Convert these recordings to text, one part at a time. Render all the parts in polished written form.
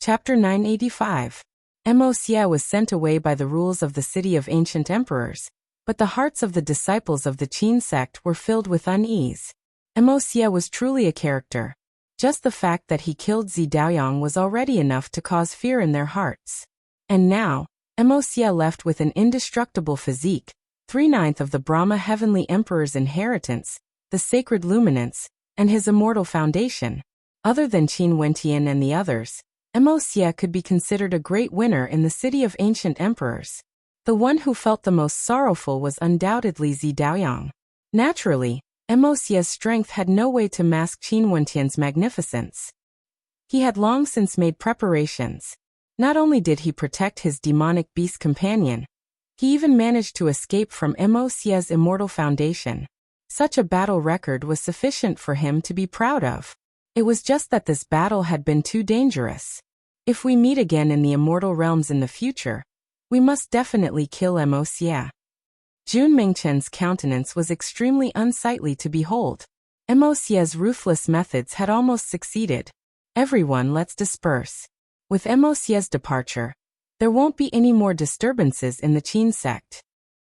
Chapter 985. Wuxia was sent away by the rules of the city of ancient emperors, but the hearts of the disciples of the Qin sect were filled with unease. Wuxia was truly a character. Just the fact that he killed Zi Daoyang was already enough to cause fear in their hearts. And now, Wuxia left with an indestructible physique, 3/9 of the Brahma Heavenly Emperor's inheritance, the sacred luminance, and his immortal foundation. Other than Qin Wentian and the others, Wuxia could be considered a great winner in the city of ancient emperors. The one who felt the most sorrowful was undoubtedly Zi Daoyang. Naturally, Wuxia's strength had no way to mask Qin Wentian's magnificence. He had long since made preparations. Not only did he protect his demonic beast companion, he even managed to escape from Wuxia's immortal foundation. Such a battle record was sufficient for him to be proud of. It was just that this battle had been too dangerous. If we meet again in the immortal realms in the future, we must definitely kill Wuxia. Jun Mingchen's countenance was extremely unsightly to behold. Wuxia's ruthless methods had almost succeeded. Everyone, let's disperse. With Wuxia's departure, there won't be any more disturbances in the Qin sect.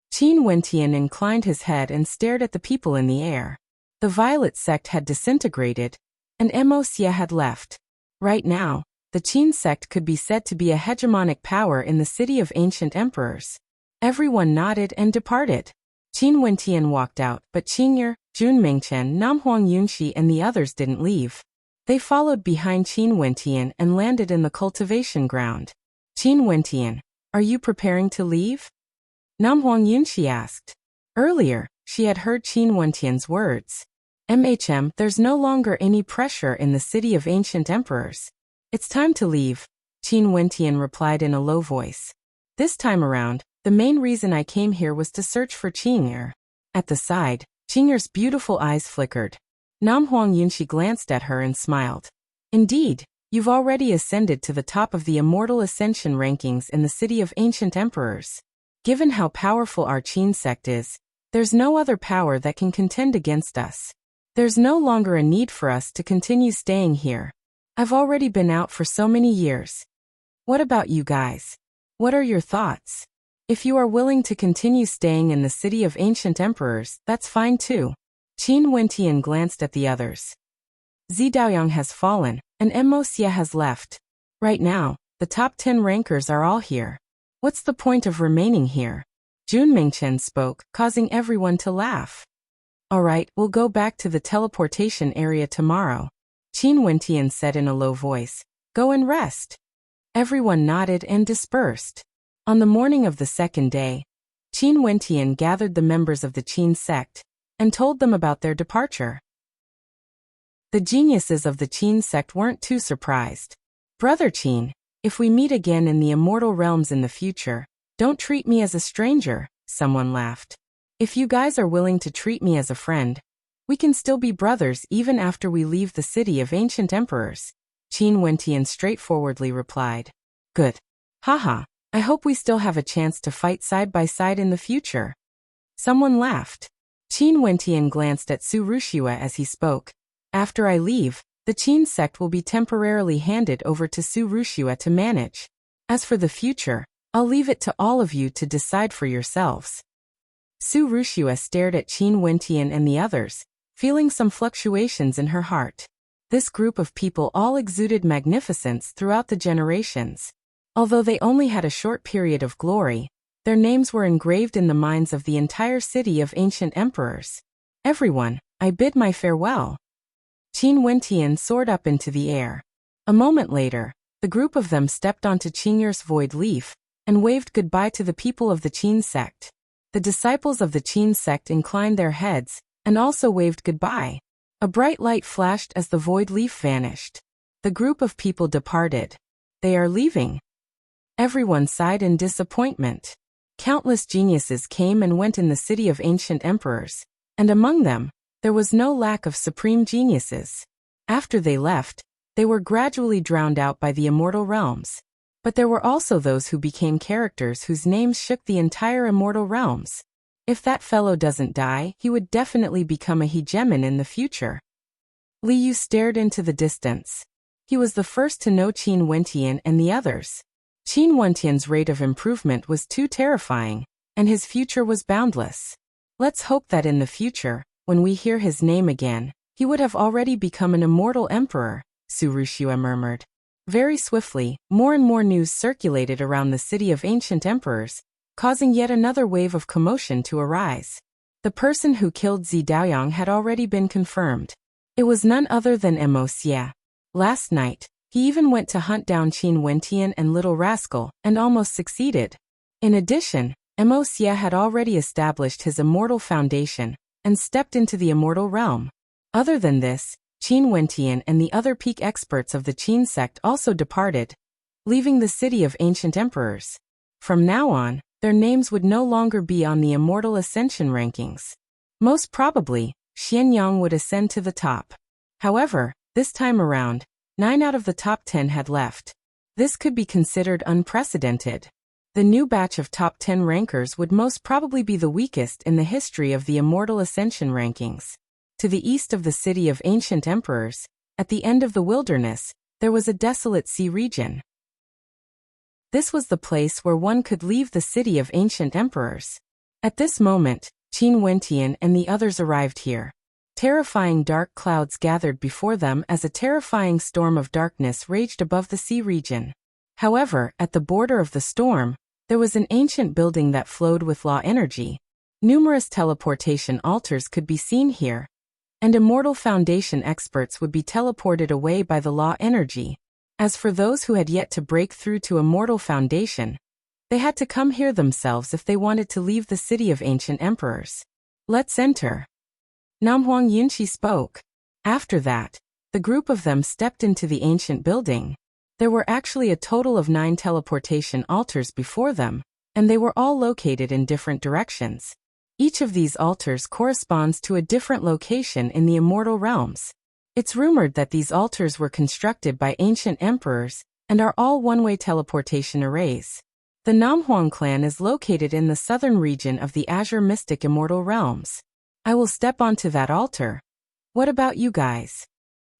Qin Wentian inclined his head and stared at the people in the air. The Violet sect had disintegrated, and Wuxia had left. Right now, the Qin sect could be said to be a hegemonic power in the city of ancient emperors. Everyone nodded and departed. Qin Wentian walked out, but Qing'er, Jun Mingchen, Namhuang Yunxi and the others didn't leave. They followed behind Qin Wentian and landed in the cultivation ground. Qin Wentian, are you preparing to leave? Namhuang Yunxi asked. Earlier, she had heard Qin Wentian's words. There's no longer any pressure in the city of ancient emperors. It's time to leave, Qin Wentian replied in a low voice. This time around, the main reason I came here was to search for Qing'er. At the side, Qing'er's beautiful eyes flickered. Namhuang Yunxi glanced at her and smiled. Indeed, you've already ascended to the top of the immortal ascension rankings in the city of ancient emperors. Given how powerful our Qin sect is, there's no other power that can contend against us. There's no longer a need for us to continue staying here. I've already been out for so many years. What about you guys? What are your thoughts? If you are willing to continue staying in the city of ancient emperors, that's fine too. Qin Wentian glanced at the others. Zi Daoyang has fallen, and Wuxia has left. Right now, the top 10 rankers are all here. What's the point of remaining here? Jun Mingchen spoke, causing everyone to laugh. Alright, we'll go back to the teleportation area tomorrow. Qin Wentian said in a low voice. Go and rest. Everyone nodded and dispersed. On the morning of the second day, Qin Wentian gathered the members of the Qin sect and told them about their departure. The geniuses of the Qin sect weren't too surprised. Brother Qin, if we meet again in the immortal realms in the future, don't treat me as a stranger, someone laughed. If you guys are willing to treat me as a friend, we can still be brothers even after we leave the city of ancient emperors, Qin Wentian straightforwardly replied. Good. Haha, I hope we still have a chance to fight side by side in the future. Someone laughed. Qin Wentian glanced at Su Rushua as he spoke. After I leave, the Qin sect will be temporarily handed over to Su Rushua to manage. As for the future, I'll leave it to all of you to decide for yourselves. Su Rushua stared at Qin Wentian and the others, feeling some fluctuations in her heart. This group of people all exuded magnificence throughout the generations. Although they only had a short period of glory, their names were engraved in the minds of the entire city of ancient emperors. Everyone, I bid my farewell. Qin Wentian soared up into the air. A moment later, the group of them stepped onto Qing'er's void leaf and waved goodbye to the people of the Qin sect. The disciples of the Qin sect inclined their heads and also waved goodbye. A bright light flashed as the void leaf vanished. The group of people departed. They are leaving. Everyone sighed in disappointment. Countless geniuses came and went in the city of ancient emperors, and among them, there was no lack of supreme geniuses. After they left, they were gradually drowned out by the immortal realms. But there were also those who became characters whose names shook the entire immortal realms. If that fellow doesn't die, he would definitely become a hegemon in the future. Liu stared into the distance. He was the first to know Qin Wentian and the others. Qin Wentian's rate of improvement was too terrifying, and his future was boundless. Let's hope that in the future, when we hear his name again, he would have already become an immortal emperor, Su Ruxia murmured. Very swiftly, more and more news circulated around the city of ancient emperors, causing yet another wave of commotion to arise. The person who killed Zi Daoyang had already been confirmed. It was none other than Wuxia. Last night, he even went to hunt down Qin Wentian and Little Rascal, and almost succeeded. In addition, Wuxia had already established his immortal foundation, and stepped into the immortal realm. Other than this, Qin Wentian and the other peak experts of the Qin sect also departed, leaving the city of ancient emperors. From now on, their names would no longer be on the immortal ascension rankings. Most probably, Xianyang would ascend to the top. However, this time around, 9 out of the top 10 had left. This could be considered unprecedented. The new batch of top 10 rankers would most probably be the weakest in the history of the immortal ascension rankings. To the east of the city of ancient emperors, at the end of the wilderness, there was a desolate sea region. This was the place where one could leave the city of ancient emperors. At this moment, Qin Wentian and the others arrived here. Terrifying dark clouds gathered before them as a terrifying storm of darkness raged above the sea region. However, at the border of the storm, there was an ancient building that flowed with law energy. Numerous teleportation altars could be seen here, and immortal foundation experts would be teleported away by the law energy. As for those who had yet to break through to immortal foundation, they had to come here themselves if they wanted to leave the city of ancient emperors. Let's enter. Namhuang Yunqi spoke. After that, the group of them stepped into the ancient building. There were actually a total of 9 teleportation altars before them, and they were all located in different directions. Each of these altars corresponds to a different location in the immortal realms. It's rumored that these altars were constructed by ancient emperors and are all one-way teleportation arrays. The Namhuang clan is located in the southern region of the Azure Mystic Immortal Realms. I will step onto that altar. What about you guys?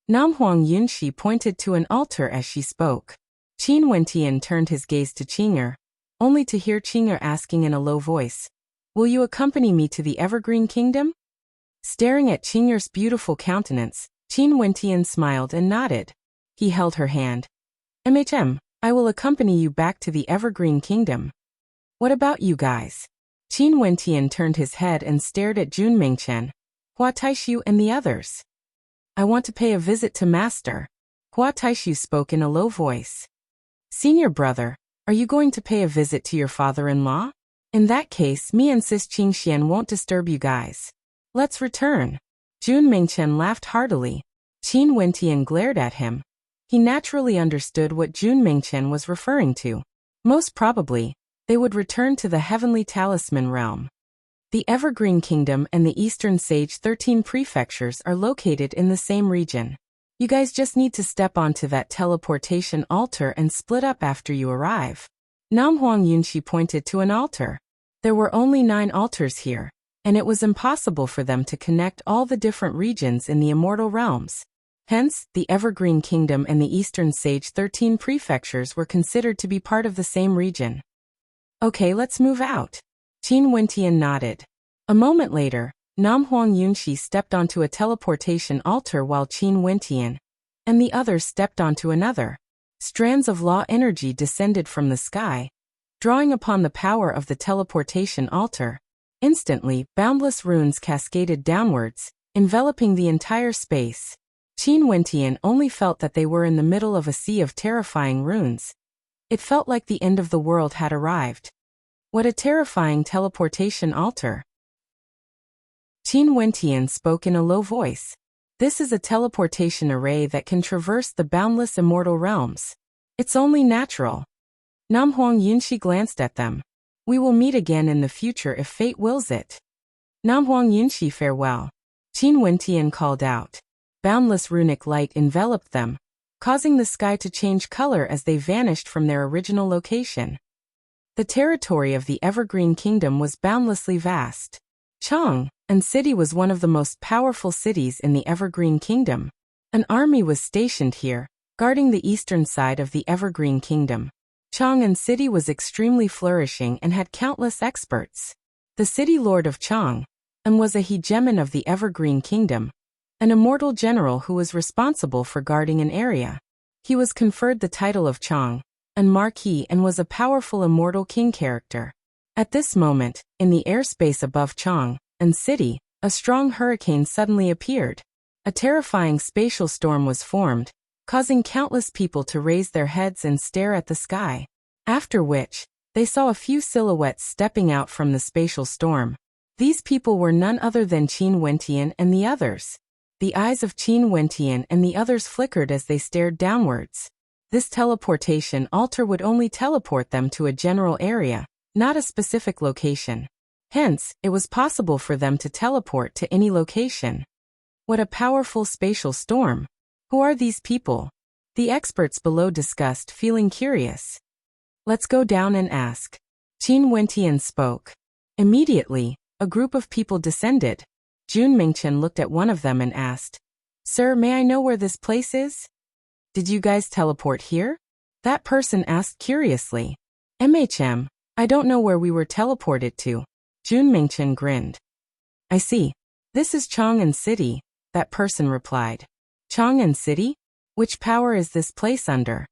Namhuang Yunqi pointed to an altar as she spoke. Qin Wentian turned his gaze to Qing'er, only to hear Qing'er asking in a low voice, "Will you accompany me to the Evergreen Kingdom?" Staring at Qing'er's beautiful countenance, Qin Wentian smiled and nodded. He held her hand. I will accompany you back to the Evergreen Kingdom. What about you guys? Qin Wentian turned his head and stared at Jun Mingchen, Hua Taishu and the others. I want to pay a visit to Master. Hua Taishu spoke in a low voice. Senior brother, are you going to pay a visit to your father-in-law? In that case, me and Sis Qingxian won't disturb you guys. Let's return. Jun Mingchen laughed heartily. Qin Wentian glared at him. He naturally understood what Jun Mingchen was referring to. Most probably, they would return to the Heavenly Talisman realm. The Evergreen Kingdom and the Eastern Sage 13 prefectures are located in the same region. You guys just need to step onto that teleportation altar and split up after you arrive. Namhuang Yunqi pointed to an altar. There were only 9 altars here, and it was impossible for them to connect all the different regions in the immortal realms. Hence, the Evergreen Kingdom and the Eastern Sage 13 prefectures were considered to be part of the same region. Okay, let's move out. Qin Wentian nodded. A moment later, Namhuang Yunqi stepped onto a teleportation altar while Qin Wentian and the others stepped onto another. Strands of law energy descended from the sky, drawing upon the power of the teleportation altar. Instantly, boundless runes cascaded downwards, enveloping the entire space. Qin Wentian only felt that they were in the middle of a sea of terrifying runes. It felt like the end of the world had arrived. What a terrifying teleportation altar. Qin Wentian spoke in a low voice. This is a teleportation array that can traverse the boundless immortal realms. It's only natural. Namhuang Yunqi glanced at them. We will meet again in the future if fate wills it. Namhuang Yunqi, farewell. Qin Wentian called out. Boundless runic light enveloped them, causing the sky to change color as they vanished from their original location. The territory of the Evergreen Kingdom was boundlessly vast. Chang'an City was one of the most powerful cities in the Evergreen Kingdom. An army was stationed here, guarding the eastern side of the Evergreen Kingdom. Chang'an City was extremely flourishing and had countless experts. The city lord of Chang'an was a hegemon of the Evergreen Kingdom, an immortal general who was responsible for guarding an area. He was conferred the title of Chang'an Marquis and was a powerful immortal king character. At this moment, in the airspace above Chang'an City, a strong hurricane suddenly appeared. A terrifying spatial storm was formed, causing countless people to raise their heads and stare at the sky. After which, they saw a few silhouettes stepping out from the spatial storm. These people were none other than Qin Wentian and the others. The eyes of Qin Wentian and the others flickered as they stared downwards. This teleportation altar would only teleport them to a general area, not a specific location. Hence, it was possible for them to teleport to any location. What a powerful spatial storm! Who are these people? The experts below discussed, feeling curious. Let's go down and ask. Qin Wentian spoke. Immediately, a group of people descended. Jun Mingchen looked at one of them and asked, "Sir, may I know where this place is?" "Did you guys teleport here?" That person asked curiously. I don't know where we were teleported to." Jun Mingchen grinned. "I see. This is Chang'an City," that person replied. "Chang'an City? Which power is this place under?"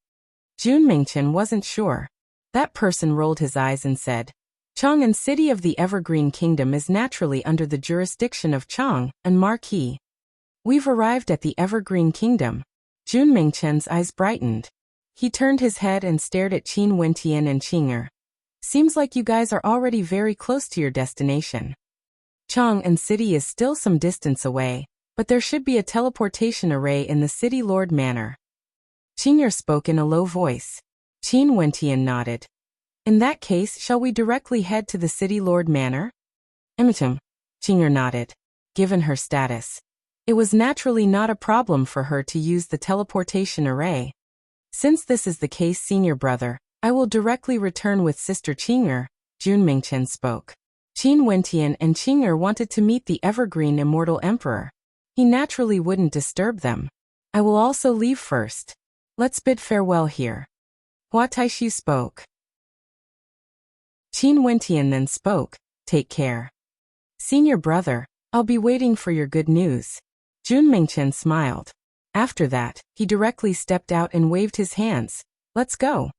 Jun Mingchen wasn't sure. That person rolled his eyes and said, "Chang'an City of the Evergreen Kingdom is naturally under the jurisdiction of Chang'an Marquis." "We've arrived at the Evergreen Kingdom." Jun Mingchen's eyes brightened. He turned his head and stared at Qin Wentian and Qing'er. "Seems like you guys are already very close to your destination. Chang'an City is still some distance away, but there should be a teleportation array in the City Lord Manor." Qing'er spoke in a low voice. Qin Wentian nodded. "In that case, shall we directly head to the City Lord Manor?" Qing'er nodded. Given her status, it was naturally not a problem for her to use the teleportation array. "Since this is the case, senior brother, I will directly return with Sister Qing'er," Jun Mingchen spoke. Qin Wentian and Qing'er wanted to meet the Evergreen Immortal Emperor. He naturally wouldn't disturb them. "I will also leave first. Let's bid farewell here." Hua Taishu spoke. Qin Wentian then spoke, "Take care. Senior brother, I'll be waiting for your good news." Jun Mingchen smiled. After that, he directly stepped out and waved his hands. "Let's go.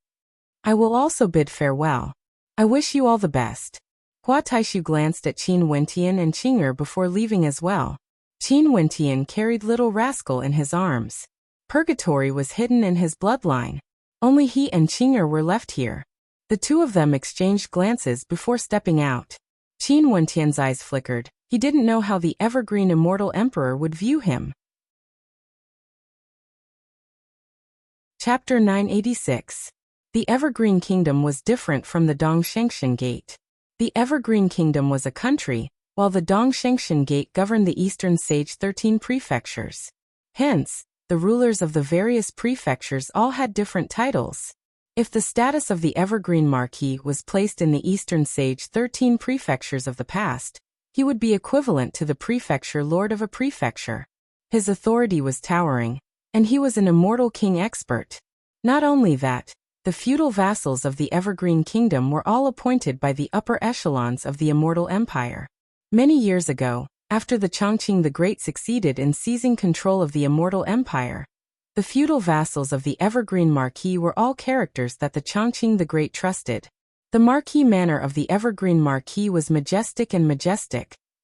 I will also bid farewell. I wish you all the best." Hua Taishu glanced at Qin Wentian and Qing'er before leaving as well. Qin Wentian carried little Rascal in his arms. Purgatory was hidden in his bloodline. Only he and Qing'er were left here. The two of them exchanged glances before stepping out. Qin Wentian's eyes flickered. He didn't know how the Evergreen Immortal Emperor would view him. Chapter 986. The Evergreen Kingdom was different from the Dongshengshan Gate. The Evergreen Kingdom was a country, while the Dongshengshan Gate governed the Eastern Sage 13 prefectures. Hence, the rulers of the various prefectures all had different titles. If the status of the Evergreen Marquis was placed in the Eastern Sage 13 prefectures of the past, he would be equivalent to the prefecture lord of a prefecture. His authority was towering, and he was an immortal king expert. Not only that, the feudal vassals of the Evergreen Kingdom were all appointed by the upper echelons of the Immortal Empire. Many years ago, after the Chongqing the Great succeeded in seizing control of the Immortal Empire, the feudal vassals of the Evergreen Marquis were all characters that the Chongqing the Great trusted. The Marquis Manor of the Evergreen Marquis was majestic,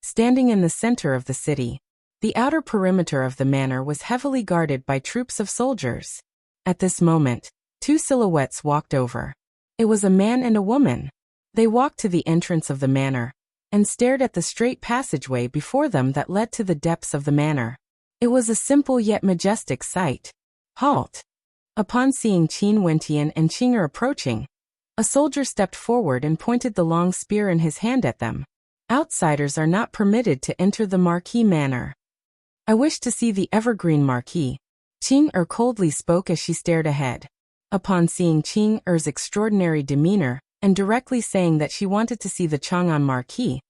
standing in the center of the city. The outer perimeter of the manor was heavily guarded by troops of soldiers. At this moment, two silhouettes walked over. It was a man and a woman. They walked to the entrance of the manor and stared at the straight passageway before them that led to the depths of the manor. It was a simple yet majestic sight. "Halt!" Upon seeing Qin Wentian and Qing'er approaching, a soldier stepped forward and pointed the long spear in his hand at them. "Outsiders are not permitted to enter the Marquis Manor." "I wish to see the Evergreen Marquis," Qing'er coldly spoke as she stared ahead. Upon seeing Qing'er's extraordinary demeanor, and directly saying that she wanted to see the Chang'an Marquis,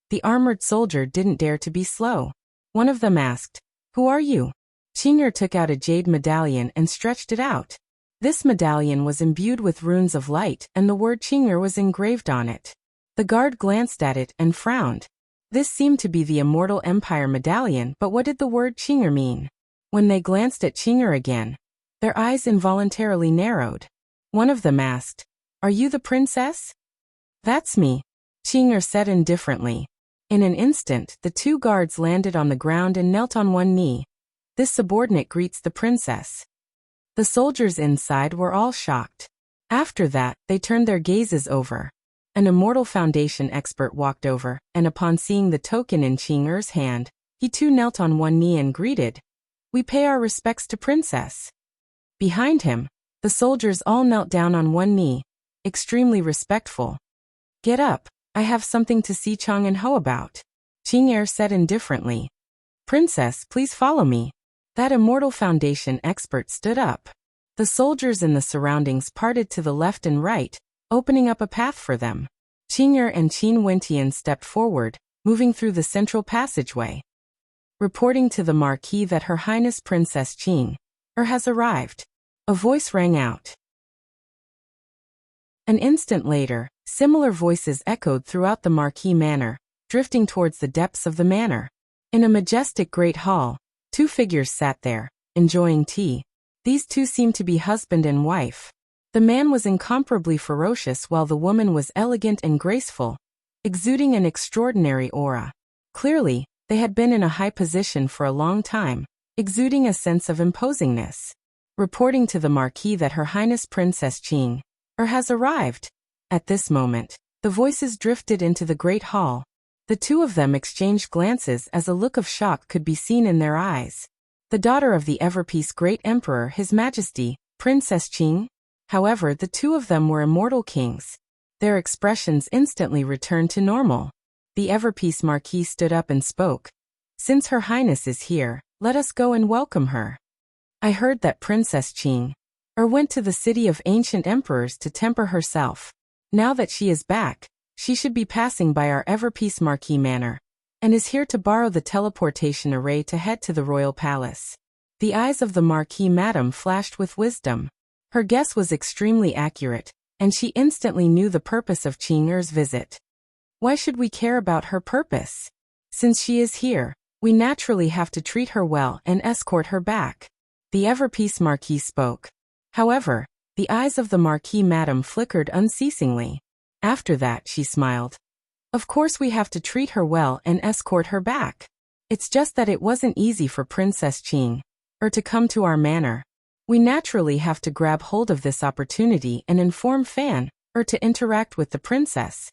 the armored soldier didn't dare to be slow. One of them asked, "Who are you?" Qing'er took out a jade medallion and stretched it out. This medallion was imbued with runes of light, and the word Qing'er was engraved on it. The guard glanced at it and frowned. This seemed to be the Immortal Empire medallion, but what did the word Qing'er mean? When they glanced at Qing'er again, their eyes involuntarily narrowed. One of them asked, "Are you the princess?" "That's me," Qing'er said indifferently. In an instant, the two guards landed on the ground and knelt on one knee. This subordinate greets the princess. The soldiers inside were all shocked. After that, they turned their gazes over. An Immortal Foundation expert walked over, and upon seeing the token in Qing'er's hand, he too knelt on one knee and greeted, "We pay our respects to Princess." Behind him, the soldiers all knelt down on one knee, extremely respectful. "Get up, I have something to see Chang and Ho about," Qing'er said indifferently. "Princess, please follow me." That Immortal Foundation expert stood up. The soldiers in the surroundings parted to the left and right, opening up a path for them. Qing'er and Qin Wentian stepped forward, moving through the central passageway. "Reporting to the Marquis that Her Highness Princess Qing'er has arrived," a voice rang out. An instant later, similar voices echoed throughout the Marquis Manor, drifting towards the depths of the manor. In a majestic great hall, two figures sat there, enjoying tea. These two seemed to be husband and wife. The man was incomparably ferocious while the woman was elegant and graceful, exuding an extraordinary aura. Clearly, they had been in a high position for a long time, exuding a sense of imposingness. "Reporting to the Marquis that Her Highness Princess Qing'er has arrived." At this moment, the voices drifted into the great hall. The two of them exchanged glances as a look of shock could be seen in their eyes. The daughter of the Everpeace Great Emperor His Majesty, Princess Qing'er? However, the two of them were immortal kings. Their expressions instantly returned to normal. The Everpeace Marquis stood up and spoke. "Since Her Highness is here, let us go and welcome her. I heard that Princess Qing'er went to the city of ancient emperors to temper herself. Now that she is back, she should be passing by our Everpeace Marquis Manor, and is here to borrow the teleportation array to head to the royal palace." The eyes of the Marquis Madam flashed with wisdom. Her guess was extremely accurate, and she instantly knew the purpose of Qing'er's visit. Why should we care about her purpose? Since she is here, we naturally have to treat her well and escort her back. The Everpeace Marquis spoke. However, the eyes of the Marquis Madam flickered unceasingly. After that, she smiled. "Of course we have to treat her well and escort her back. It's just that it wasn't easy for Princess Qing'er to come to our manor. We naturally have to grab hold of this opportunity and inform Fan to interact with the princess.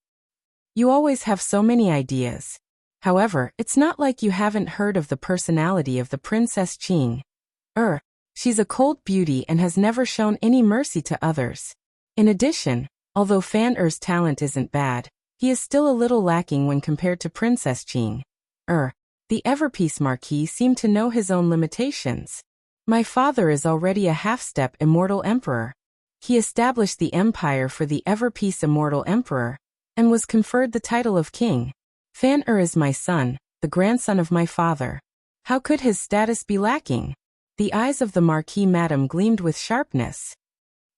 You always have so many ideas. However, it's not like you haven't heard of the personality of the Princess Qing'er. She's a cold beauty and has never shown any mercy to others. In addition, although Fan-er's talent isn't bad, he is still a little lacking when compared to Princess Qing'er." The Everpeace Marquis seemed to know his own limitations. "My father is already a half-step Immortal Emperor. He established the empire for the Everpeace Immortal Emperor, and was conferred the title of king. Fan-er is my son, the grandson of my father. How could his status be lacking?" The eyes of the Marquis Madam gleamed with sharpness.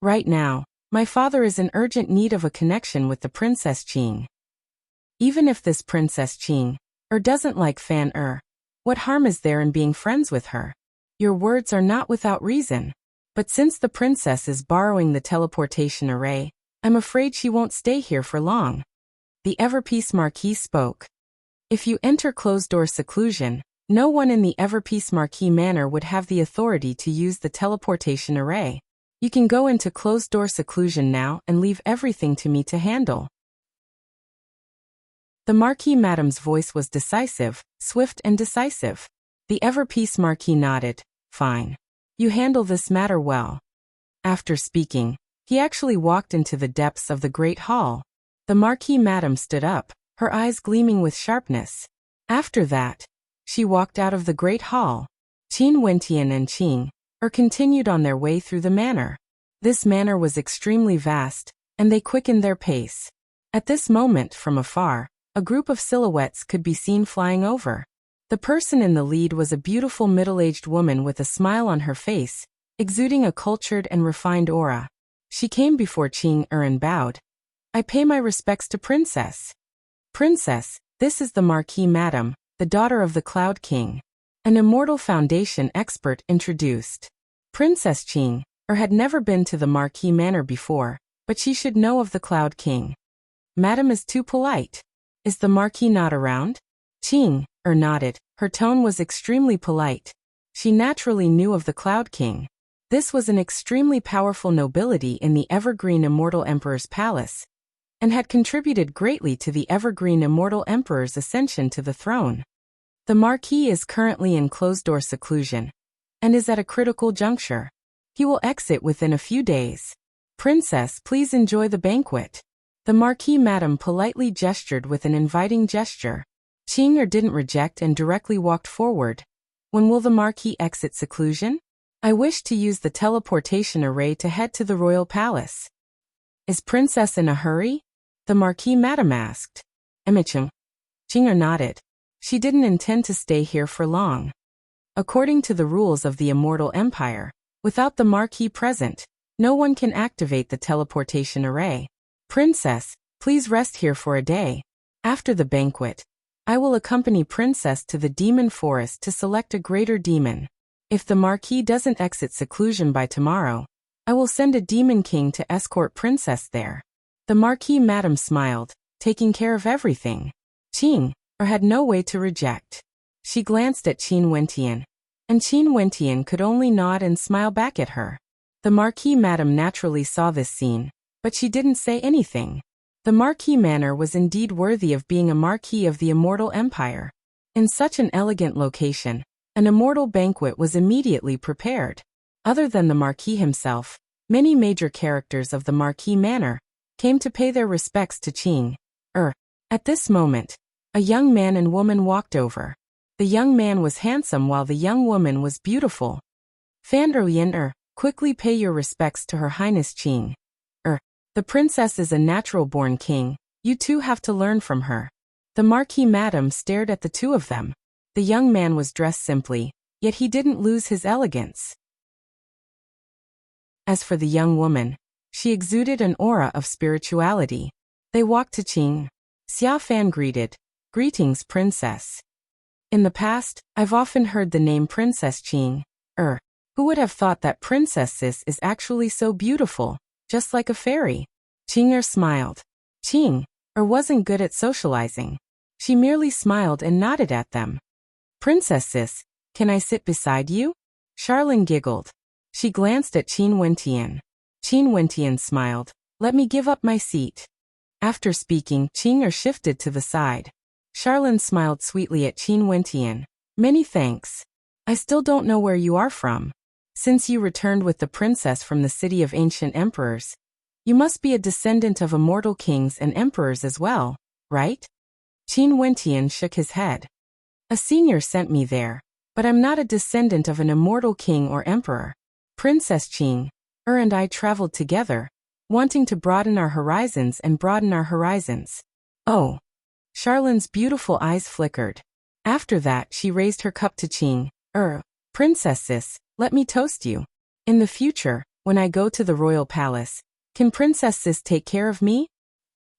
"Right now, my father is in urgent need of a connection with the Princess Qing'er. Even if this Princess Qing'er doesn't like Fan-er, what harm is there in being friends with her? Your words are not without reason. But since the princess is borrowing the teleportation array, I'm afraid she won't stay here for long." The Everpeace Marquis spoke. "If you enter closed-door seclusion, no one in the Everpeace Marquis Manor would have the authority to use the teleportation array. You can go into closed-door seclusion now and leave everything to me to handle." The Marquis Madam's voice was decisive, swift and decisive. The Everpeace Marquis nodded. "Fine. You handle this matter well." After speaking, he actually walked into the depths of the great hall. The Marquis Madam stood up, her eyes gleaming with sharpness. After that, she walked out of the great hall. Qin Wentian and Qing'er continued on their way through the manor. This manor was extremely vast, and they quickened their pace. At this moment, from afar, a group of silhouettes could be seen flying over. The person in the lead was a beautiful middle-aged woman with a smile on her face, exuding a cultured and refined aura. She came before Qing and bowed. "I pay my respects to Princess." "Princess, this is the Marquis Madam, the daughter of the Cloud King." An Immortal Foundation expert introduced. Princess Qing had never been to the Marquis Manor before, but she should know of the Cloud King. "Madam is too polite. Is the Marquis not around?" Qing nodded. Her tone was extremely polite. She naturally knew of the Cloud King. This was an extremely powerful nobility in the Evergreen Immortal Emperor's palace, and had contributed greatly to the Evergreen Immortal Emperor's ascension to the throne. The Marquis is currently in closed-door seclusion, and is at a critical juncture. He will exit within a few days. "Princess, please enjoy the banquet." The Marquis Madam politely gestured with an inviting gesture. Qing didn't reject and directly walked forward. "When will the Marquis exit seclusion?" "I wish to use the teleportation array to head to the royal palace." "Is Princess in a hurry?" the Marquis Madam asked. Qing nodded. She didn't intend to stay here for long. According to the rules of the Immortal Empire, without the Marquis present, no one can activate the teleportation array. "Princess, please rest here for a day. After the banquet, I will accompany Princess to the Demon Forest to select a greater demon. If the Marquis doesn't exit seclusion by tomorrow, I will send a Demon King to escort Princess there." The Marquis Madam smiled, taking care of everything. Qing had no way to reject. She glanced at Qin Wentian, and Qin Wentian could only nod and smile back at her. The Marquis Madam naturally saw this scene, but she didn't say anything. The Marquis Manor was indeed worthy of being a Marquis of the Immortal Empire. In such an elegant location, an immortal banquet was immediately prepared. Other than the Marquis himself, many major characters of the Marquis Manor came to pay their respects to Qing. At this moment, a young man and woman walked over. The young man was handsome while the young woman was beautiful. "Fan quickly pay your respects to Her Highness Qing. The princess is a natural-born king, you two have to learn from her." The Marquis Madam stared at the two of them. The young man was dressed simply, yet he didn't lose his elegance. As for the young woman, she exuded an aura of spirituality. They walked to Qing. Xia Fan greeted. "Greetings, Princess." "In the past, I've often heard the name Princess Qing. Who would have thought that Princess Sis is actually so beautiful, just like a fairy?" Qing smiled. Qing wasn't good at socializing. She merely smiled and nodded at them. "Princess Sis, can I sit beside you?" Charlene giggled. She glanced at Qin Wentian. Qin Wentian smiled. "Let me give up my seat." After speaking, Qing shifted to the side. Charlene smiled sweetly at Qin Wentian. "Many thanks. I still don't know where you are from. Since you returned with the princess from the city of ancient emperors, you must be a descendant of immortal kings and emperors as well, right?" Qin Wentian shook his head. "A senior sent me there, but I'm not a descendant of an immortal king or emperor. Princess Qing and I traveled together, wanting to broaden our horizons and broaden our horizons." "Oh." Charlene's beautiful eyes flickered. After that, she raised her cup to Qing. Princess Sis, let me toast you. In the future, when I go to the royal palace, can Princess Sis take care of me?"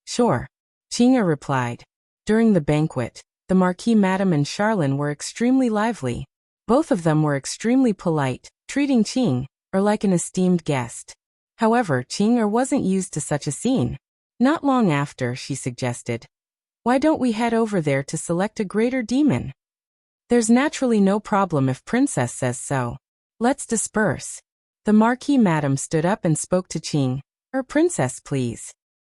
"Sure," Qing replied. During the banquet, the Marquis Madam and Charlene were extremely lively. Both of them were extremely polite, treating Qing like an esteemed guest. However, Qing wasn't used to such a scene. Not long after, she suggested, "Why don't we head over there to select a greater demon? There's naturally no problem if Princess says so. Let's disperse." The Marquis Madam stood up and spoke to Qing. Princess, please."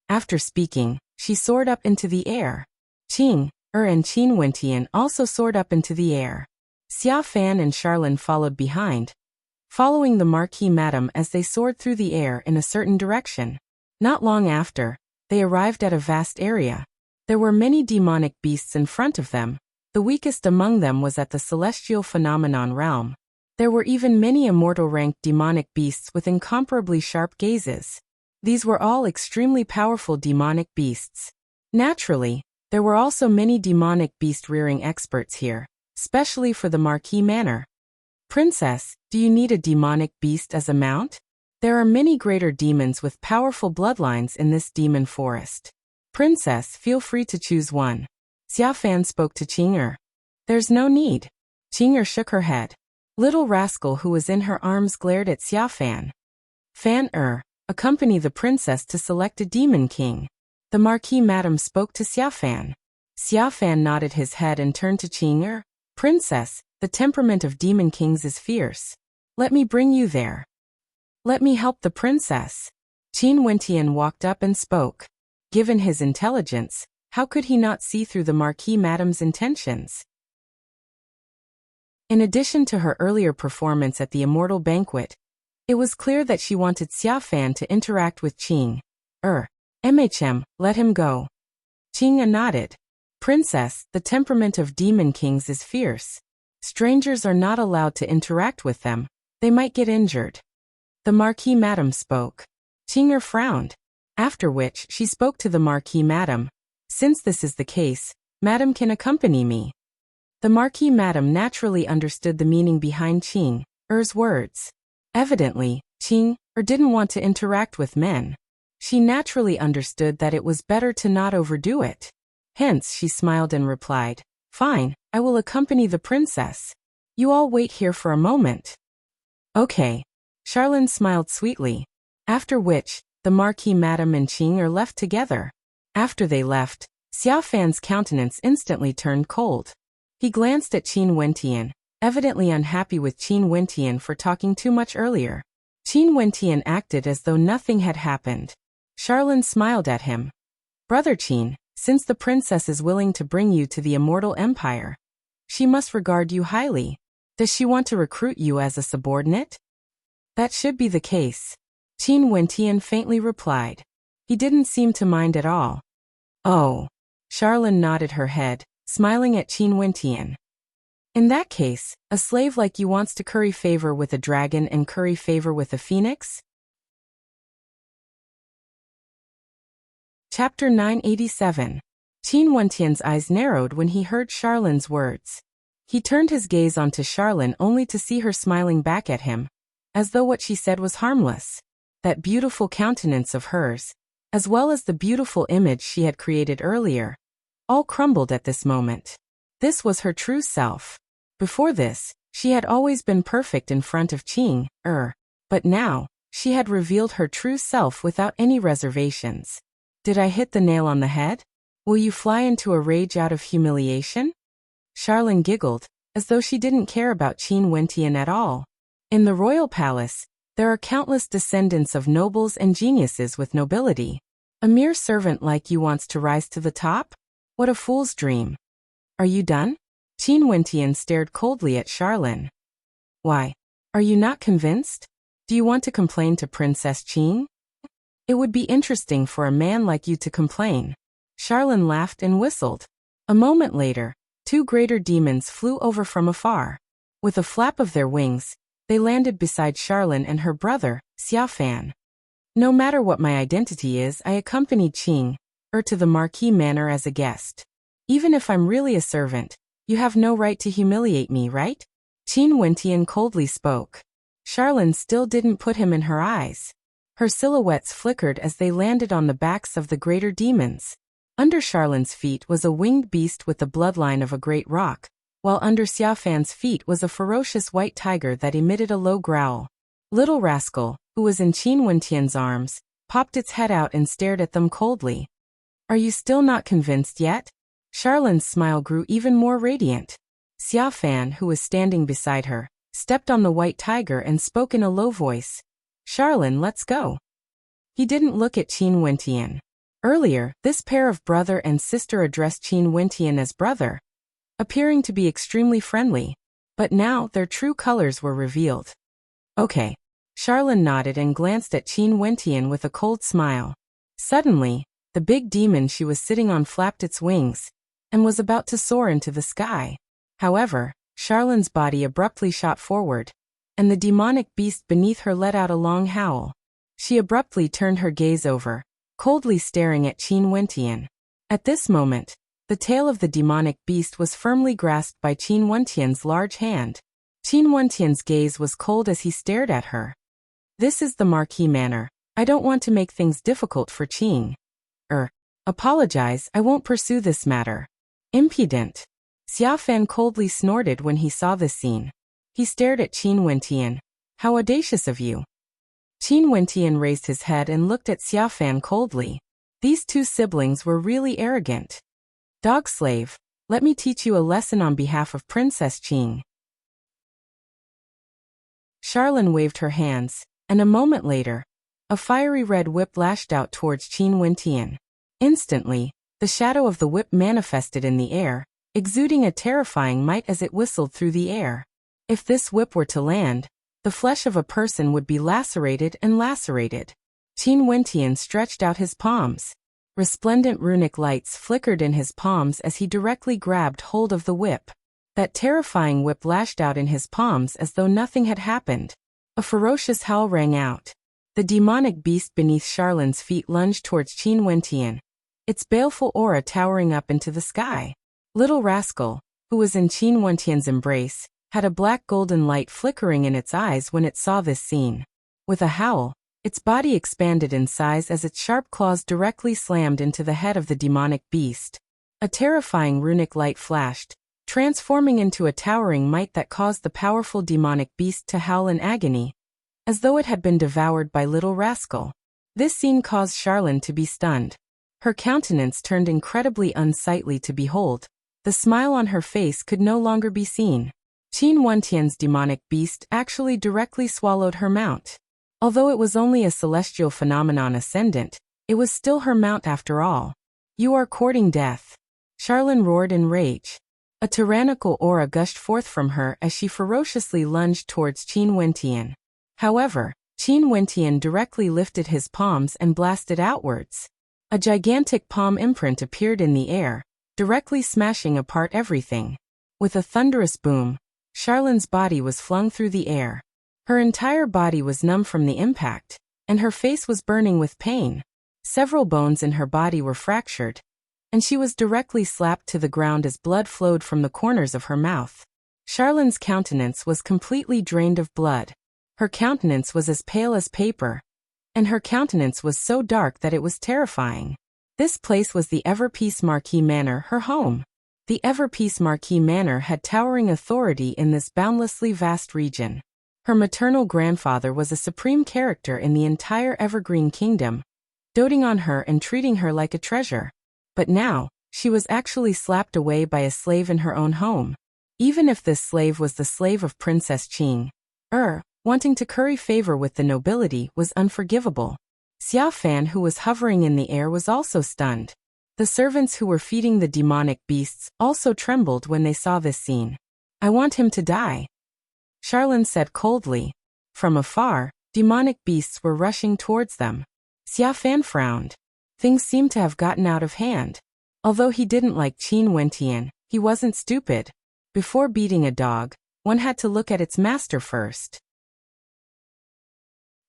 After speaking, she soared up into the air. Qing and Qin Wentian also soared up into the air. Xia Fan and Charlene followed behind, following the Marquis Madam as they soared through the air in a certain direction. Not long after, they arrived at a vast area. There were many demonic beasts in front of them. The weakest among them was at the celestial phenomenon realm. There were even many immortal-ranked demonic beasts with incomparably sharp gazes. These were all extremely powerful demonic beasts. Naturally, there were also many demonic beast-rearing experts here, especially for the Marquis Manor. Princess, do you need a demonic beast as a mount? There are many greater demons with powerful bloodlines in this demon forest. Princess, feel free to choose one. Xiaofan spoke to Qing'er. There's no need. Qing'er shook her head. Little rascal who was in her arms glared at Xiaofan. Fan, accompany the princess to select a demon king. The Marquis Madam spoke to Xiaofan. Xiaofan nodded his head and turned to Qing'er. Princess, the temperament of demon kings is fierce. Let me bring you there. Let me help the princess. Qin Wentian walked up and spoke. Given his intelligence, how could he not see through the Marquis Madam's intentions? In addition to her earlier performance at the Immortal Banquet, it was clear that she wanted Xiaofan to interact with Qing. Let him go. Qing nodded. Princess, the temperament of demon kings is fierce. Strangers are not allowed to interact with them. They might get injured. The Marquis Madam spoke. Qing'er frowned. After which, she spoke to the Marquis Madam. Since this is the case, Madam can accompany me. The Marquis Madam naturally understood the meaning behind Qing'er's words. Evidently, Qing'er didn't want to interact with men. She naturally understood that it was better to not overdo it. Hence, she smiled and replied, Fine, I will accompany the princess. You all wait here for a moment. Okay. Charlene smiled sweetly. After which, the Marquis Madam and Qing'er left together. After they left, Xiaofan's countenance instantly turned cold. He glanced at Qin Wentian, evidently unhappy with Qin Wentian for talking too much earlier. Qin Wentian acted as though nothing had happened. Charlene smiled at him. Brother Qin, since the princess is willing to bring you to the Immortal Empire, she must regard you highly. Does she want to recruit you as a subordinate? That should be the case. Qin Wentian faintly replied. He didn't seem to mind at all. Oh. Charlene nodded her head, smiling at Qin Wentian. In that case, a slave like you wants to curry favor with a dragon and curry favor with a phoenix? Chapter 987. Qin Wentian's eyes narrowed when he heard Charlene's words. He turned his gaze onto Charlene only to see her smiling back at him, as though what she said was harmless. That beautiful countenance of hers, as well as the beautiful image she had created earlier, all crumbled at this moment. This was her true self. Before this, she had always been perfect in front of Qing'er, but now, she had revealed her true self without any reservations. Did I hit the nail on the head? Will you fly into a rage out of humiliation? Charlene giggled, as though she didn't care about Qin Wentian at all. In the royal palace, there are countless descendants of nobles and geniuses with nobility. A mere servant like you wants to rise to the top? What a fool's dream. Are you done? Qin Wentian stared coldly at Charlene. Why? Are you not convinced? Do you want to complain to Princess Qing? It would be interesting for a man like you to complain. Charlene laughed and whistled. A moment later, two greater demons flew over from afar. With a flap of their wings, they landed beside Charlene and her brother, Xiaofan. No matter what my identity is, I accompanied Qing'er to the Marquis Manor as a guest. Even if I'm really a servant, you have no right to humiliate me, right? Qin Wentian coldly spoke. Charlene still didn't put him in her eyes. Her silhouettes flickered as they landed on the backs of the greater demons. Under Charlene's feet was a winged beast with the bloodline of a great rock, while under Xiaofan's feet was a ferocious white tiger that emitted a low growl. Little rascal, who was in Qin Wentian's arms, popped its head out and stared at them coldly. Are you still not convinced yet? Charlene's smile grew even more radiant. Xiaofan, who was standing beside her, stepped on the white tiger and spoke in a low voice. Charlene, let's go. He didn't look at Qin Wentian. Earlier, this pair of brother and sister addressed Qin Wentian as brother, appearing to be extremely friendly. But now, their true colors were revealed. Okay. Charlene nodded and glanced at Qin Wentian with a cold smile. Suddenly, the big demon she was sitting on flapped its wings, and was about to soar into the sky. However, Charlene's body abruptly shot forward, and the demonic beast beneath her let out a long howl. She abruptly turned her gaze over, coldly staring at Qin Wentian. At this moment, The tail of the demonic beast was firmly grasped by Qin Wentian's large hand. Qin Wentian's gaze was cold as he stared at her. This is the Marquis Manor. I don't want to make things difficult for Qing. Apologize, I won't pursue this matter. Impudent. Xia Fan coldly snorted when he saw this scene. He stared at Qin Wentian. How audacious of you. Qin Wentian raised his head and looked at Xia Fan coldly. These two siblings were really arrogant. Dog slave, let me teach you a lesson on behalf of Princess Qing. Charlene waved her hands, and a moment later, a fiery red whip lashed out towards Qin Wentian. Instantly, the shadow of the whip manifested in the air, exuding a terrifying might as it whistled through the air. If this whip were to land, the flesh of a person would be lacerated and lacerated. Qin Wentian stretched out his palms. Resplendent runic lights flickered in his palms as he directly grabbed hold of the whip. That terrifying whip lashed out in his palms as though nothing had happened. A ferocious howl rang out. The demonic beast beneath Charlene's feet lunged towards Qin Wentian, its baleful aura towering up into the sky. Little rascal, who was in Qin Wentian's embrace, had a black golden light flickering in its eyes when it saw this scene. With a howl, its body expanded in size as its sharp claws directly slammed into the head of the demonic beast. A terrifying runic light flashed, transforming into a towering might that caused the powerful demonic beast to howl in agony, as though it had been devoured by Little Rascal. This scene caused Charlene to be stunned. Her countenance turned incredibly unsightly to behold. The smile on her face could no longer be seen. Qin Wentian's demonic beast actually directly swallowed her mount. Although it was only a celestial phenomenon ascendant, it was still her mount after all. You are courting death. Charlene roared in rage. A tyrannical aura gushed forth from her as she ferociously lunged towards Qin Wentian. However, Qin Wentian directly lifted his palms and blasted outwards. A gigantic palm imprint appeared in the air, directly smashing apart everything. With a thunderous boom, Charlene's body was flung through the air. Her entire body was numb from the impact, and her face was burning with pain. Several bones in her body were fractured, and she was directly slapped to the ground as blood flowed from the corners of her mouth. Charlene's countenance was completely drained of blood. Her countenance was as pale as paper, and her countenance was so dark that it was terrifying. This place was the Everpeace Marquis Manor, her home. The Everpeace Marquis Manor had towering authority in this boundlessly vast region. Her maternal grandfather was a supreme character in the entire Evergreen Kingdom, doting on her and treating her like a treasure. But now, she was actually slapped away by a slave in her own home. Even if this slave was the slave of Princess Qing, wanting to curry favor with the nobility was unforgivable. Xia Fan, who was hovering in the air, was also stunned. The servants who were feeding the demonic beasts also trembled when they saw this scene. I want him to die, Charlene said coldly. From afar, demonic beasts were rushing towards them. Xia Fan frowned. Things seemed to have gotten out of hand. Although he didn't like Qin Wentian, he wasn't stupid. Before beating a dog, one had to look at its master first.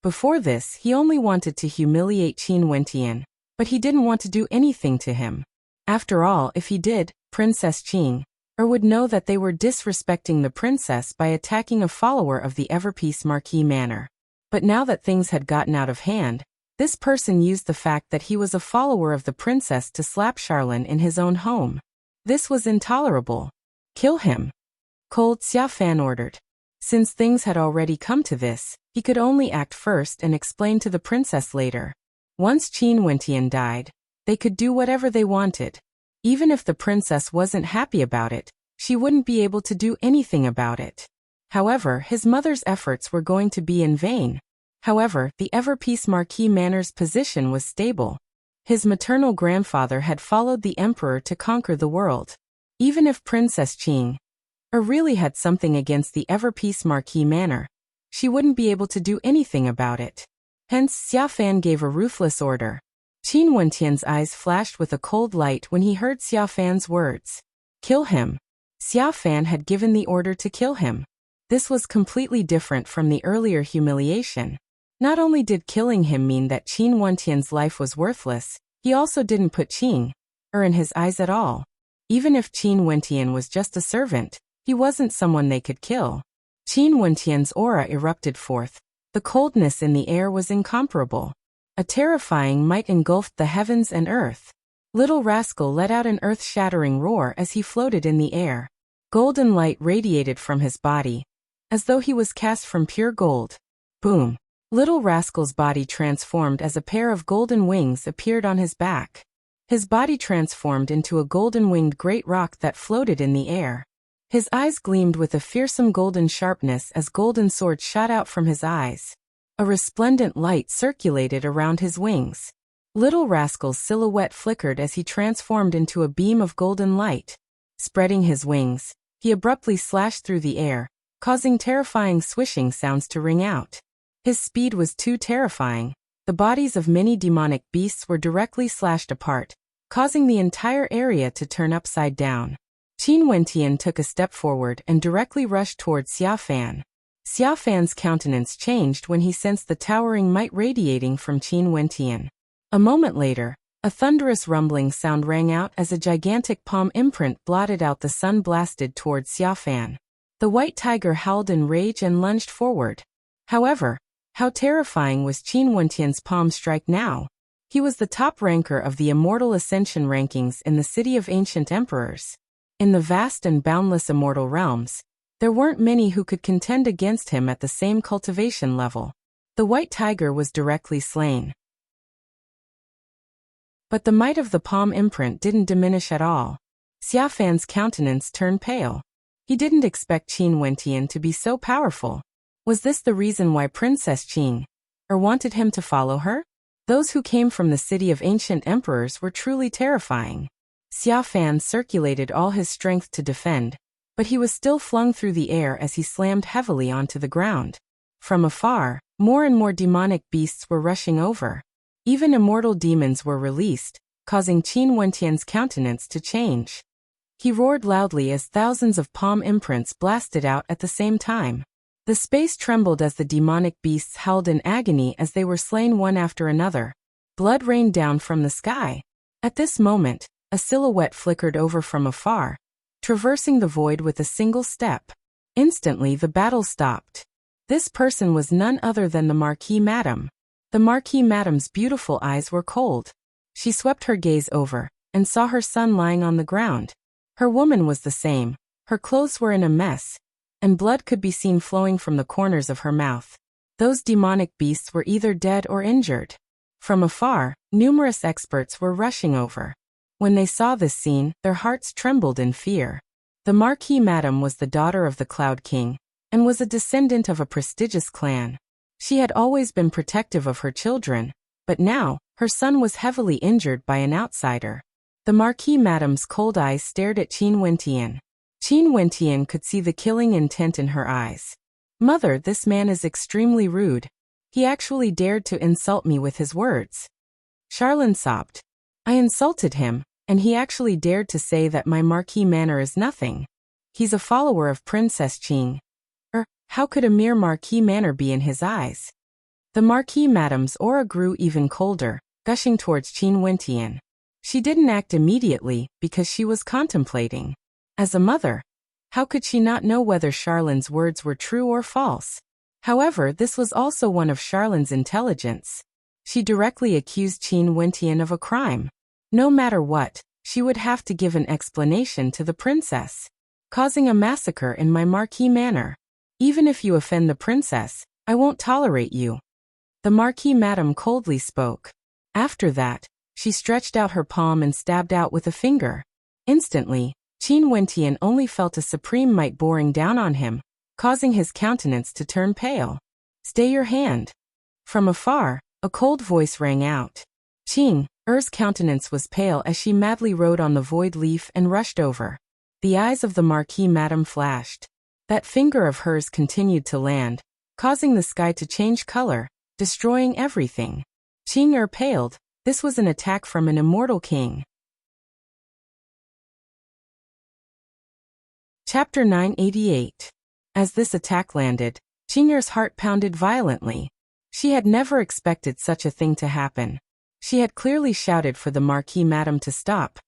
Before this, he only wanted to humiliate Qin Wentian, but he didn't want to do anything to him. After all, if he did, Princess Qing would know that they were disrespecting the princess by attacking a follower of the Everpeace Marquis Manor. But now that things had gotten out of hand, this person used the fact that he was a follower of the princess to slap Charlene in his own home. This was intolerable. Kill him. Cold Xia Fan ordered. Since things had already come to this, he could only act first and explain to the princess later. Once Qin Wentian died, they could do whatever they wanted. Even if the princess wasn't happy about it, she wouldn't be able to do anything about it. However, his mother's efforts were going to be in vain. However, the Everpeace Marquis Manor's position was stable. His maternal grandfather had followed the emperor to conquer the world. Even if Princess Qing really had something against the Everpeace Marquis Manor, she wouldn't be able to do anything about it. Hence, Xia Fan gave a ruthless order. Qin Wentian's eyes flashed with a cold light when he heard Xia Fan's words. Kill him. Xia Fan had given the order to kill him. This was completely different from the earlier humiliation. Not only did killing him mean that Qin Wentian's life was worthless, he also didn't put Qing in his eyes at all. Even if Qin Wentian was just a servant, he wasn't someone they could kill. Qin Wentian's aura erupted forth. The coldness in the air was incomparable. A terrifying might engulfed the heavens and earth. Little rascal let out an earth-shattering roar as he floated in the air. Golden light radiated from his body, as though he was cast from pure gold. Boom! Little rascal's body transformed as a pair of golden wings appeared on his back. His body transformed into a golden-winged great rock that floated in the air. His eyes gleamed with a fearsome golden sharpness as golden swords shot out from his eyes. A resplendent light circulated around his wings. Little rascal's silhouette flickered as he transformed into a beam of golden light. Spreading his wings, he abruptly slashed through the air, causing terrifying swishing sounds to ring out. His speed was too terrifying. The bodies of many demonic beasts were directly slashed apart, causing the entire area to turn upside down. Qin Wentian took a step forward and directly rushed toward Xiaofan. Xiaofan's countenance changed when he sensed the towering might radiating from Qin Wentian. A moment later, a thunderous rumbling sound rang out as a gigantic palm imprint blotted out the sun blasted toward Xiaofan. The white tiger howled in rage and lunged forward. However, how terrifying was Qin Wentian's palm strike now? He was the top ranker of the immortal ascension rankings in the city of ancient emperors. In the vast and boundless immortal realms, there weren't many who could contend against him at the same cultivation level. The white tiger was directly slain. But the might of the palm imprint didn't diminish at all. Xiaofan's countenance turned pale. He didn't expect Qin Wentian to be so powerful. Was this the reason why Princess Qing wanted him to follow her? Those who came from the city of ancient emperors were truly terrifying. Xiaofan circulated all his strength to defend, but he was still flung through the air as he slammed heavily onto the ground. From afar, more and more demonic beasts were rushing over. Even immortal demons were released, causing Qin Wentian's countenance to change. He roared loudly as thousands of palm imprints blasted out at the same time. The space trembled as the demonic beasts howled in agony as they were slain one after another. Blood rained down from the sky. At this moment, a silhouette flickered over from afar, traversing the void with a single step. Instantly the battle stopped. This person was none other than the Marquis Madame. The Marquis Madame's beautiful eyes were cold. She swept her gaze over, and saw her son lying on the ground. Her woman was the same. Her clothes were in a mess, and blood could be seen flowing from the corners of her mouth. Those demonic beasts were either dead or injured. From afar, numerous experts were rushing over. When they saw this scene, their hearts trembled in fear. The Marquis Madame was the daughter of the Cloud King, and was a descendant of a prestigious clan. She had always been protective of her children, but now, her son was heavily injured by an outsider. The Marquis Madame's cold eyes stared at Qin Wentian. Qin Wentian could see the killing intent in her eyes. "Mother, this man is extremely rude. He actually dared to insult me with his words." Charlene sobbed. "I insulted him, and he actually dared to say that my Marquis manner is nothing. He's a follower of Princess Qing. How could a mere Marquis manner be in his eyes?" The Marquis Madame's aura grew even colder, gushing towards Qin Wentian. She didn't act immediately because she was contemplating. As a mother, how could she not know whether Charlene's words were true or false? However, this was also one of Charlene's intelligence. She directly accused Qin Wentian of a crime. No matter what, she would have to give an explanation to the princess. "Causing a massacre in my Marquis manor. Even if you offend the princess, I won't tolerate you." The Marquis Madame coldly spoke. After that, she stretched out her palm and stabbed out with a finger. Instantly, Qin Wentian only felt a supreme might boring down on him, causing his countenance to turn pale. "Stay your hand." From afar, a cold voice rang out. Qing Er's countenance was pale as she madly rode on the void leaf and rushed over. The eyes of the Marquis Madame flashed. That finger of hers continued to land, causing the sky to change color, destroying everything. Qing paled. This was an attack from an immortal king. Chapter 988. As this attack landed, Qing's heart pounded violently. She had never expected such a thing to happen. She had clearly shouted for the Marquis Madame to stop.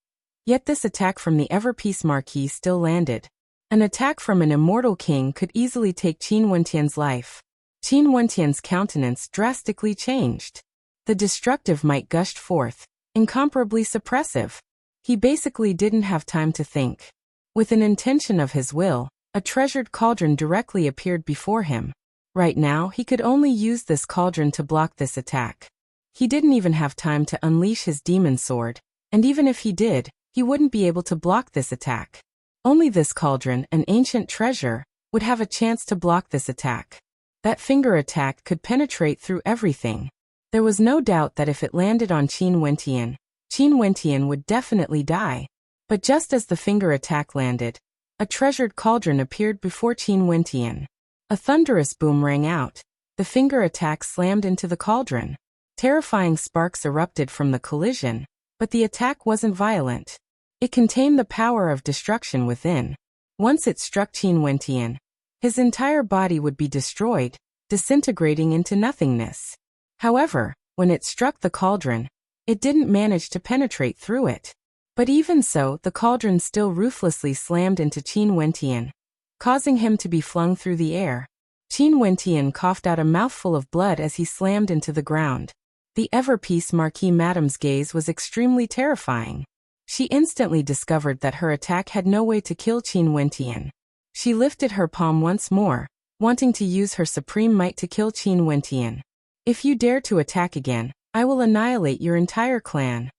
Yet this attack from the Ever-Peace Marquis still landed. An attack from an immortal king could easily take Qin Wentian's life. Qin Wentian's countenance drastically changed. The destructive might gushed forth, incomparably suppressive. He basically didn't have time to think. With an intention of his will, a treasured cauldron directly appeared before him. Right now, he could only use this cauldron to block this attack. He didn't even have time to unleash his demon sword, and even if he did, he wouldn't be able to block this attack. Only this cauldron, an ancient treasure, would have a chance to block this attack. That finger attack could penetrate through everything. There was no doubt that if it landed on Qin Wentian would definitely die. But just as the finger attack landed, a treasured cauldron appeared before Qin Wentian. A thunderous boom rang out. The finger attack slammed into the cauldron. Terrifying sparks erupted from the collision, but the attack wasn't violent. It contained the power of destruction within. Once it struck Qin Wentian, his entire body would be destroyed, disintegrating into nothingness. However, when it struck the cauldron, it didn't manage to penetrate through it. But even so, the cauldron still ruthlessly slammed into Qin Wentian, causing him to be flung through the air. Qin Wentian coughed out a mouthful of blood as he slammed into the ground. The Ever-Peace Marquis Madame's gaze was extremely terrifying. She instantly discovered that her attack had no way to kill Qin Wentian. She lifted her palm once more, wanting to use her supreme might to kill Qin Wentian. If you dare to attack again, I will annihilate your entire clan.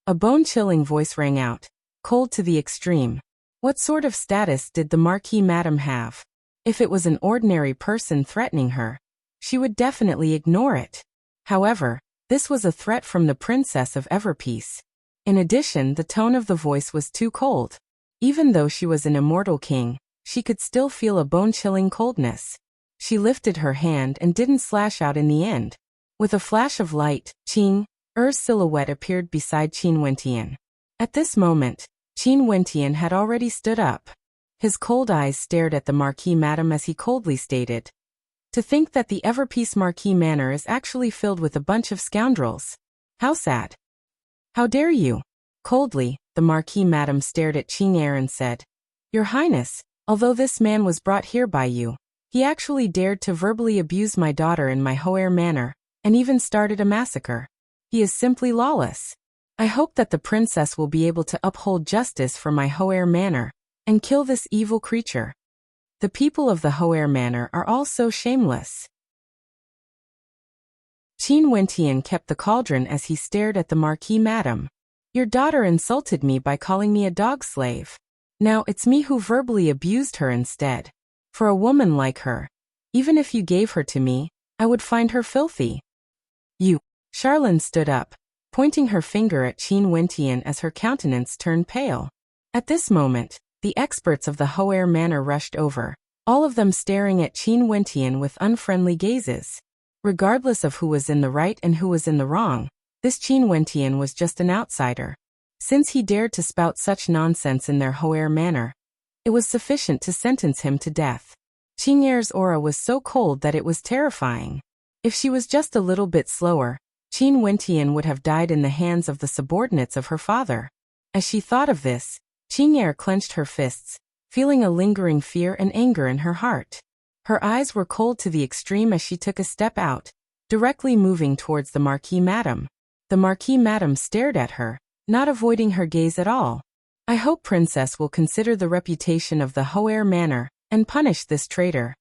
A bone-chilling voice rang out, cold to the extreme. What sort of status did the Marquis Madame have? If it was an ordinary person threatening her, she would definitely ignore it. However, this was a threat from the Princess of Ever-Peace. In addition, the tone of the voice was too cold. Even though she was an immortal king, she could still feel a bone-chilling coldness. She lifted her hand and didn't slash out in the end. With a flash of light, Qin Er's silhouette appeared beside Qin Wentian. At this moment, Qin Wentian had already stood up. His cold eyes stared at the Marquis Madame as he coldly stated, "To think that the Ever-Peace Marquis Manor is actually filled with a bunch of scoundrels. How sad. How dare you?" Coldly, the Marquis Madame stared at Qin Er and said, "Your Highness, although this man was brought here by you, he actually dared to verbally abuse my daughter in my Hoer manor, and even started a massacre. He is simply lawless. I hope that the princess will be able to uphold justice for my Hoer manor, and kill this evil creature. The people of the Hoer manor are all so shameless." Qin Wentian kept the cauldron as he stared at the Marquis Madame. "Your daughter insulted me by calling me a dog slave. Now it's me who verbally abused her instead. For a woman like her, even if you gave her to me, I would find her filthy." "You." Charlene stood up, pointing her finger at Qin Wentian as her countenance turned pale. At this moment, the experts of the Hoer manor rushed over, all of them staring at Qin Wentian with unfriendly gazes. Regardless of who was in the right and who was in the wrong, this Qin Wentian was just an outsider. Since he dared to spout such nonsense in their Hoer manor, it was sufficient to sentence him to death. Qin Er's aura was so cold that it was terrifying. If she was just a little bit slower, Qin Wentian would have died in the hands of the subordinates of her father. As she thought of this, Qin Er clenched her fists, feeling a lingering fear and anger in her heart. Her eyes were cold to the extreme as she took a step out, directly moving towards the Marquis Madame. The Marquis Madame stared at her, not avoiding her gaze at all. "I hope Princess will consider the reputation of the Hoer manor, and punish this traitor."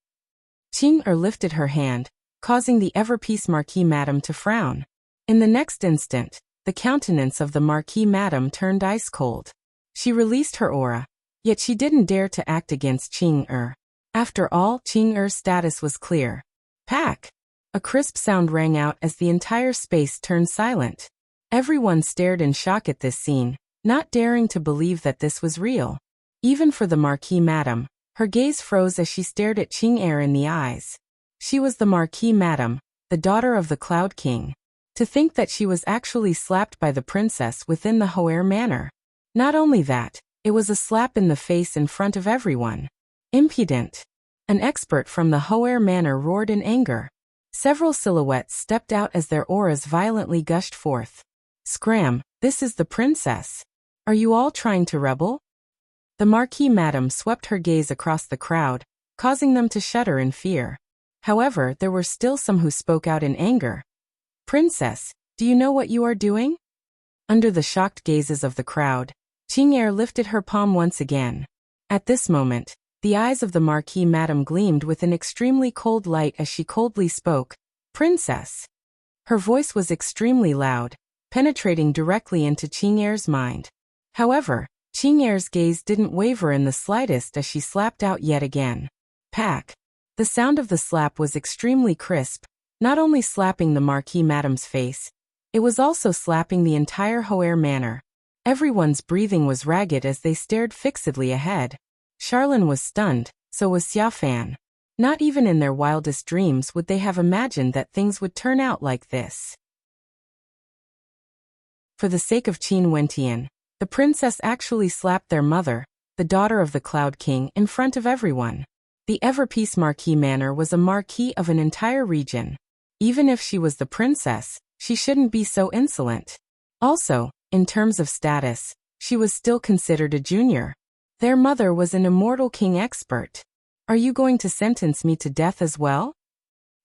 Qin Er lifted her hand, causing the Ever-Peace Marquis Madame to frown. In the next instant, the countenance of the Marquis Madame turned ice cold. She released her aura, yet she didn't dare to act against Qin Er. After all, Qin Er's status was clear. "Pack!" A crisp sound rang out as the entire space turned silent. Everyone stared in shock at this scene, not daring to believe that this was real. Even for the Marquis Madame, her gaze froze as she stared at Qin Er in the eyes. She was the Marquis Madame, the daughter of the Cloud King. To think that she was actually slapped by the princess within the Hoer manor. Not only that, it was a slap in the face in front of everyone. Impudent. An expert from the Hoer manor roared in anger. Several silhouettes stepped out as their auras violently gushed forth. "Scram, this is the princess." Are you all trying to rebel? The Marquis Madam swept her gaze across the crowd, causing them to shudder in fear. However, there were still some who spoke out in anger. Princess, do you know what you are doing? Under the shocked gazes of the crowd, Qing'er lifted her palm once again. At this moment, the eyes of the Marquis Madam gleamed with an extremely cold light as she coldly spoke, Princess. Her voice was extremely loud, penetrating directly into Qing'er's mind. However, Qing'er's gaze didn't waver in the slightest as she slapped out yet again. Pack. The sound of the slap was extremely crisp, not only slapping the Marquis Madam's face, it was also slapping the entire Hoer manor. Everyone's breathing was ragged as they stared fixedly ahead. Charlene was stunned, so was Xiafan. Not even in their wildest dreams would they have imagined that things would turn out like this. For the sake of Qin Wentian, the princess actually slapped their mother, the daughter of the Cloud King, in front of everyone. The Everpeace Marquis Manor was a marquis of an entire region. Even if she was the princess, she shouldn't be so insolent. Also, in terms of status, she was still considered a junior. Their mother was an immortal king expert. Are you going to sentence me to death as well?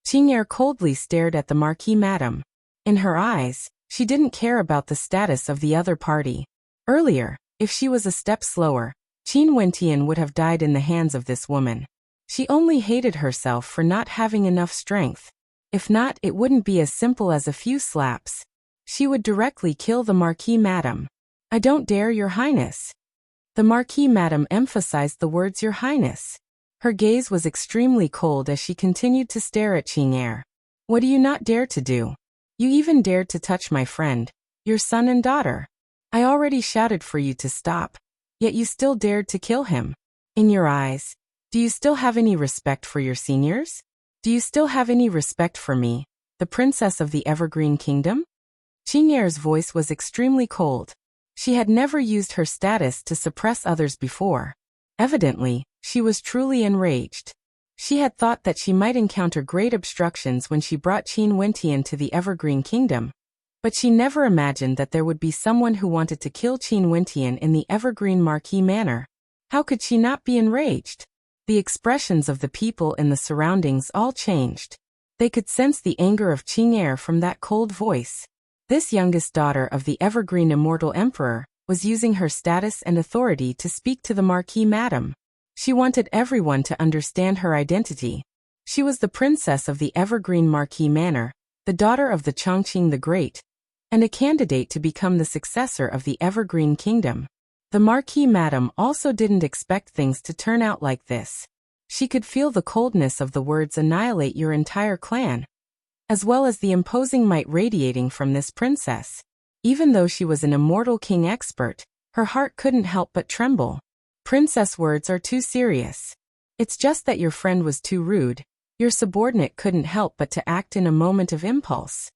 Qing'er coldly stared at the Marquis Madam. In her eyes, she didn't care about the status of the other party. Earlier, if she was a step slower, Qin Wentian would have died in the hands of this woman. She only hated herself for not having enough strength. If not, it wouldn't be as simple as a few slaps. She would directly kill the Marquis Madam. I don't dare, Your Highness. The Marquis Madam emphasized the words Your Highness. Her gaze was extremely cold as she continued to stare at Qing'er. What do you not dare to do? You even dared to touch my friend, your son and daughter. I already shouted for you to stop, yet you still dared to kill him. In your eyes, do you still have any respect for your seniors? Do you still have any respect for me, the princess of the Evergreen Kingdom? Qing'er's voice was extremely cold. She had never used her status to suppress others before. Evidently, she was truly enraged. She had thought that she might encounter great obstructions when she brought Qin Wentian to the Evergreen Kingdom, but she never imagined that there would be someone who wanted to kill Qin Wentian in the Evergreen Marquis Manor. How could she not be enraged? The expressions of the people in the surroundings all changed. They could sense the anger of Qing'er from that cold voice. This youngest daughter of the Evergreen Immortal Emperor was using her status and authority to speak to the Marquis Madam. She wanted everyone to understand her identity. She was the princess of the Evergreen Marquis Manor, the daughter of the Chongqing the Great, and a candidate to become the successor of the Evergreen Kingdom. The Marquis Madam also didn't expect things to turn out like this. She could feel the coldness of the words annihilate your entire clan, as well as the imposing might radiating from this princess. Even though she was an immortal king expert, her heart couldn't help but tremble. Princess words are too serious. It's just that your friend was too rude. Your subordinate couldn't help but to act in a moment of impulse.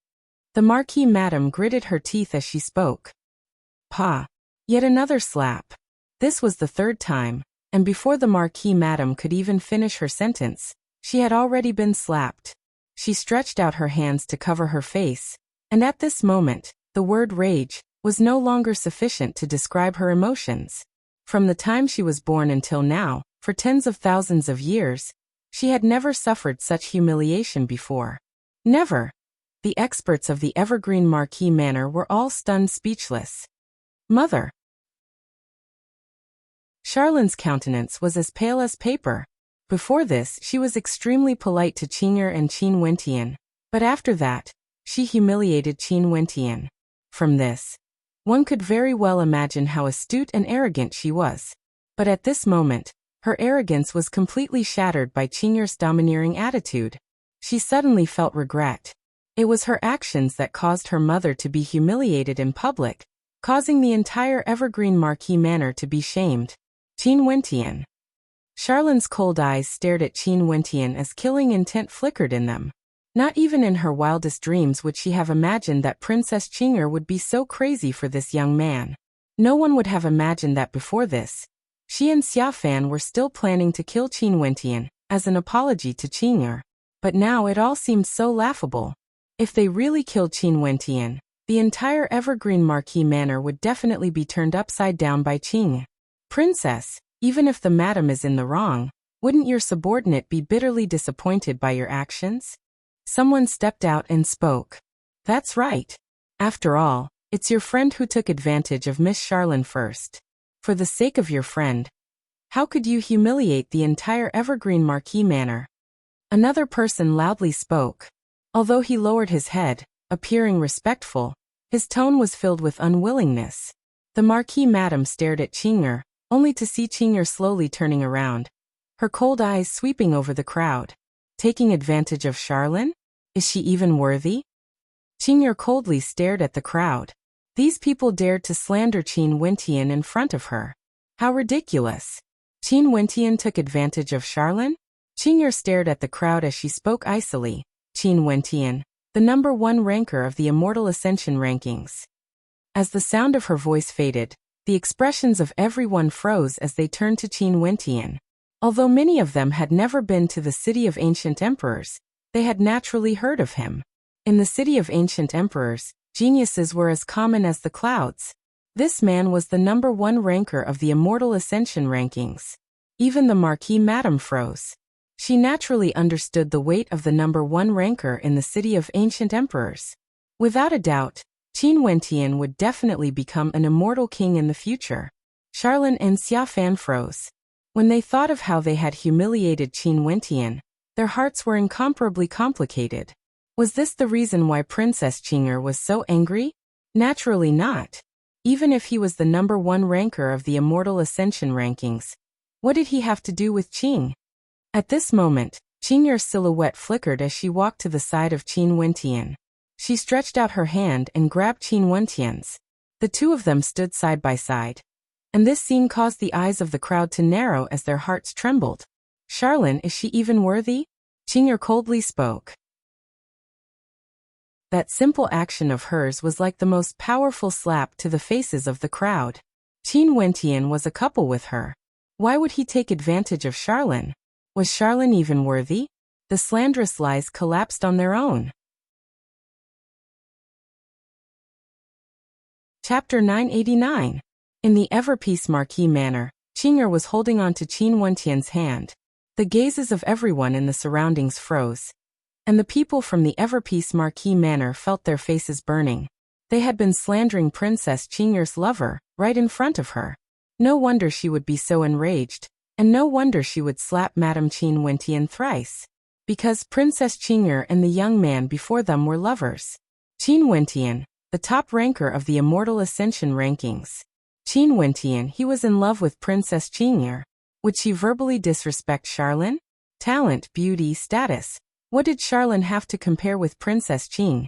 The Marquis Madam gritted her teeth as she spoke. Pa. Yet another slap. This was the third time, and before the Marquis Madam could even finish her sentence, she had already been slapped. She stretched out her hands to cover her face, and at this moment, the word rage was no longer sufficient to describe her emotions. From the time she was born until now, for tens of thousands of years, she had never suffered such humiliation before. Never. The experts of the Evergreen Marquis Manor were all stunned speechless. Mother. Charlene's countenance was as pale as paper. Before this, she was extremely polite to Qing'er and Qin Wentian, but after that, she humiliated Qin Wentian. From this, one could very well imagine how astute and arrogant she was. But at this moment, her arrogance was completely shattered by Qing'er's domineering attitude. She suddenly felt regret. It was her actions that caused her mother to be humiliated in public, causing the entire Evergreen Marquis Manor to be shamed. Qin Wentian. Charlene's cold eyes stared at Qin Wentian as killing intent flickered in them. Not even in her wildest dreams would she have imagined that Princess Qing'er would be so crazy for this young man. No one would have imagined that before this. She and Xiafan were still planning to kill Qin Wentian, as an apology to Qing'er. But now it all seemed so laughable. If they really killed Qin Wentian, the entire Evergreen Marquis Manor would definitely be turned upside down by Qing. Princess, even if the madam is in the wrong, wouldn't your subordinate be bitterly disappointed by your actions? Someone stepped out and spoke. That's right. After all, it's your friend who took advantage of Miss Charlene first. For the sake of your friend, how could you humiliate the entire Evergreen Marquis Manor? Another person loudly spoke. Although he lowered his head, appearing respectful, his tone was filled with unwillingness. The Marquis Madam stared at Qing'er, only to see Qing'er slowly turning around, her cold eyes sweeping over the crowd. Taking advantage of Charlene? Is she even worthy? Qing'er coldly stared at the crowd. These people dared to slander Qin Wentian in front of her. How ridiculous. Qin Wentian took advantage of Charlene? Qing'er stared at the crowd as she spoke icily. Qin Wentian, the #1 ranker of the Immortal Ascension rankings. As the sound of her voice faded, the expressions of everyone froze as they turned to Qin Wentian. Although many of them had never been to the City of Ancient Emperors, they had naturally heard of him. In the City of Ancient Emperors, geniuses were as common as the clouds. This man was the #1 ranker of the Immortal Ascension rankings. Even the Marquis Madam froze. She naturally understood the weight of the #1 ranker in the City of Ancient Emperors. Without a doubt, Qin Wentian would definitely become an immortal king in the future. Charlene and Xia Fan froze. When they thought of how they had humiliated Qin Wentian, their hearts were incomparably complicated. Was this the reason why Princess Qing'er was so angry? Naturally not. Even if he was the #1 ranker of the Immortal Ascension rankings, what did he have to do with Qing? At this moment, Qing'er's silhouette flickered as she walked to the side of Qin Wentian. She stretched out her hand and grabbed Qin Wentian's. The two of them stood side by side. And this scene caused the eyes of the crowd to narrow as their hearts trembled. Charlene, is she even worthy? Qing'er coldly spoke. That simple action of hers was like the most powerful slap to the faces of the crowd. Qin Wentian was a couple with her. Why would he take advantage of Charlene? Was Charlene even worthy? The slanderous lies collapsed on their own. Chapter 989. In the Everpeace Marquis Manor, Qing'er was holding on to Qin Wentian's hand. The gazes of everyone in the surroundings froze, and the people from the Everpeace Marquis Manor felt their faces burning. They had been slandering Princess Qing'er's lover, right in front of her. No wonder she would be so enraged, and no wonder she would slap Madame Qin Wentian thrice. Because Princess Qing'er and the young man before them were lovers. Qin Wentian, the top ranker of the Immortal Ascension rankings. Qin Wentian, he was in love with Princess Qing'er. Would she verbally disrespect Charlene? Talent, beauty, status. What did Charlene have to compare with Princess Qing?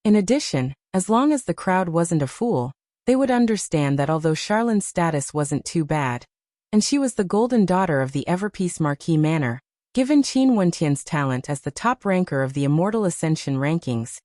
In addition, as long as the crowd wasn't a fool, they would understand that although Charlene's status wasn't too bad, and she was the golden daughter of the Everpeace Marquis Manor, given Qin Wentian's talent as the top ranker of the Immortal Ascension rankings,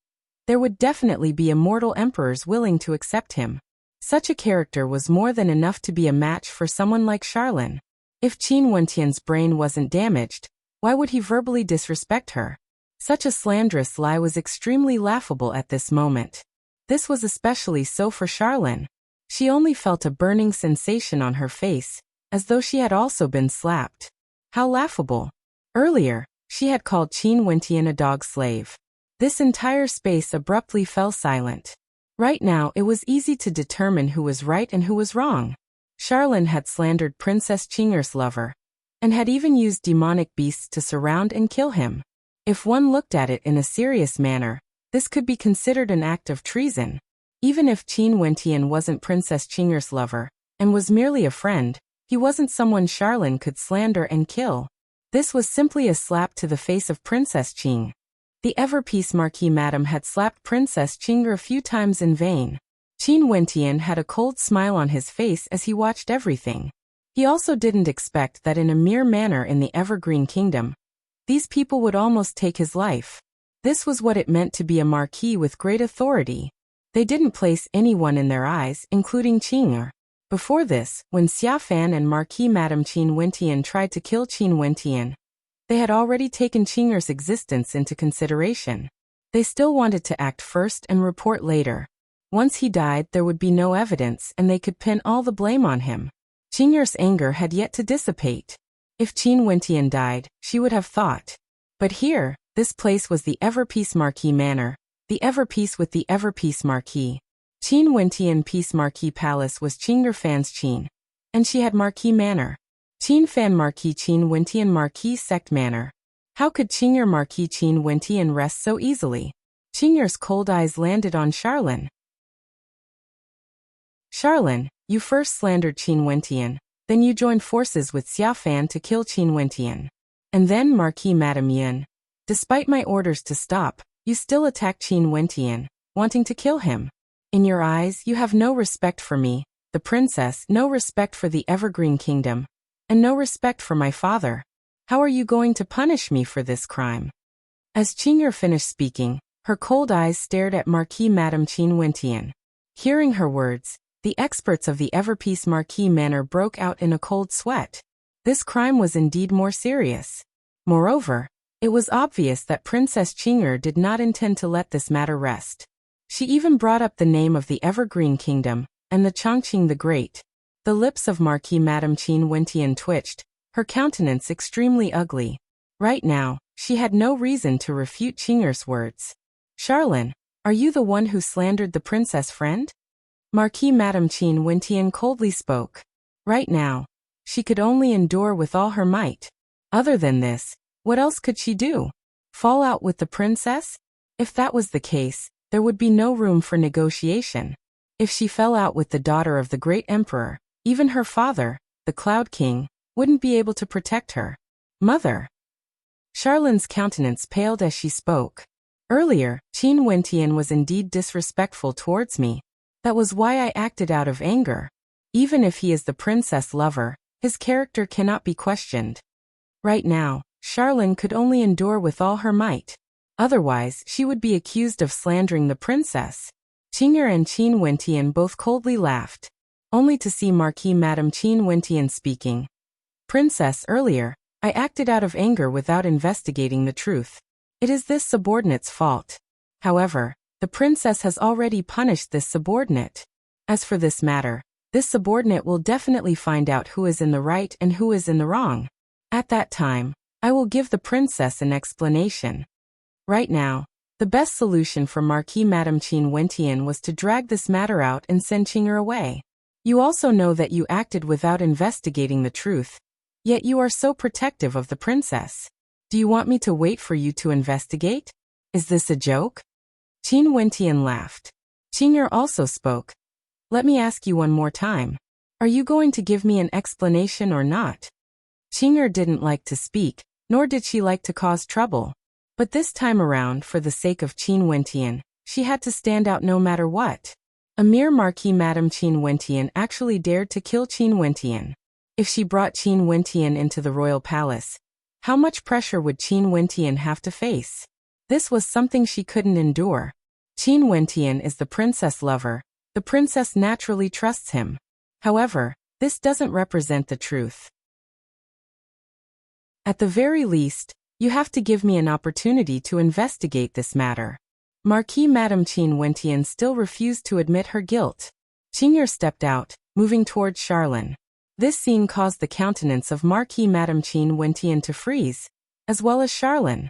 there would definitely be immortal emperors willing to accept him. Such a character was more than enough to be a match for someone like Charlene. If Qin Wentian's brain wasn't damaged, why would he verbally disrespect her? Such a slanderous lie was extremely laughable at this moment. This was especially so for Charlene. She only felt a burning sensation on her face, as though she had also been slapped. How laughable. Earlier, she had called Qin Wentian a dog slave. This entire space abruptly fell silent. Right now it was easy to determine who was right and who was wrong. Charlene had slandered Princess Qing'er's lover, and had even used demonic beasts to surround and kill him. If one looked at it in a serious manner, this could be considered an act of treason. Even if Qin Wentian wasn't Princess Qing'er's lover, and was merely a friend, he wasn't someone Charlene could slander and kill. This was simply a slap to the face of Princess Qing. The Everpeace Marquis Madam had slapped Princess Qing'er a few times in vain. Qin Wentian had a cold smile on his face as he watched everything. He also didn't expect that in a mere manor in the Evergreen Kingdom, these people would almost take his life. This was what it meant to be a marquis with great authority. They didn't place anyone in their eyes, including Qing'er. Before this, when Xia Fan and Marquis Madame Qin Wentian tried to kill Qin Wentian, they had already taken Qing'er's existence into consideration. They still wanted to act first and report later. Once he died, there would be no evidence and they could pin all the blame on him. Qingyer's anger had yet to dissipate. If Qin Wentian died, she would have thought. But here, this place was the Ever-Peace Marquis Manor, the Ever-Peace with the Ever-Peace Marquis. Qin Wentian Peace Marquis Palace was Qingyer Fan's Qin, and she had Marquis Manor. Qin Fan Marquis Qin Wentian Marquis Sect Manor. How could Qingyer Marquis Qin Wentian rest so easily? Qingyer's cold eyes landed on Charlene. Charlene, you first slandered Qin Wentian, then you joined forces with Xia Fan to kill Qin Wentian. And then Marquis Madame Yin. Despite my orders to stop, you still attacked Qin Wentian, wanting to kill him. In your eyes, you have no respect for me, the princess, no respect for the Evergreen Kingdom, and no respect for my father. How are you going to punish me for this crime? As Qingyer finished speaking, her cold eyes stared at Marquis Madame Qin Wentian. Hearing her words, the experts of the Ever-Peace Marquis Manor broke out in a cold sweat. This crime was indeed more serious. Moreover, it was obvious that Princess Qingyer did not intend to let this matter rest. She even brought up the name of the Evergreen Kingdom, and the Chongqing the Great. The lips of Marquis Madame Qin Wentian twitched, her countenance extremely ugly. Right now, she had no reason to refute Qingyer's words. Charlene, are you the one who slandered the princess friend? Marquis Madame Qin Wentian coldly spoke. Right now, she could only endure with all her might. Other than this, what else could she do? Fall out with the princess? If that was the case, there would be no room for negotiation. If she fell out with the daughter of the great emperor, even her father, the Cloud King, wouldn't be able to protect her. Mother. Charlene's countenance paled as she spoke. Earlier, Qin Wentian was indeed disrespectful towards me. That was why I acted out of anger. Even if he is the princess lover, his character cannot be questioned. Right now, Charlene could only endure with all her might. Otherwise, she would be accused of slandering the princess. Qingyer and Qin Wentian both coldly laughed, only to see Marquis Madame Qin Wentian speaking. Princess, earlier, I acted out of anger without investigating the truth. It is this subordinate's fault. However, the princess has already punished this subordinate. As for this matter, this subordinate will definitely find out who is in the right and who is in the wrong. At that time, I will give the princess an explanation. Right now, the best solution for Marquis Madame Qin Wentian was to drag this matter out and send Qingyer away. You also know that you acted without investigating the truth, yet you are so protective of the princess. Do you want me to wait for you to investigate? Is this a joke? Qin Wentian laughed. Qingyer also spoke. Let me ask you one more time. Are you going to give me an explanation or not? Qingyer didn't like to speak, nor did she like to cause trouble. But this time around, for the sake of Qin Wentian, she had to stand out no matter what. A mere Marquis Madame Qin Wentian actually dared to kill Qin Wentian. If she brought Qin Wentian into the royal palace, how much pressure would Qin Wentian have to face? This was something she couldn't endure. Qin Wentian is the princess lover. The princess naturally trusts him. However, this doesn't represent the truth. At the very least, you have to give me an opportunity to investigate this matter. Marquis Madame Qin Wentian still refused to admit her guilt. Qingyer stepped out, moving towards Charlene. This scene caused the countenance of Marquis Madame Qin Wentian to freeze, as well as Charlene.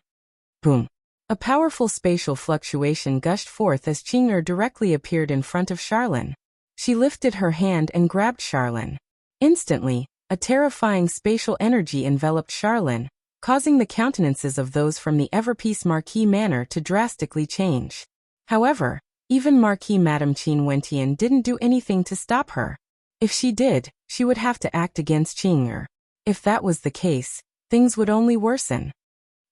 Boom. A powerful spatial fluctuation gushed forth as Qingyer directly appeared in front of Charlene. She lifted her hand and grabbed Charlene. Instantly, a terrifying spatial energy enveloped Charlene, causing the countenances of those from the Ever-Peace Marquis Manor to drastically change. However, even Marquis Madame Qin Wentian didn't do anything to stop her. If she did, she would have to act against Qingyer. If that was the case, things would only worsen.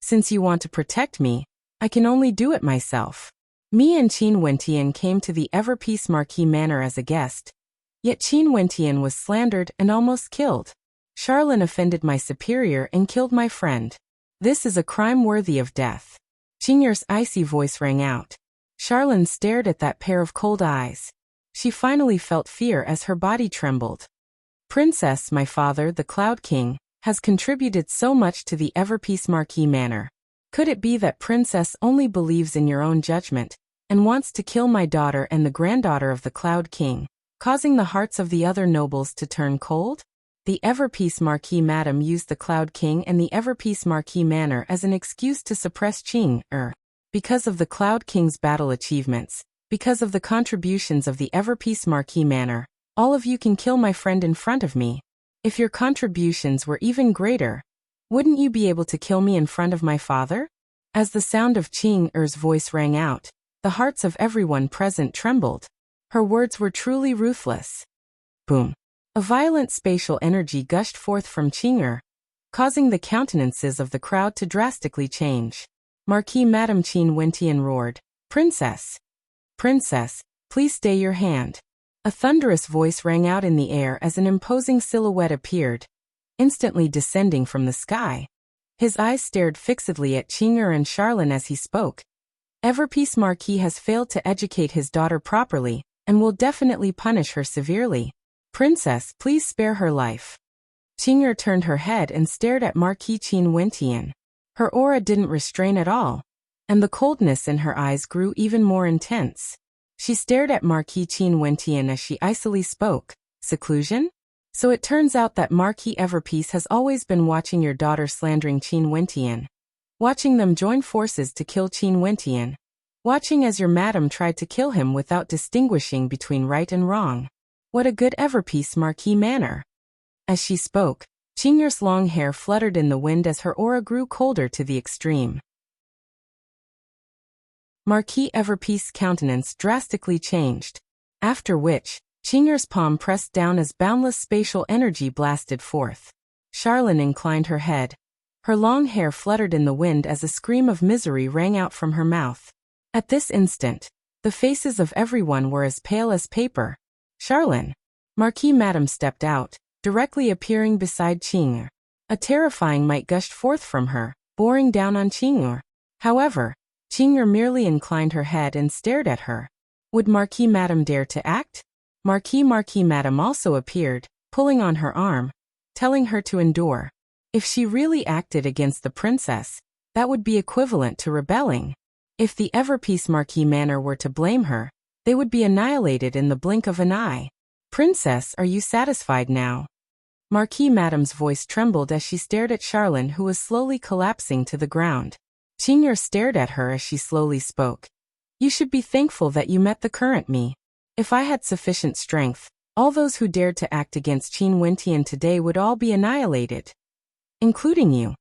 Since you want to protect me, I can only do it myself. Me and Qin Wentian came to the Ever-Peace Marquis Manor as a guest. Yet Qin Wentian was slandered and almost killed. Charlene offended my superior and killed my friend. This is a crime worthy of death. Qingyer's icy voice rang out. Charlene stared at that pair of cold eyes. She finally felt fear as her body trembled. Princess, my father, the Cloud King, has contributed so much to the Ever-Peace Marquis Manor. Could it be that Princess only believes in your own judgment, and wants to kill my daughter and the granddaughter of the Cloud King, causing the hearts of the other nobles to turn cold? The Everpeace Marquis Madam used the Cloud King and the Everpeace Marquis Manor as an excuse to suppress Qing. Because of the Cloud King's battle achievements, because of the contributions of the Everpeace Marquis Manor, all of you can kill my friend in front of me. If your contributions were even greater, wouldn't you be able to kill me in front of my father? As the sound of Qing-er's voice rang out, the hearts of everyone present trembled. Her words were truly ruthless. Boom. A violent spatial energy gushed forth from Qing-er, causing the countenances of the crowd to drastically change. Marquis Madame Qin Wentian roared, "Princess! Princess, please stay your hand." A thunderous voice rang out in the air as an imposing silhouette appeared, instantly descending from the sky. His eyes stared fixedly at Qing-er and Charlene as he spoke. Everpeace Marquis has failed to educate his daughter properly, and will definitely punish her severely. Princess, please spare her life. Qing-er turned her head and stared at Marquis Qin Wentian. Her aura didn't restrain at all, and the coldness in her eyes grew even more intense. She stared at Marquis Qin Wentian as she icily spoke. Seclusion? So it turns out that Marquis Everpeace has always been watching your daughter slandering Qin Wentian. Watching them join forces to kill Qin Wentian. Watching as your madam tried to kill him without distinguishing between right and wrong. What a good Everpeace Marquis manner. As she spoke, Qing-er's long hair fluttered in the wind as her aura grew colder to the extreme. Marquis Everpeace's countenance drastically changed, after which, Qing-er's palm pressed down as boundless spatial energy blasted forth. Charlene inclined her head. Her long hair fluttered in the wind as a scream of misery rang out from her mouth. At this instant, the faces of everyone were as pale as paper. Charlene. Marquis Madame stepped out, directly appearing beside Qing-er. A terrifying might gushed forth from her, boring down on Qing-er. However, Qing-er merely inclined her head and stared at her. Would Marquis Madame dare to act? Marquis Madame also appeared, pulling on her arm, telling her to endure. If she really acted against the princess, that would be equivalent to rebelling. If the Everpeace Marquis Manor were to blame her, they would be annihilated in the blink of an eye. Princess, are you satisfied now? Marquis Madame's voice trembled as she stared at Charlene, who was slowly collapsing to the ground. Qing-er stared at her as she slowly spoke. You should be thankful that you met the current me. If I had sufficient strength, all those who dared to act against Qin Wentian today would all be annihilated. Including you.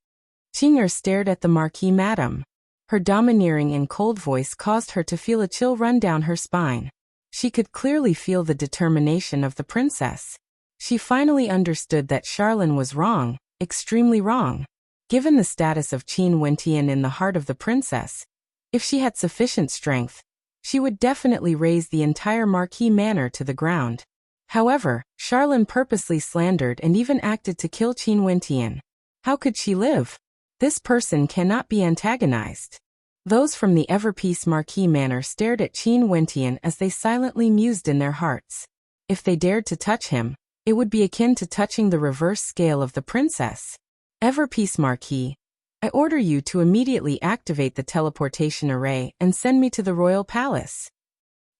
Qing-er stared at the Marquis Madame. Her domineering and cold voice caused her to feel a chill run down her spine. She could clearly feel the determination of the princess. She finally understood that Charlene was wrong, extremely wrong. Given the status of Qin Wentian in the heart of the princess, if she had sufficient strength, she would definitely raise the entire Marquis Manor to the ground. However, Charlene purposely slandered and even acted to kill Qin Wentian. How could she live? This person cannot be antagonized. Those from the Everpeace Marquis Manor stared at Qin Wentian as they silently mused in their hearts. If they dared to touch him, it would be akin to touching the reverse scale of the princess. Everpeace Marquis, I order you to immediately activate the teleportation array and send me to the royal palace.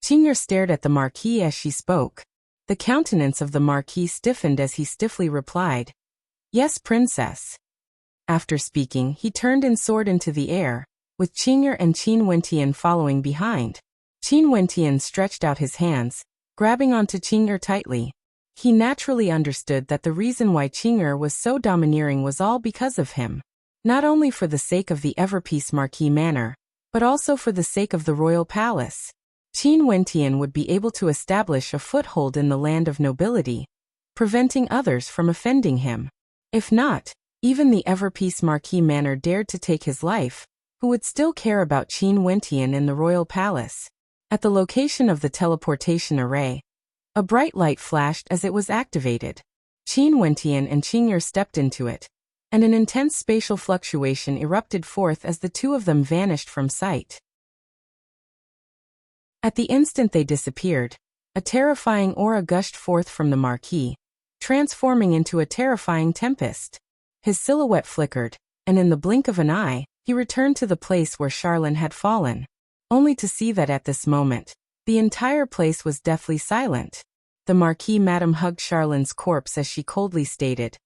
Qing-er stared at the Marquis as she spoke. The countenance of the Marquis stiffened as he stiffly replied, Yes, princess. After speaking, he turned and soared into the air, with Qing-er and Qin Wentian following behind. Qin Wentian stretched out his hands, grabbing onto Qing-er tightly. He naturally understood that the reason why Qing-er was so domineering was all because of him. Not only for the sake of the Everpeace Marquis Manor, but also for the sake of the royal palace. Qin Wentian would be able to establish a foothold in the land of nobility, preventing others from offending him. If not, even the Everpeace Marquis Manor dared to take his life, who would still care about Qin Wentian in the royal palace. At the location of the teleportation array, a bright light flashed as it was activated. Qin Wentian and Qing-er stepped into it, and an intense spatial fluctuation erupted forth as the two of them vanished from sight. At the instant they disappeared, a terrifying aura gushed forth from the Marquis, transforming into a terrifying tempest. His silhouette flickered, and in the blink of an eye, he returned to the place where Charlene had fallen. only to see that at this moment, the entire place was deathly silent. The Marquis Madame hugged Charlene's corpse as she coldly stated,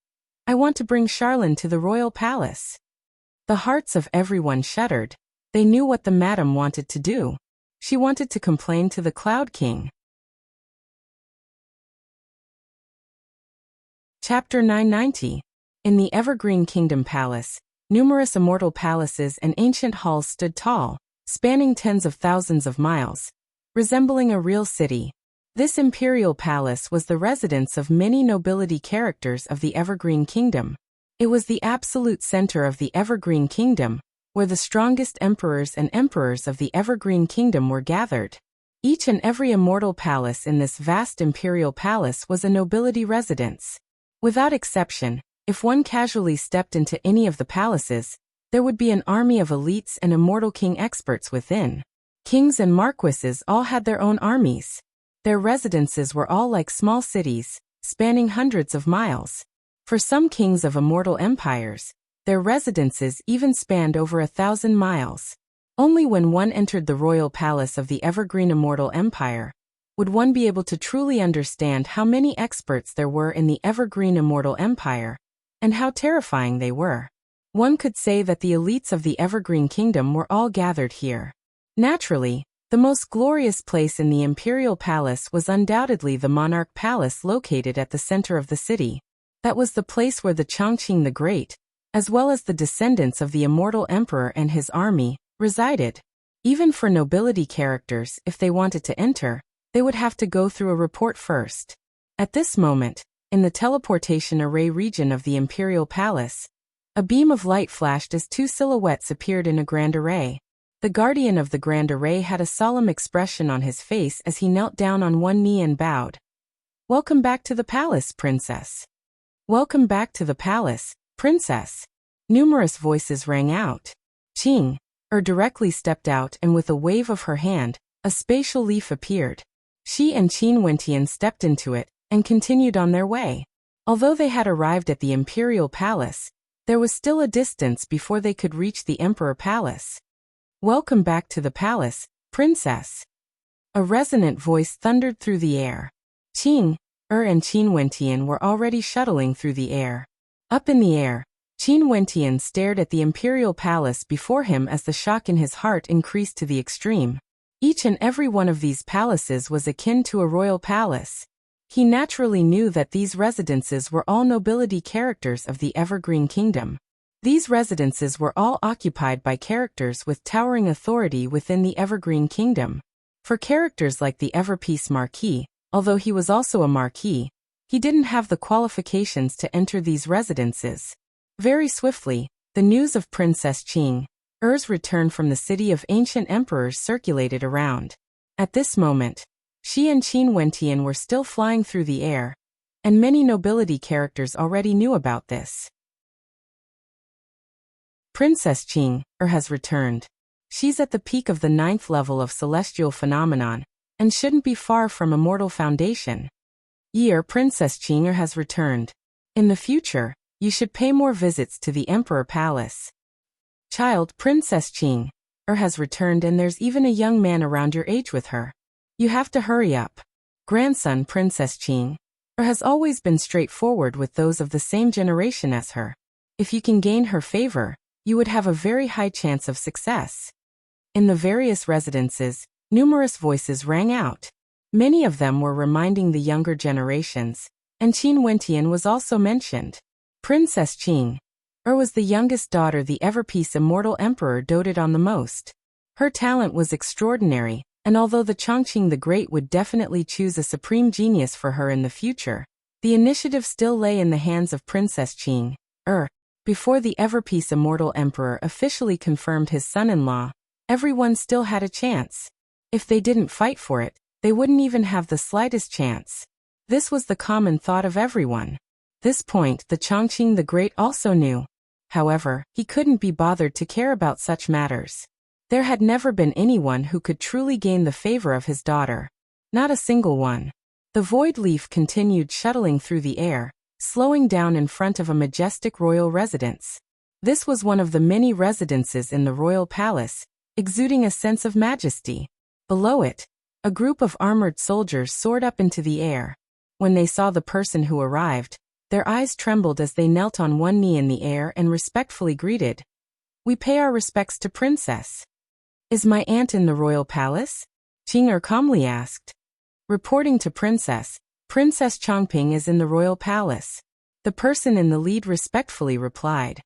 "I want to bring Charlene to the royal palace." The hearts of everyone shuddered. They knew what the madam wanted to do. She wanted to complain to the Cloud King. Chapter 990. In the Evergreen Kingdom Palace, numerous immortal palaces and ancient halls stood tall, spanning tens of thousands of miles, resembling a real city. This imperial palace was the residence of many nobility characters of the Evergreen Kingdom. It was the absolute center of the Evergreen Kingdom, where the strongest emperors and emperors of the Evergreen Kingdom were gathered. Each and every immortal palace in this vast imperial palace was a nobility residence. Without exception, if one casually stepped into any of the palaces, there would be an army of elites and immortal king experts within. Kings and marquises all had their own armies. Their residences were all like small cities, spanning hundreds of miles. For some kings of immortal empires, their residences even spanned over 1,000 miles. Only when one entered the royal palace of the Evergreen Immortal Empire would one be able to truly understand how many experts there were in the Evergreen Immortal Empire, and how terrifying they were. One could say that the elites of the Evergreen Kingdom were all gathered here. Naturally, the most glorious place in the Imperial Palace was undoubtedly the Monarch Palace located at the center of the city. That was the place where the Chongqing the Great, as well as the descendants of the Immortal Emperor and his army, resided. Even for nobility characters, if they wanted to enter, they would have to go through a report first. At this moment, in the teleportation array region of the Imperial Palace, a beam of light flashed as two silhouettes appeared in a grand array. The guardian of the grand array had a solemn expression on his face as he knelt down on one knee and bowed. "Welcome back to the palace, princess." "Welcome back to the palace, princess." Numerous voices rang out. Qing directly stepped out, and with a wave of her hand, a spatial leaf appeared. She and Qin Wentian stepped into it and continued on their way. Although they had arrived at the Imperial Palace, there was still a distance before they could reach the Emperor Palace. "Welcome back to the palace, princess." A resonant voice thundered through the air. Qing and Qin Wentian were already shuttling through the air. Up in the air, Qin Wentian stared at the Imperial Palace before him as the shock in his heart increased to the extreme. Each and every one of these palaces was akin to a royal palace. He naturally knew that these residences were all nobility characters of the Evergreen Kingdom. These residences were all occupied by characters with towering authority within the Evergreen Kingdom. For characters like the Everpeace Marquis, although he was also a Marquis, he didn't have the qualifications to enter these residences. Very swiftly, the news of Princess Qing's return from the city of ancient emperors circulated around. At this moment, she and Qin Wentian were still flying through the air, and many nobility characters already knew about this. Princess Qing has returned. She's at the peak of the 9th level of celestial phenomenon, and shouldn't be far from immortal foundation. Princess Qing has returned. In the future, you should pay more visits to the Emperor Palace. Child, Princess Qing has returned, and there's even a young man around your age with her. You have to hurry up. Grandson, Princess Qing has always been straightforward with those of the same generation as her. If you can gain her favor, you would have a very high chance of success. In the various residences, numerous voices rang out. Many of them were reminding the younger generations, and Qin Wentian was also mentioned. Princess Qing was the youngest daughter the Everpeace Immortal Emperor doted on the most. Her talent was extraordinary, and although the Chongqing the Great would definitely choose a supreme genius for her in the future, the initiative still lay in the hands of Princess Qing. Before the Everpeace Immortal Emperor officially confirmed his son-in-law, everyone still had a chance. If they didn't fight for it, they wouldn't even have the slightest chance. This was the common thought of everyone. This point the Chongqing the Great also knew. However, he couldn't be bothered to care about such matters. There had never been anyone who could truly gain the favor of his daughter. Not a single one. The void leaf continued shuttling through the air, slowing down in front of a majestic royal residence. This was one of the many residences in the royal palace, exuding a sense of majesty. Below it, a group of armored soldiers soared up into the air. When they saw the person who arrived, their eyes trembled as they knelt on one knee in the air and respectfully greeted. "We pay our respects to Princess." "Is my aunt in the royal palace?" Qing calmly asked. Reporting to Princess, "Princess Chongping is in the royal palace." The person in the lead respectfully replied.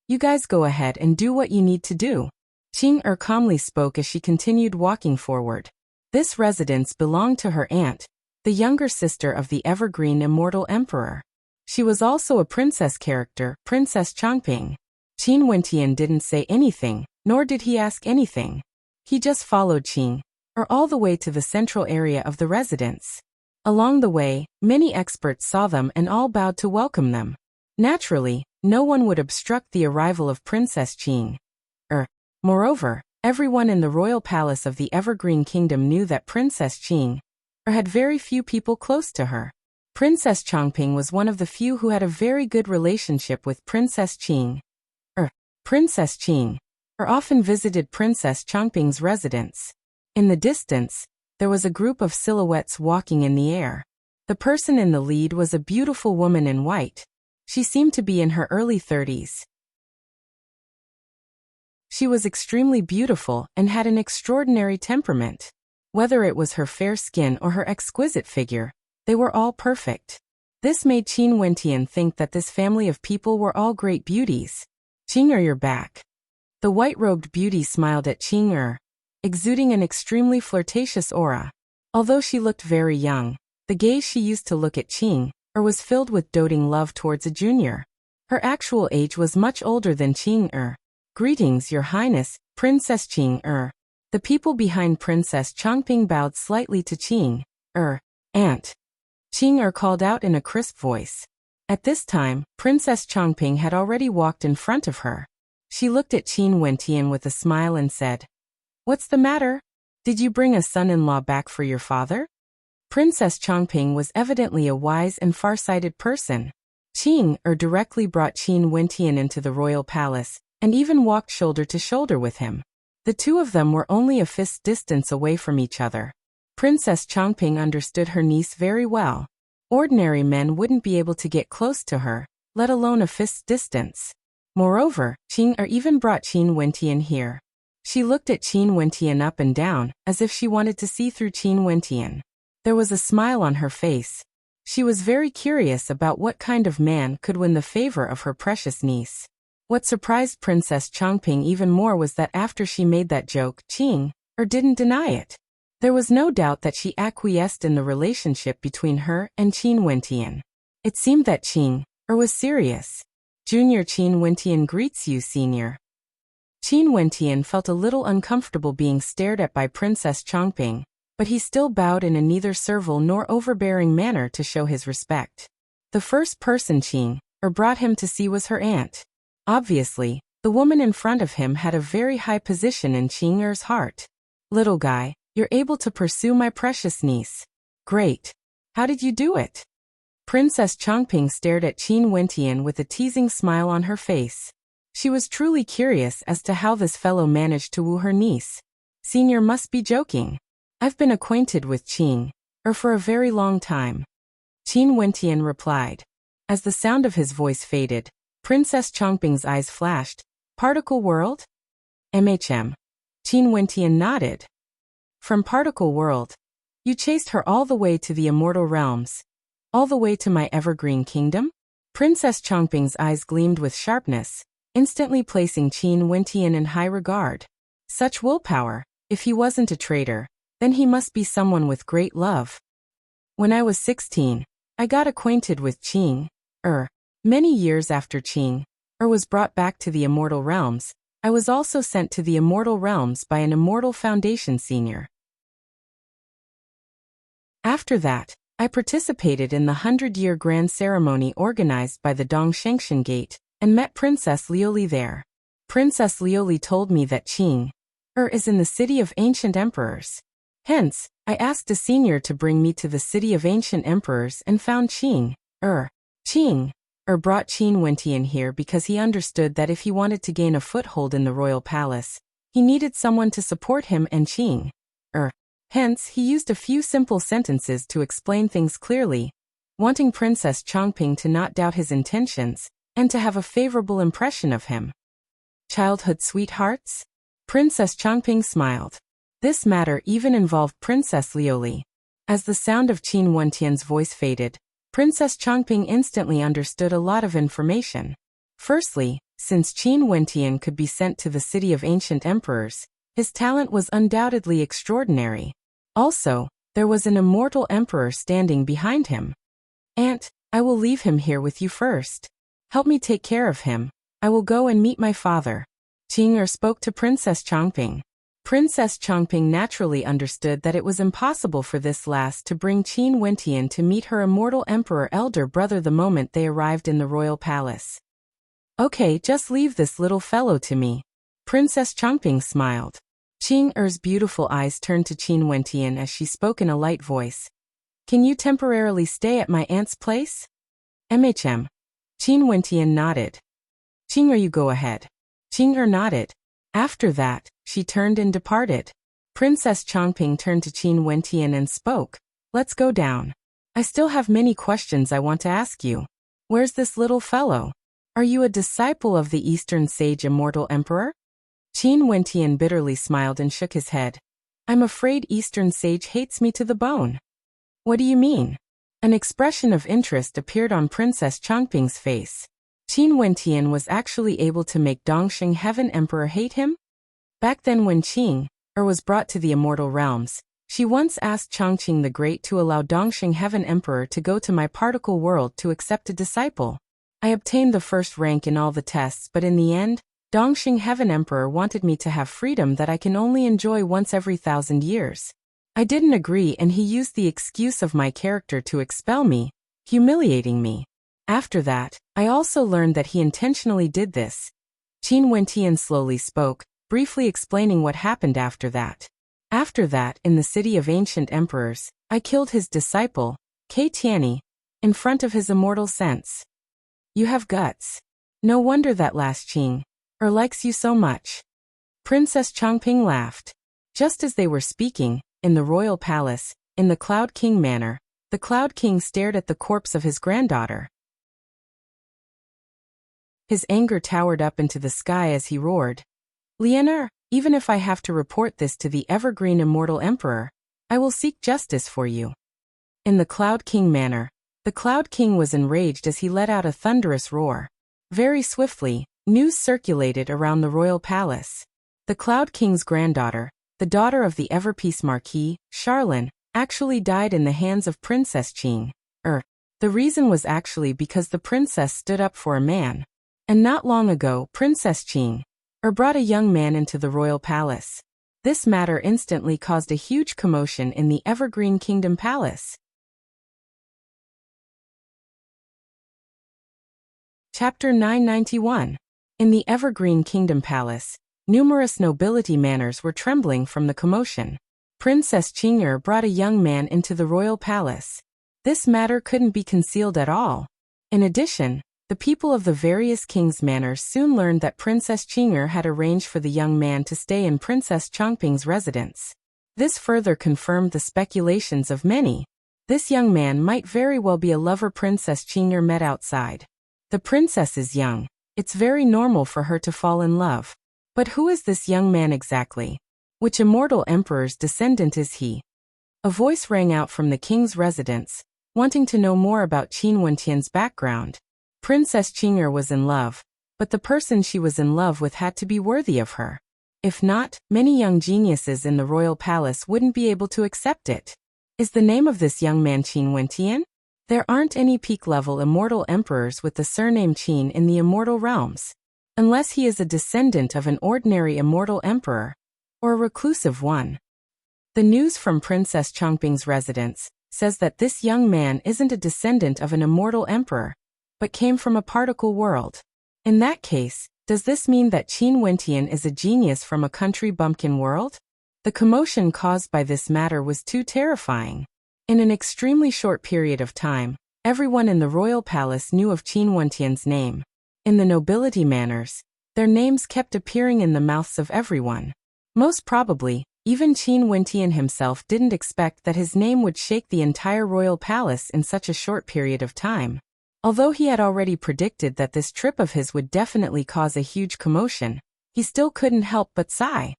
"You guys go ahead and do what you need to do." Qing calmly spoke as she continued walking forward. This residence belonged to her aunt, the younger sister of the evergreen immortal emperor. She was also a princess character, Princess Chongping. Qin Wentian didn't say anything, nor did he ask anything. He just followed Qing all the way to the central area of the residence. Along the way, many experts saw them and all bowed to welcome them. Naturally, no one would obstruct the arrival of Princess Qing. Moreover, everyone in the royal palace of the Evergreen Kingdom knew that Princess Qing had very few people close to her. Princess Chongping was one of the few who had a very good relationship with Princess Qing. Princess Qing often visited Princess Chongping's residence. In the distance, there was a group of silhouettes walking in the air. The person in the lead was a beautiful woman in white. She seemed to be in her early 30s. She was extremely beautiful and had an extraordinary temperament. Whether it was her fair skin or her exquisite figure, they were all perfect. This made Qin Wentian think that this family of people were all great beauties. "Qing, you're back." The white-robed beauty smiled at Qing, exuding an extremely flirtatious aura. Although she looked very young, the gaze she used to look at Qing was filled with doting love towards a junior. Her actual age was much older than Qing. "Greetings, Your Highness, Princess Qing." The people behind Princess Chongping bowed slightly to Qing. "Aunt." Qing called out in a crisp voice. At this time, Princess Chongping had already walked in front of her. She looked at Qin Wentian with a smile and said, "What's the matter? Did you bring a son-in-law back for your father?" Princess Chongping was evidently a wise and far-sighted person. Qing directly brought Qin Wentian into the royal palace, and even walked shoulder to shoulder with him. The two of them were only a fist's distance away from each other. Princess Chongping understood her niece very well. Ordinary men wouldn't be able to get close to her, let alone a fist's distance. Moreover, Qing even brought Qin Wentian here. She looked at Qin Wentian up and down, as if she wanted to see through Qin Wentian. There was a smile on her face. She was very curious about what kind of man could win the favor of her precious niece. What surprised Princess Chongping even more was that after she made that joke, Qing didn't deny it. There was no doubt that she acquiesced in the relationship between her and Qin Wentian. It seemed that Qing was serious. "Junior Qin Wentian greets you, senior." Qin Wentian felt a little uncomfortable being stared at by Princess Chongping, but he still bowed in a neither servile nor overbearing manner to show his respect. The first person Qing brought him to see was her aunt. Obviously, the woman in front of him had a very high position in Qing's heart. "Little guy, you're able to pursue my precious niece. Great. How did you do it?" Princess Chongping stared at Qin Wentian with a teasing smile on her face. She was truly curious as to how this fellow managed to woo her niece. "Senior must be joking. I've been acquainted with Qing for a very long time." Qin Wentian replied. As the sound of his voice faded, Princess Chongping's eyes flashed. "Particle World?" "MHM." Qin Wentian nodded. "From Particle World, you chased her all the way to the immortal realms. All the way to my evergreen kingdom?" Princess Chongping's eyes gleamed with sharpness, instantly placing Qin Wentian in high regard. Such willpower. If he wasn't a traitor, then he must be someone with great love. "When I was 16, I got acquainted with Qing. Many years after Qing was brought back to the immortal realms, I was also sent to the immortal realms by an immortal foundation senior. After that, I participated in the 100-year grand ceremony organized by the Dongshengshan Gate, and met Princess Lioli there. Princess Lioli told me that Qing is in the city of ancient emperors. Hence, I asked a senior to bring me to the city of ancient emperors and found Qing brought Qin Wentian here because he understood that if he wanted to gain a foothold in the royal palace, He needed someone to support him and Qing. Hence, he used a few simple sentences to explain things clearly, wanting Princess Chongping to not doubt his intentions, and to have a favorable impression of him. Childhood sweethearts? Princess Chongping smiled. This matter even involved Princess Liuli. As the sound of Qin Wentian's voice faded, Princess Chongping instantly understood a lot of information. Firstly, since Qin Wentian could be sent to the city of ancient emperors, his talent was undoubtedly extraordinary. Also, there was an immortal emperor standing behind him. Aunt, I will leave him here with you first. Help me take care of him. I will go and meet my father. Qing spoke to Princess Chongping. Princess Chongping naturally understood that it was impossible for this last to bring Qin Wentian to meet her immortal emperor elder brother the moment they arrived in the royal palace. Okay, just leave this little fellow to me. Princess Chongping smiled. Qing beautiful eyes turned to Qin Wentian as she spoke in a light voice. Can you temporarily stay at my aunt's place? Qin Wentian nodded. Qing you go ahead. Qing nodded. After that, she turned and departed. Princess Chongping turned to Qin Wentian and spoke. Let's go down. I still have many questions I want to ask you. Where's this little fellow? Are you a disciple of the Eastern Sage Immortal Emperor? Qin Wentian bitterly smiled and shook his head. I'm afraid Eastern Sage hates me to the bone. What do you mean? An expression of interest appeared on Princess Chongping's face. Qin Wentian was actually able to make Dongxing Heaven Emperor hate him? Back then when Qing was brought to the immortal realms, she once asked Chongqing the Great to allow Dongxing Heaven Emperor to go to my particle world to accept a disciple. I obtained the first rank in all the tests, but in the end, Dongxing Heaven Emperor wanted me to have freedom that I can only enjoy once every 1,000 years. I didn't agree and he used the excuse of my character to expel me, humiliating me. After that, I also learned that he intentionally did this. Qin Wentian slowly spoke, briefly explaining what happened after that. After that, in the city of ancient emperors, I killed his disciple, Kei Tianyi, in front of his immortal sense. You have guts. No wonder that last Qing likes you so much. Princess Chongping laughed. Just as they were speaking, in the royal palace, in the Cloud King manor, the Cloud King stared at the corpse of his granddaughter. His anger towered up into the sky as he roared. Lianer, even if I have to report this to the evergreen immortal emperor, I will seek justice for you. In the Cloud King manor, the Cloud King was enraged as he let out a thunderous roar. Very swiftly, news circulated around the royal palace. The Cloud King's granddaughter, the daughter of the Everpeace Marquis, Charlene, actually died in the hands of Princess Qing. The reason was actually because the princess stood up for a man. And not long ago, Princess Qing brought a young man into the royal palace. This matter instantly caused a huge commotion in the Evergreen Kingdom Palace. Chapter 991. In the Evergreen Kingdom Palace, numerous nobility manors were trembling from the commotion. Princess Qing brought a young man into the royal palace. This matter couldn't be concealed at all. In addition, the people of the various kings' manors soon learned that Princess Qing had arranged for the young man to stay in Princess Chongping's residence. This further confirmed the speculations of many. This young man might very well be a lover Princess Qing met outside. The princess is young. It's very normal for her to fall in love. But who is this young man exactly? Which immortal emperor's descendant is he? A voice rang out from the king's residence, wanting to know more about Qin Wentian's background. Princess Qing was in love, but the person she was in love with had to be worthy of her. If not, many young geniuses in the royal palace wouldn't be able to accept it. Is the name of this young man Qin Wentian? There aren't any peak-level immortal emperors with the surname Qin in the immortal realms. Unless he is a descendant of an ordinary immortal emperor, or a reclusive one. The news from Princess Chongping's residence says that this young man isn't a descendant of an immortal emperor, but came from a particle world. In that case, does this mean that Qin Wentian is a genius from a country bumpkin world? The commotion caused by this matter was too terrifying. In an extremely short period of time, everyone in the royal palace knew of Qin Wentian's name. In the nobility manors, their names kept appearing in the mouths of everyone. Most probably, even Qin Wentian himself didn't expect that his name would shake the entire royal palace in such a short period of time. Although he had already predicted that this trip of his would definitely cause a huge commotion, he still couldn't help but sigh.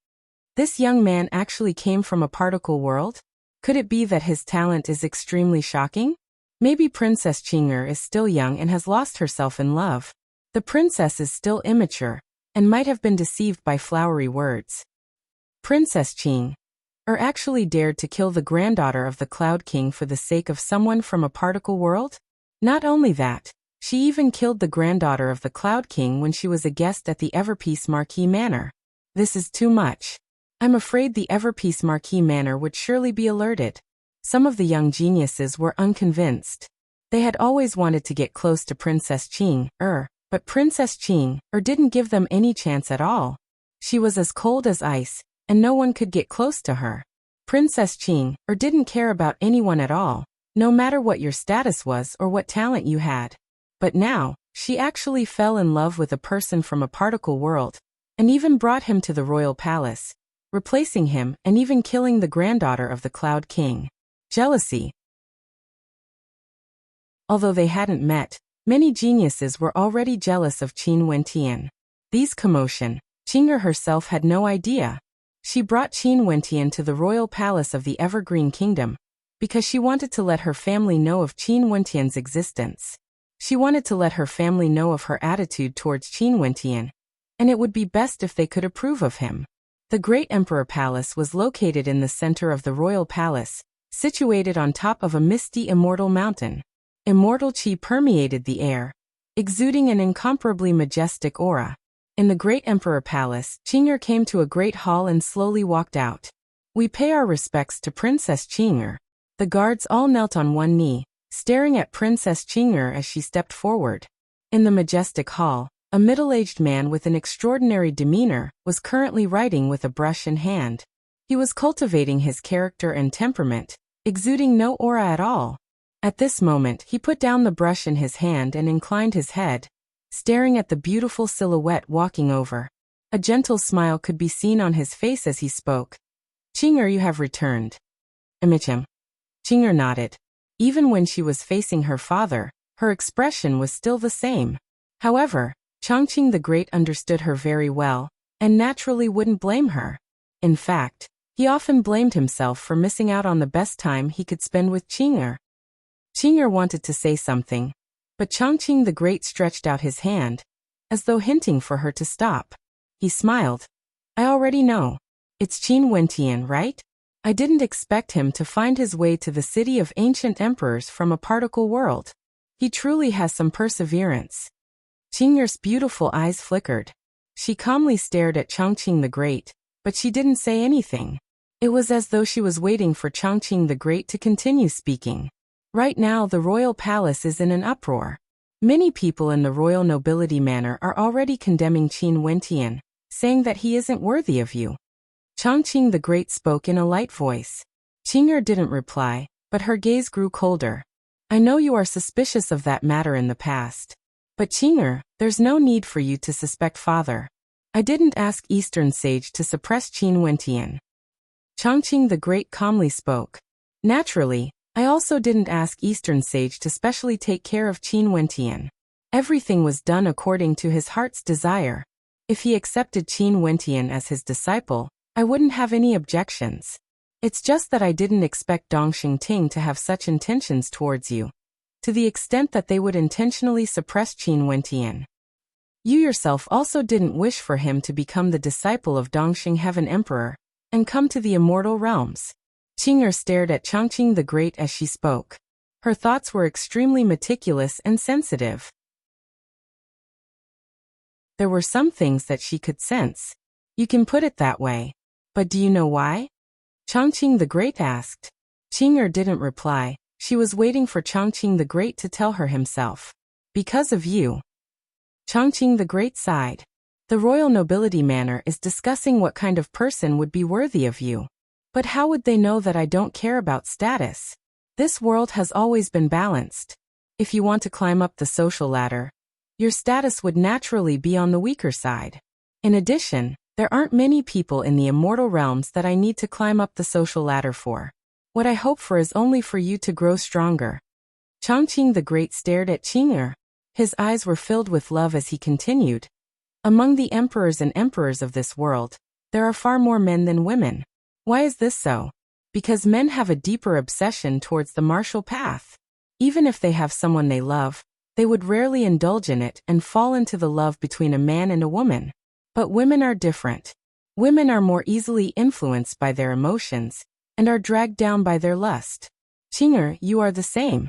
This young man actually came from a particle world? Could it be that his talent is extremely shocking? Maybe Princess Qing'er is still young and has lost herself in love. The princess is still immature, and might have been deceived by flowery words. Princess Qing'er actually dared to kill the granddaughter of the Cloud King for the sake of someone from a particle world? Not only that, she even killed the granddaughter of the Cloud King when she was a guest at the Everpeace Marquis Manor. This is too much. I'm afraid the Everpeace Marquis Manor would surely be alerted. Some of the young geniuses were unconvinced. They had always wanted to get close to Princess Qing'er, but Princess Qing'er didn't give them any chance at all. She was as cold as ice, and no one could get close to her. Princess Qing'er didn't care about anyone at all, no matter what your status was or what talent you had. But now, she actually fell in love with a person from a particle world, and even brought him to the royal palace, replacing him and even killing the granddaughter of the Cloud King. Jealousy. Although they hadn't met, many geniuses were already jealous of Qin Wentian. These commotion, Qing'er herself had no idea. She brought Qin Wentian to the royal palace of the Evergreen Kingdom, because she wanted to let her family know of Qin Wentian's existence. She wanted to let her family know of her attitude towards Qin Wentian, and it would be best if they could approve of him. The Great Emperor Palace was located in the center of the royal palace, situated on top of a misty immortal mountain. Immortal qi permeated the air, exuding an incomparably majestic aura. In the Great Emperor Palace, Qing'er came to a great hall and slowly walked out. We pay our respects to Princess Qing'er. The guards all knelt on one knee, staring at Princess Qing'er as she stepped forward. In the majestic hall, a middle-aged man with an extraordinary demeanor was currently writing with a brush in hand. He was cultivating his character and temperament, exuding no aura at all. At this moment, he put down the brush in his hand and inclined his head, staring at the beautiful silhouette walking over. A gentle smile could be seen on his face as he spoke. Qing'er, you have returned. Amichim. Qing'er nodded. Even when she was facing her father, her expression was still the same. However, Chongqing the Great understood her very well, and naturally wouldn't blame her. In fact, he often blamed himself for missing out on the best time he could spend with Qing'er. Qing'er wanted to say something, but Chongqing the Great stretched out his hand, as though hinting for her to stop. He smiled. I already know. It's Qin Wentian, right? I didn't expect him to find his way to the city of ancient emperors from a particle world. He truly has some perseverance. Qing'er's beautiful eyes flickered. She calmly stared at Chongqing the Great, but she didn't say anything. It was as though she was waiting for Chongqing the Great to continue speaking. Right now the royal palace is in an uproar. Many people in the royal nobility manor are already condemning Qin Wentian, saying that he isn't worthy of you. Chongqing the Great spoke in a light voice. Qing'er didn't reply, but her gaze grew colder. I know you are suspicious of that matter in the past. But Qing'er, there's no need for you to suspect father. I didn't ask Eastern Sage to suppress Qin Wentian. Chongqing the Great calmly spoke. Naturally, I also didn't ask Eastern Sage to specially take care of Qin Wentian. Everything was done according to his heart's desire. If he accepted Qin Wentian as his disciple, I wouldn't have any objections. It's just that I didn't expect Dongxing Ting to have such intentions towards you, to the extent that they would intentionally suppress Qin Wentian. You yourself also didn't wish for him to become the disciple of Dongxing Heaven Emperor, and come to the immortal realms. Qing'er stared at Chongqing the Great as she spoke. Her thoughts were extremely meticulous and sensitive. There were some things that she could sense. You can put it that way. But do you know why? Chongqing the Great asked. Qing'er didn't reply. She was waiting for Chongqing the Great to tell her himself. Because of you. Chongqing the Great sighed. The royal nobility manor is discussing what kind of person would be worthy of you. But how would they know that I don't care about status? This world has always been balanced. If you want to climb up the social ladder, your status would naturally be on the weaker side. In addition, There aren't many people in the immortal realms that I need to climb up the social ladder for. What I hope for is only for you to grow stronger." Changqing the Great stared at Qing'er. His eyes were filled with love as he continued. "Among the emperors and emperors of this world, there are far more men than women. Why is this so? Because men have a deeper obsession towards the martial path. Even if they have someone they love, they would rarely indulge in it and fall into the love between a man and a woman. But women are different. Women are more easily influenced by their emotions and are dragged down by their lust. Qing'er, you are the same."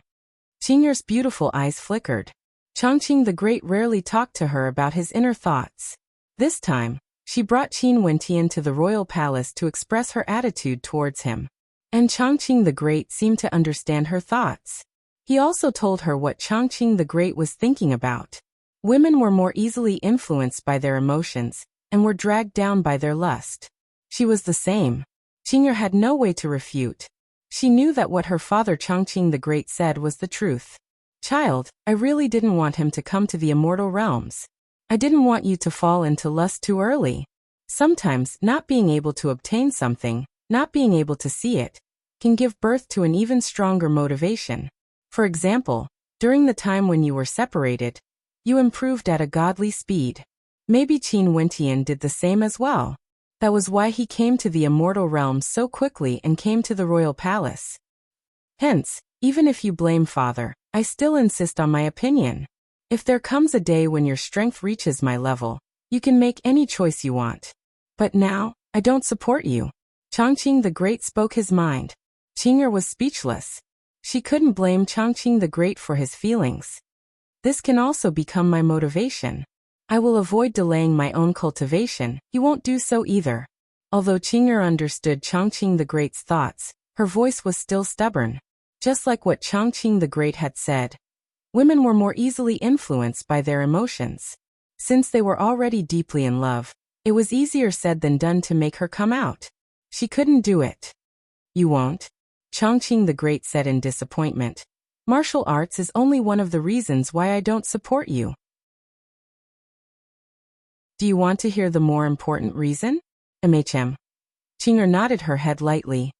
Qing'er's beautiful eyes flickered. Changqing the Great rarely talked to her about his inner thoughts. This time, she brought Qin Wentian to the royal palace to express her attitude towards him. And Changqing the Great seemed to understand her thoughts. He also told her what Changqing the Great was thinking about. Women were more easily influenced by their emotions and were dragged down by their lust. She was the same. Qing'er had no way to refute. She knew that what her father Changqing the Great said was the truth. "Child, I really didn't want him to come to the immortal realms. I didn't want you to fall into lust too early. Sometimes not being able to obtain something, not being able to see it, can give birth to an even stronger motivation. For example, during the time when you were separated, you improved at a godly speed. Maybe Qin Wentian did the same as well. That was why he came to the immortal realms so quickly and came to the royal palace. Hence, even if you blame father, I still insist on my opinion. If there comes a day when your strength reaches my level, you can make any choice you want. But now, I don't support you." Changqing the Great spoke his mind. Qing'er was speechless. She couldn't blame Changqing the Great for his feelings. "This can also become my motivation. I will avoid delaying my own cultivation. You won't do so either." Although Qing'er understood Changqing the Great's thoughts, her voice was still stubborn. Just like what Changqing the Great had said, women were more easily influenced by their emotions. Since they were already deeply in love, it was easier said than done to make her come out. She couldn't do it. "You won't?" Changqing the Great said in disappointment. "Martial arts is only one of the reasons why I don't support you. Do you want to hear the more important reason?" Qing'er nodded her head lightly.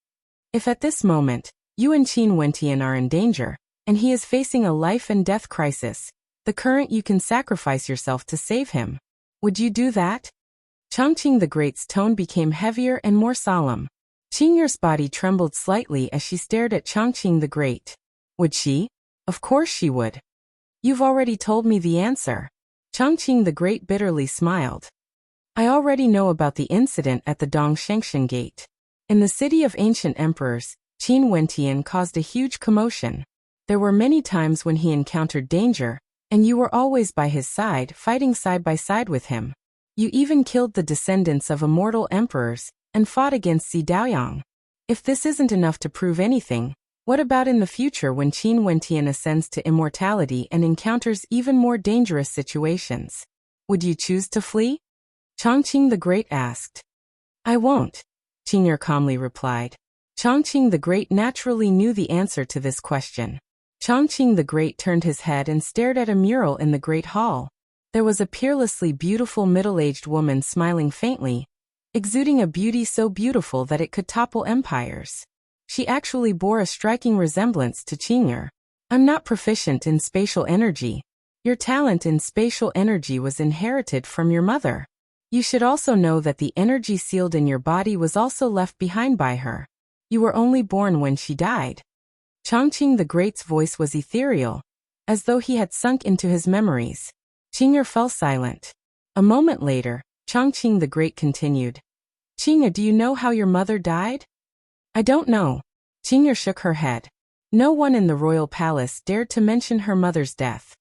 "If at this moment, you and Qin Wentian are in danger, and he is facing a life and death crisis, the current you can sacrifice yourself to save him. Would you do that?" Changqing the Great's tone became heavier and more solemn. Qing'er's body trembled slightly as she stared at Changqing the Great. Would she? Of course she would. "You've already told me the answer." Changqing the Great bitterly smiled. "I already know about the incident at the Dongshengshan Gate. In the city of ancient emperors, Qin Wentian caused a huge commotion. There were many times when he encountered danger, and you were always by his side, fighting side by side with him. You even killed the descendants of immortal emperors and fought against Xi Daoyang. If this isn't enough to prove anything, what about in the future when Qin Wentian ascends to immortality and encounters even more dangerous situations? Would you choose to flee?" Changqing the Great asked. "I won't," Qing'er calmly replied. Changqing the Great naturally knew the answer to this question. Changqing the Great turned his head and stared at a mural in the Great Hall. There was a peerlessly beautiful middle-aged woman smiling faintly, exuding a beauty so beautiful that it could topple empires. She actually bore a striking resemblance to Qing'er. "I'm not proficient in spatial energy. Your talent in spatial energy was inherited from your mother. You should also know that the energy sealed in your body was also left behind by her. You were only born when she died." Changqing the Great's voice was ethereal, as though he had sunk into his memories. Qing'er fell silent. A moment later, Changqing the Great continued. "Qing'er, do you know how your mother died?" "I don't know." Qing'er shook her head. No one in the royal palace dared to mention her mother's death.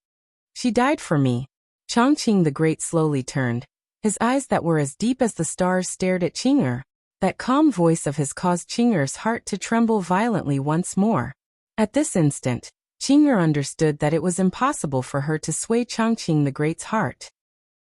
"She died for me." Changqing the Great slowly turned. His eyes that were as deep as the stars stared at Qing'er. That calm voice of his caused Qing'er's heart to tremble violently once more. At this instant, Qing'er understood that it was impossible for her to sway Changqing the Great's heart.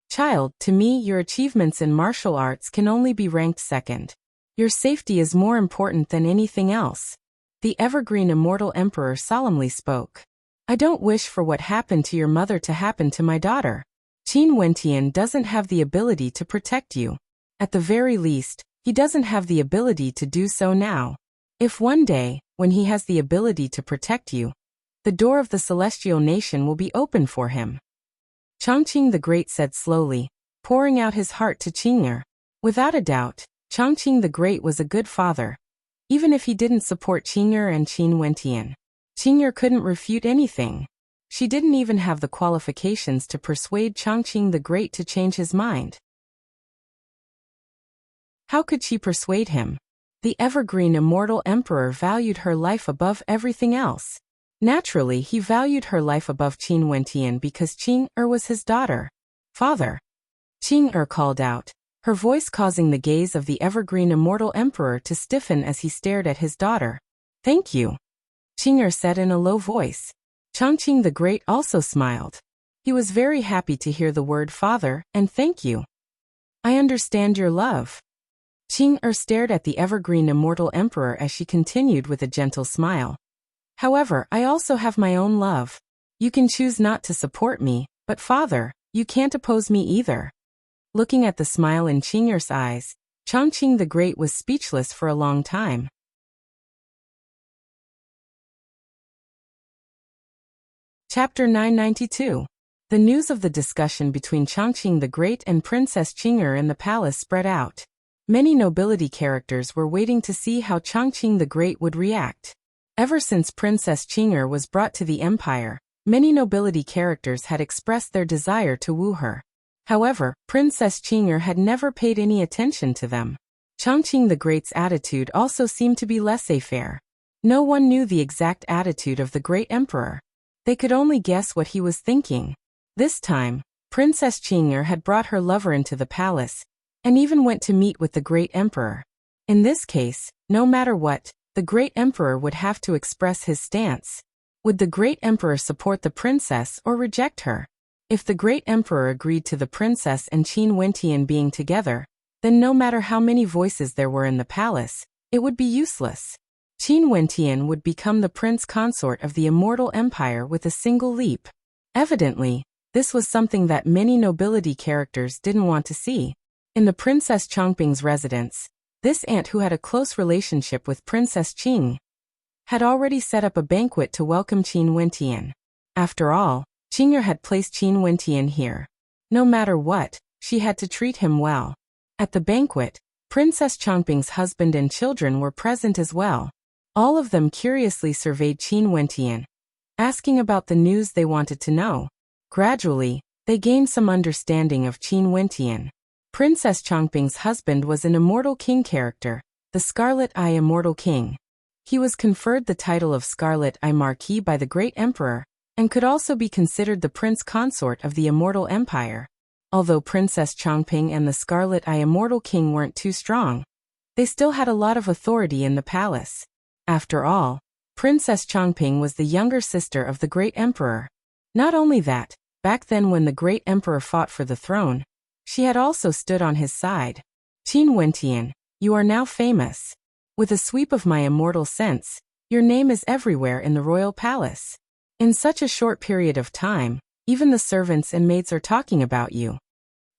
"Child, to me your achievements in martial arts can only be ranked second. Your safety is more important than anything else." The evergreen immortal emperor solemnly spoke. "I don't wish for what happened to your mother to happen to my daughter. Qin Wentian doesn't have the ability to protect you. At the very least, he doesn't have the ability to do so now. If one day, when he has the ability to protect you, the door of the celestial nation will be open for him. Chongqing the Great said slowly, pouring out his heart to Qing'er. Without a doubt, Chongqing the Great was a good father. Even if he didn't support Qing'er and Qin Wentian, Qing'er couldn't refute anything. She didn't even have the qualifications to persuade Chongqing the Great to change his mind. How could she persuade him? The evergreen immortal emperor valued her life above everything else. Naturally, he valued her life above Qin Wentian because Qing'er was his daughter. Father. Qing'er called out, her voice causing the gaze of the evergreen immortal emperor to stiffen as he stared at his daughter. Thank you, Qing'er said in a low voice. Chongqing the Great also smiled. He was very happy to hear the word father and thank you. I understand your love. Qing'er stared at the evergreen immortal emperor as she continued with a gentle smile. However, I also have my own love. You can choose not to support me, but father, you can't oppose me either. Looking at the smile in Qing'er's eyes, Chongqing the Great was speechless for a long time. Chapter 992. The news of the discussion between Chongqing the Great and Princess Qing'er in the palace spread out. Many nobility characters were waiting to see how Chongqing the Great would react. Ever since Princess Qing'er was brought to the empire, many nobility characters had expressed their desire to woo her. However, Princess Qing'er had never paid any attention to them. Chongqing the Great's attitude also seemed to be laissez-faire. No one knew the exact attitude of the great emperor. They could only guess what he was thinking. This time, Princess Qing'er had brought her lover into the palace, and even went to meet with the great emperor. In this case, no matter what, the great emperor would have to express his stance. Would the great emperor support the princess or reject her? If the great emperor agreed to the princess and Qin Wentian being together, then no matter how many voices there were in the palace, it would be useless. Qin Wentian would become the prince consort of the immortal empire with a single leap. Evidently, this was something that many nobility characters didn't want to see. In the Princess Chongping's residence, this aunt who had a close relationship with Princess Qing had already set up a banquet to welcome Qin Wentian. After all, Qing'er had placed Qin Wentian here. No matter what, she had to treat him well. At the banquet, Princess Chongping's husband and children were present as well. All of them curiously surveyed Qin Wentian, asking about the news they wanted to know. Gradually, they gained some understanding of Qin Wentian. Princess Chongping's husband was an immortal king character, the Scarlet Eye Immortal King. He was conferred the title of Scarlet Eye Marquis by the great emperor, and could also be considered the prince consort of the immortal empire. Although Princess Chongping and the Scarlet Eye Immortal King weren't too strong, they still had a lot of authority in the palace. After all, Princess Chongping was the younger sister of the great emperor. Not only that, back then when the great emperor fought for the throne, she had also stood on his side. Qin Wentian, you are now famous. With a sweep of my immortal sense, your name is everywhere in the royal palace. In such a short period of time, even the servants and maids are talking about you.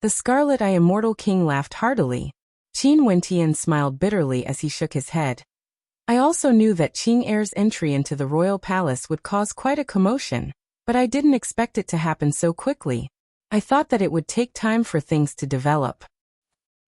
The Scarlet Eye Immortal King laughed heartily. Qin Wentian smiled bitterly as he shook his head. I also knew that Qing'er's entry into the royal palace would cause quite a commotion, but I didn't expect it to happen so quickly. I thought that it would take time for things to develop.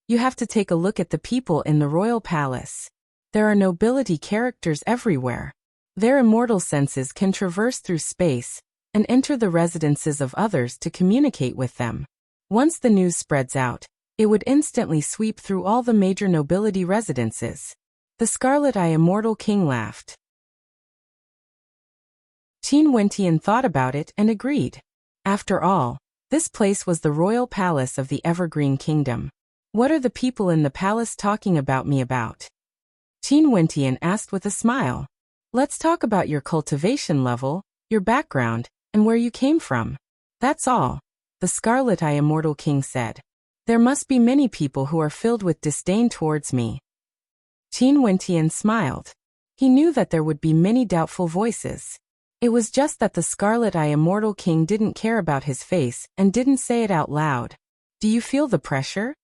You have to take a look at the people in the royal palace. There are nobility characters everywhere. Their immortal senses can traverse through space and enter the residences of others to communicate with them. Once the news spreads out, it would instantly sweep through all the major nobility residences. The Scarlet Eye Immortal King laughed. Qin Wentian thought about it and agreed. After all, this place was the royal palace of the Evergreen Kingdom. What are the people in the palace talking about me about? Qin Wentian asked with a smile. Let's talk about your cultivation level, your background, and where you came from. That's all, the Scarlet Eye Immortal King said. There must be many people who are filled with disdain towards me. Qin Wentian smiled. He knew that there would be many doubtful voices. It was just that the Scarlet Eye Immortal King didn't care about his face and didn't say it out loud. Do you feel the pressure?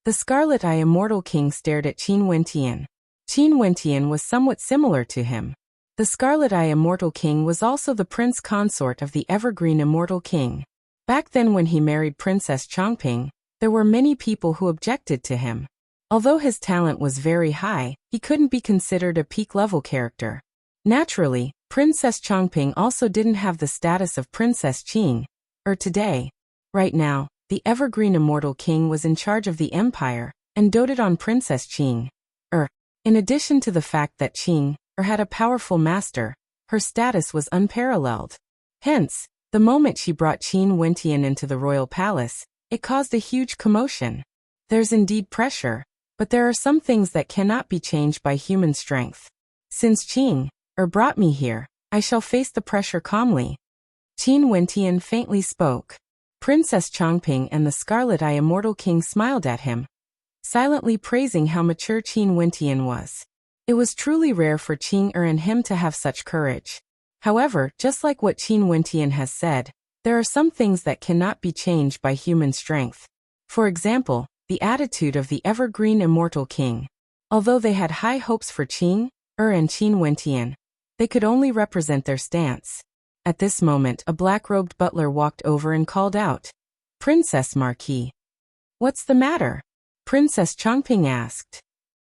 The Scarlet Eye Immortal King stared at Qin Wentian. Qin Wentian was somewhat similar to him. The Scarlet Eye Immortal King was also the prince consort of the Evergreen Immortal King. Back then when he married Princess Chongping, there were many people who objected to him. Although his talent was very high, he couldn't be considered a peak-level character. Naturally, Princess Chongping also didn't have the status of Princess Qing. Today. Right now, the Evergreen Immortal King was in charge of the empire, and doted on Princess Qing. In addition to the fact that Qing had a powerful master, her status was unparalleled. Hence, the moment she brought Qin Wentian into the royal palace, it caused a huge commotion. There's indeed pressure, but there are some things that cannot be changed by human strength. Since Qing brought me here, I shall face the pressure calmly. Qin Wentian faintly spoke. Princess Chongping and the Scarlet Eye Immortal King smiled at him, silently praising how mature Qin Wentian was. It was truly rare for Qing and him to have such courage. However, just like what Qin Wentian has said, there are some things that cannot be changed by human strength. For example, the attitude of the Evergreen Immortal King. Although they had high hopes for Qing and Qin Wentian, they could only represent their stance. At this moment, a black-robed butler walked over and called out, "Princess Marquis." "What's the matter?" Princess Chongping asked.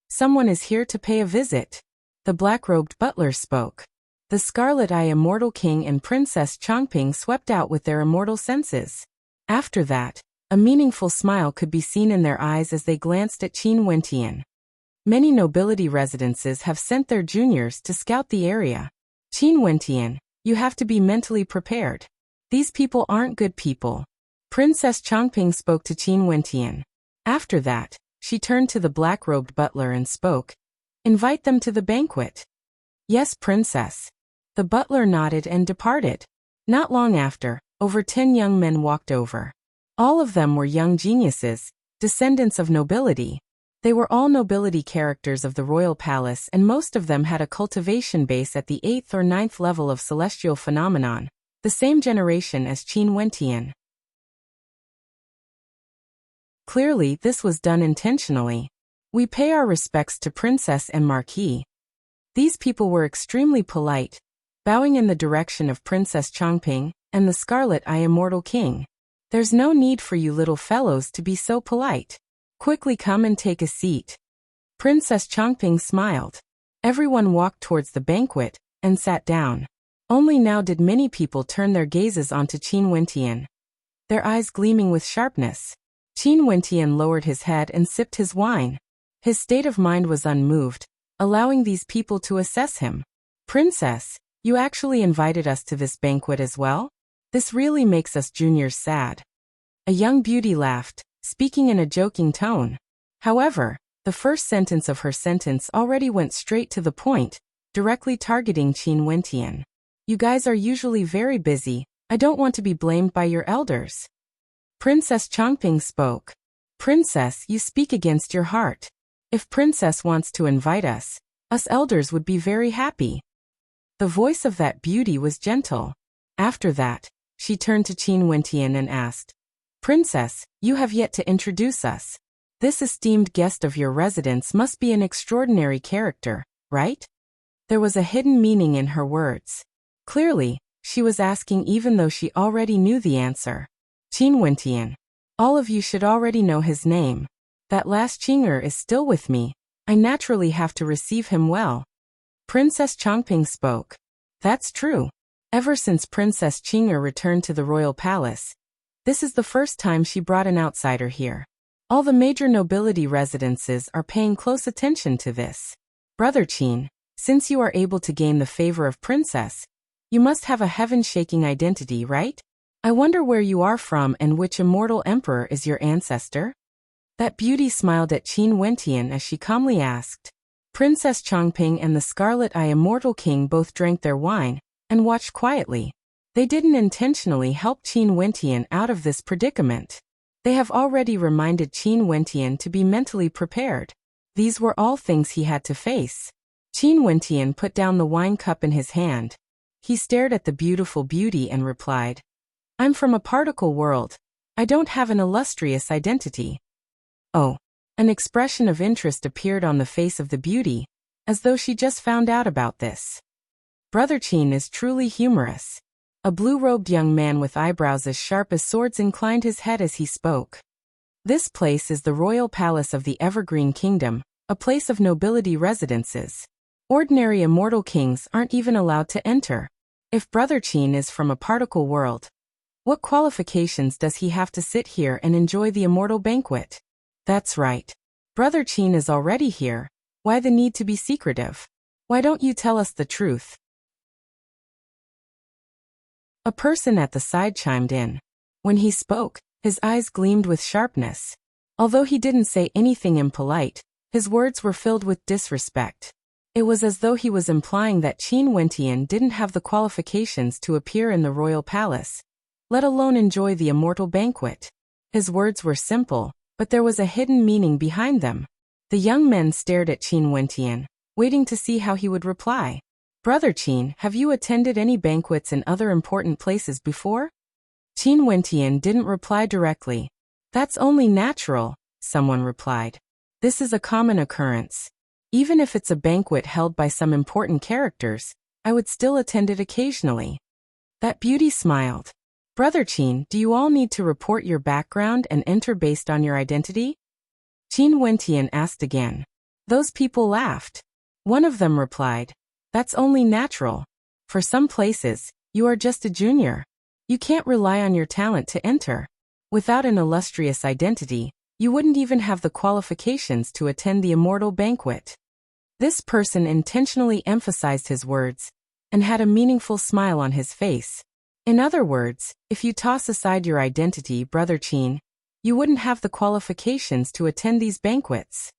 "Someone is here to pay a visit." The black-robed butler spoke. The Scarlet Eye Immortal King and Princess Chongping swept out with their immortal senses. After that, a meaningful smile could be seen in their eyes as they glanced at Qin Wentian. Many nobility residences have sent their juniors to scout the area. Qin Wentian, you have to be mentally prepared. These people aren't good people. Princess Chongping spoke to Qin Wentian. After that, she turned to the black-robed butler and spoke. "Invite them to the banquet." "Yes, Princess." The butler nodded and departed. Not long after, over 10 young men walked over. All of them were young geniuses, descendants of nobility. They were all nobility characters of the royal palace, and most of them had a cultivation base at the 8th or 9th level of celestial phenomenon, the same generation as Qin Wentian. Clearly, this was done intentionally. We pay our respects to Princess and Marquis. These people were extremely polite, bowing in the direction of Princess Chongping and the Scarlet Eye Immortal King. "There's no need for you little fellows to be so polite. Quickly come and take a seat." Princess Chongping smiled. Everyone walked towards the banquet and sat down. Only now did many people turn their gazes onto Qin Wentian, their eyes gleaming with sharpness. Qin Wentian lowered his head and sipped his wine. His state of mind was unmoved, allowing these people to assess him. "Princess, you actually invited us to this banquet as well? This really makes us juniors sad." A young beauty laughed, speaking in a joking tone. However, the first sentence of her sentence already went straight to the point, directly targeting Qin Wentian. "You guys are usually very busy. I don't want to be blamed by your elders." Princess Chongping spoke. "Princess, you speak against your heart. If Princess wants to invite us elders would be very happy." The voice of that beauty was gentle. After that, she turned to Qin Wentian and asked, "Princess, you have yet to introduce us. This esteemed guest of your residence must be an extraordinary character, right?" There was a hidden meaning in her words. Clearly, she was asking even though she already knew the answer. "Qin Wentian. All of you should already know his name. That last Qinger is still with me. I naturally have to receive him well." Princess Chongping spoke. "That's true. Ever since Princess Qinger returned to the royal palace, this is the first time she brought an outsider here. All the major nobility residences are paying close attention to this. Brother Qin, since you are able to gain the favor of Princess, you must have a heaven-shaking identity, right? I wonder where you are from and which immortal emperor is your ancestor?" That beauty smiled at Qin Wentian as she calmly asked. Princess Chongping and the Scarlet Eye Immortal King both drank their wine and watched quietly. They didn't intentionally help Qin Wentian out of this predicament. They have already reminded Qin Wentian to be mentally prepared. These were all things he had to face. Qin Wentian put down the wine cup in his hand. He stared at the beautiful beauty and replied, "I'm from a particle world. I don't have an illustrious identity." "Oh, An expression of interest appeared on the face of the beauty, as though she just found out about this. Brother Qin is truly humorous. A blue-robed young man with eyebrows as sharp as swords inclined his head as he spoke. This place is the royal palace of the Evergreen Kingdom, a place of nobility residences. Ordinary immortal kings aren't even allowed to enter. If Brother Qin is from a particle world, what qualifications does he have to sit here and enjoy the immortal banquet? That's right. Brother Qin is already here. Why the need to be secretive? Why don't you tell us the truth? A person at the side chimed in. When he spoke, his eyes gleamed with sharpness. Although he didn't say anything impolite, his words were filled with disrespect. It was as though he was implying that Qin Wentian didn't have the qualifications to appear in the royal palace, let alone enjoy the immortal banquet. His words were simple, but there was a hidden meaning behind them. The young men stared at Qin Wentian, waiting to see how he would reply. Brother Qin, have you attended any banquets in other important places before? Qin Wentian didn't reply directly. That's only natural, someone replied. This is a common occurrence. Even if it's a banquet held by some important characters, I would still attend it occasionally. That beauty smiled. Brother Qin, do you all need to report your background and enter based on your identity? Qin Wentian asked again. Those people laughed. One of them replied, that's only natural. For some places, you are just a junior. You can't rely on your talent to enter. Without an illustrious identity, you wouldn't even have the qualifications to attend the immortal banquet. This person intentionally emphasized his words and had a meaningful smile on his face. In other words, if you toss aside your identity, Brother Qin, you wouldn't have the qualifications to attend these banquets.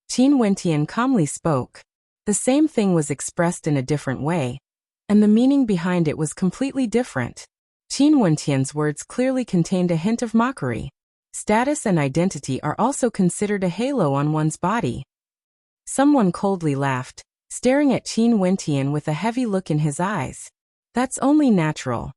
Qin Wentian calmly spoke. The same thing was expressed in a different way, and the meaning behind it was completely different. Qin Wentian's words clearly contained a hint of mockery. Status and identity are also considered a halo on one's body. Someone coldly laughed, staring at Qin Wentian with a heavy look in his eyes. That's only natural.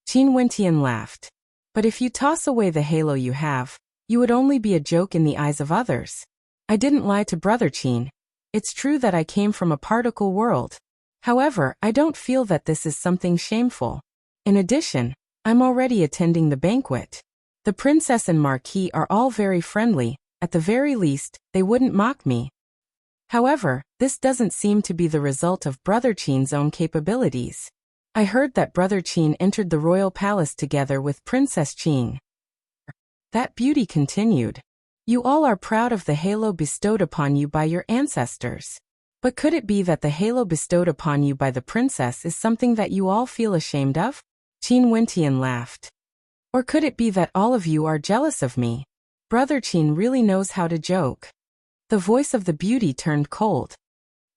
Qin Wentian laughed. But if you toss away the halo you have, you would only be a joke in the eyes of others. I didn't lie to Brother Qin. It's true that I came from a particle world. However, I don't feel that this is something shameful. In addition, I'm already attending the banquet. The princess and marquis are all very friendly. At the very least, they wouldn't mock me. However, this doesn't seem to be the result of Brother Qin's own capabilities. I heard that Brother Qin entered the royal palace together with Princess Qing. That beauty continued. You all are proud of the halo bestowed upon you by your ancestors. But could it be that the halo bestowed upon you by the princess is something that you all feel ashamed of? Qin Wentian laughed. Or could it be that all of you are jealous of me? Brother Qin really knows how to joke. The voice of the beauty turned cold.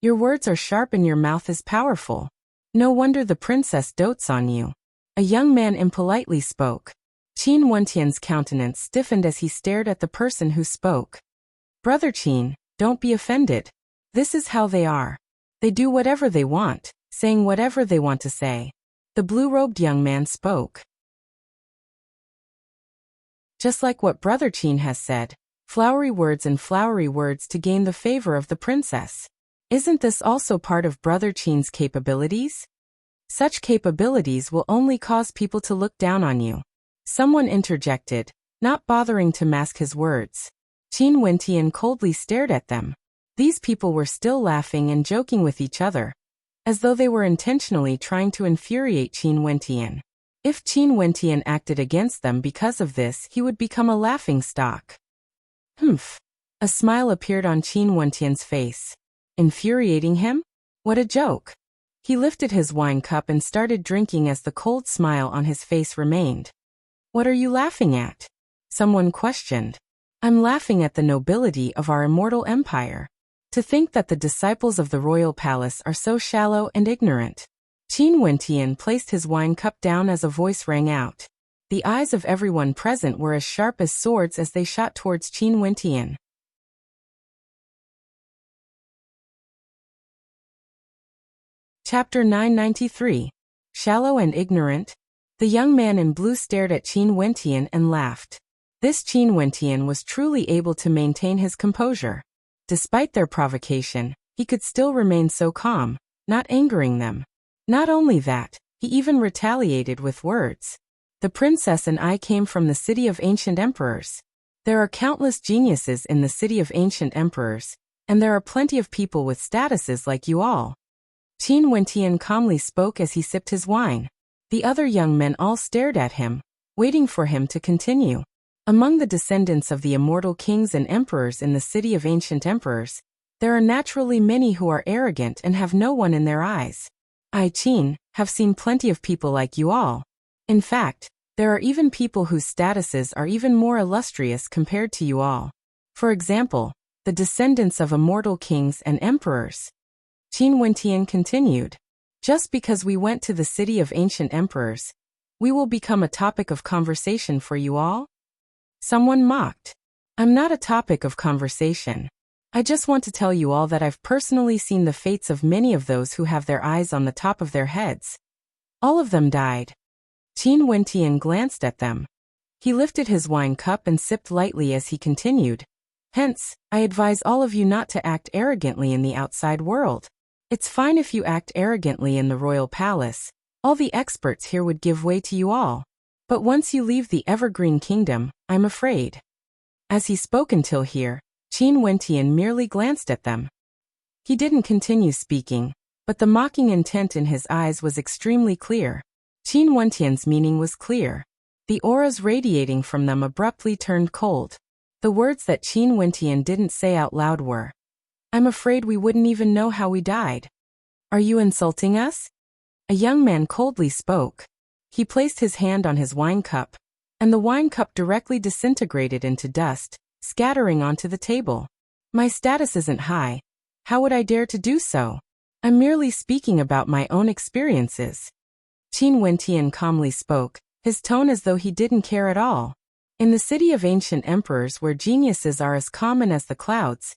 Your words are sharp and your mouth is powerful. No wonder the princess dotes on you. A young man impolitely spoke. Qin Wentian's countenance stiffened as he stared at the person who spoke. Brother Qin, don't be offended. This is how they are. They do whatever they want, saying whatever they want to say. The blue-robed young man spoke. Just like what Brother Qin has said, flowery words to gain the favor of the princess. Isn't this also part of Brother Qin's capabilities? Such capabilities will only cause people to look down on you. Someone interjected, not bothering to mask his words. Qin Wentian coldly stared at them. These people were still laughing and joking with each other, as though they were intentionally trying to infuriate Qin Wentian. If Qin Wentian acted against them because of this, he would become a laughingstock. Humph. A smile appeared on Qin Wentian's face. Infuriating him? What a joke. He lifted his wine cup and started drinking as the cold smile on his face remained. What are you laughing at? Someone questioned. I'm laughing at the nobility of our immortal empire. To think that the disciples of the royal palace are so shallow and ignorant. Qin Wentian placed his wine cup down as a voice rang out. The eyes of everyone present were as sharp as swords as they shot towards Qin Wentian. Chapter 993. Shallow and ignorant. The young man in blue stared at Qin Wentian and laughed. This Qin Wentian was truly able to maintain his composure. Despite their provocation, he could still remain so calm, not angering them. Not only that, he even retaliated with words. The princess and I came from the city of ancient emperors. There are countless geniuses in the city of ancient emperors, and there are plenty of people with statuses like you all. Qin Wentian calmly spoke as he sipped his wine. The other young men all stared at him, waiting for him to continue. Among the descendants of the immortal kings and emperors in the city of ancient emperors, there are naturally many who are arrogant and have no one in their eyes. I, Qin, have seen plenty of people like you all. In fact, there are even people whose statuses are even more illustrious compared to you all. For example, the descendants of immortal kings and emperors. Qin Wentian continued. Just because we went to the city of ancient emperors, we will become a topic of conversation for you all? Someone mocked. I'm not a topic of conversation. I just want to tell you all that I've personally seen the fates of many of those who have their eyes on the top of their heads. All of them died. Qin Wentian glanced at them. He lifted his wine cup and sipped lightly as he continued. Hence, I advise all of you not to act arrogantly in the outside world. It's fine if you act arrogantly in the royal palace. All the experts here would give way to you all. But once you leave the Evergreen Kingdom, I'm afraid. As he spoke until here, Qin Wentian merely glanced at them. He didn't continue speaking, but the mocking intent in his eyes was extremely clear. Qin Wentian's meaning was clear. The auras radiating from them abruptly turned cold. The words that Qin Wentian didn't say out loud were, I'm afraid we wouldn't even know how we died. Are you insulting us? A young man coldly spoke. He placed his hand on his wine cup, and the wine cup directly disintegrated into dust, scattering onto the table. My status isn't high. How would I dare to do so? I'm merely speaking about my own experiences. Qin Wentian calmly spoke, his tone as though he didn't care at all. In the city of ancient emperors where geniuses are as common as the clouds,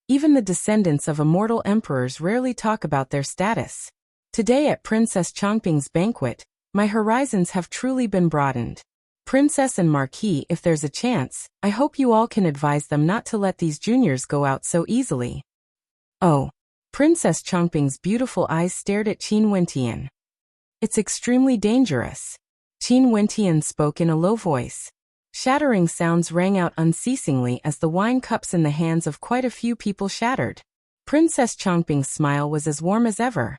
even the descendants of immortal emperors rarely talk about their status. Today at Princess Chongping's banquet, my horizons have truly been broadened. Princess and Marquis, if there's a chance, I hope you all can advise them not to let these juniors go out so easily. Oh. Princess Chongping's beautiful eyes stared at Qin Wentian. It's extremely dangerous. Qin Wentian spoke in a low voice. Shattering sounds rang out unceasingly as the wine cups in the hands of quite a few people shattered. Princess Chongping's smile was as warm as ever.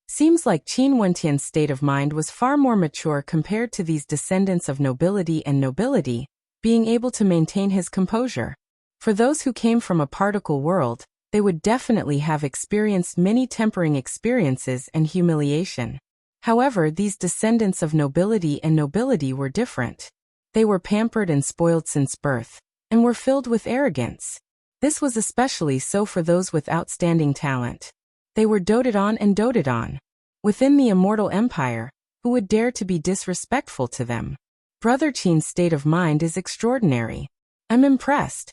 Seems like Qin Wentian's state of mind was far more mature compared to these descendants of nobility and nobility, being able to maintain his composure. For those who came from a particle world, they would definitely have experienced many tempering experiences and humiliation. However, these descendants of nobility and nobility were different. They were pampered and spoiled since birth, and were filled with arrogance. This was especially so for those with outstanding talent. They were doted on and doted on. Within the immortal empire, who would dare to be disrespectful to them? Brother Qin's state of mind is extraordinary. I'm impressed.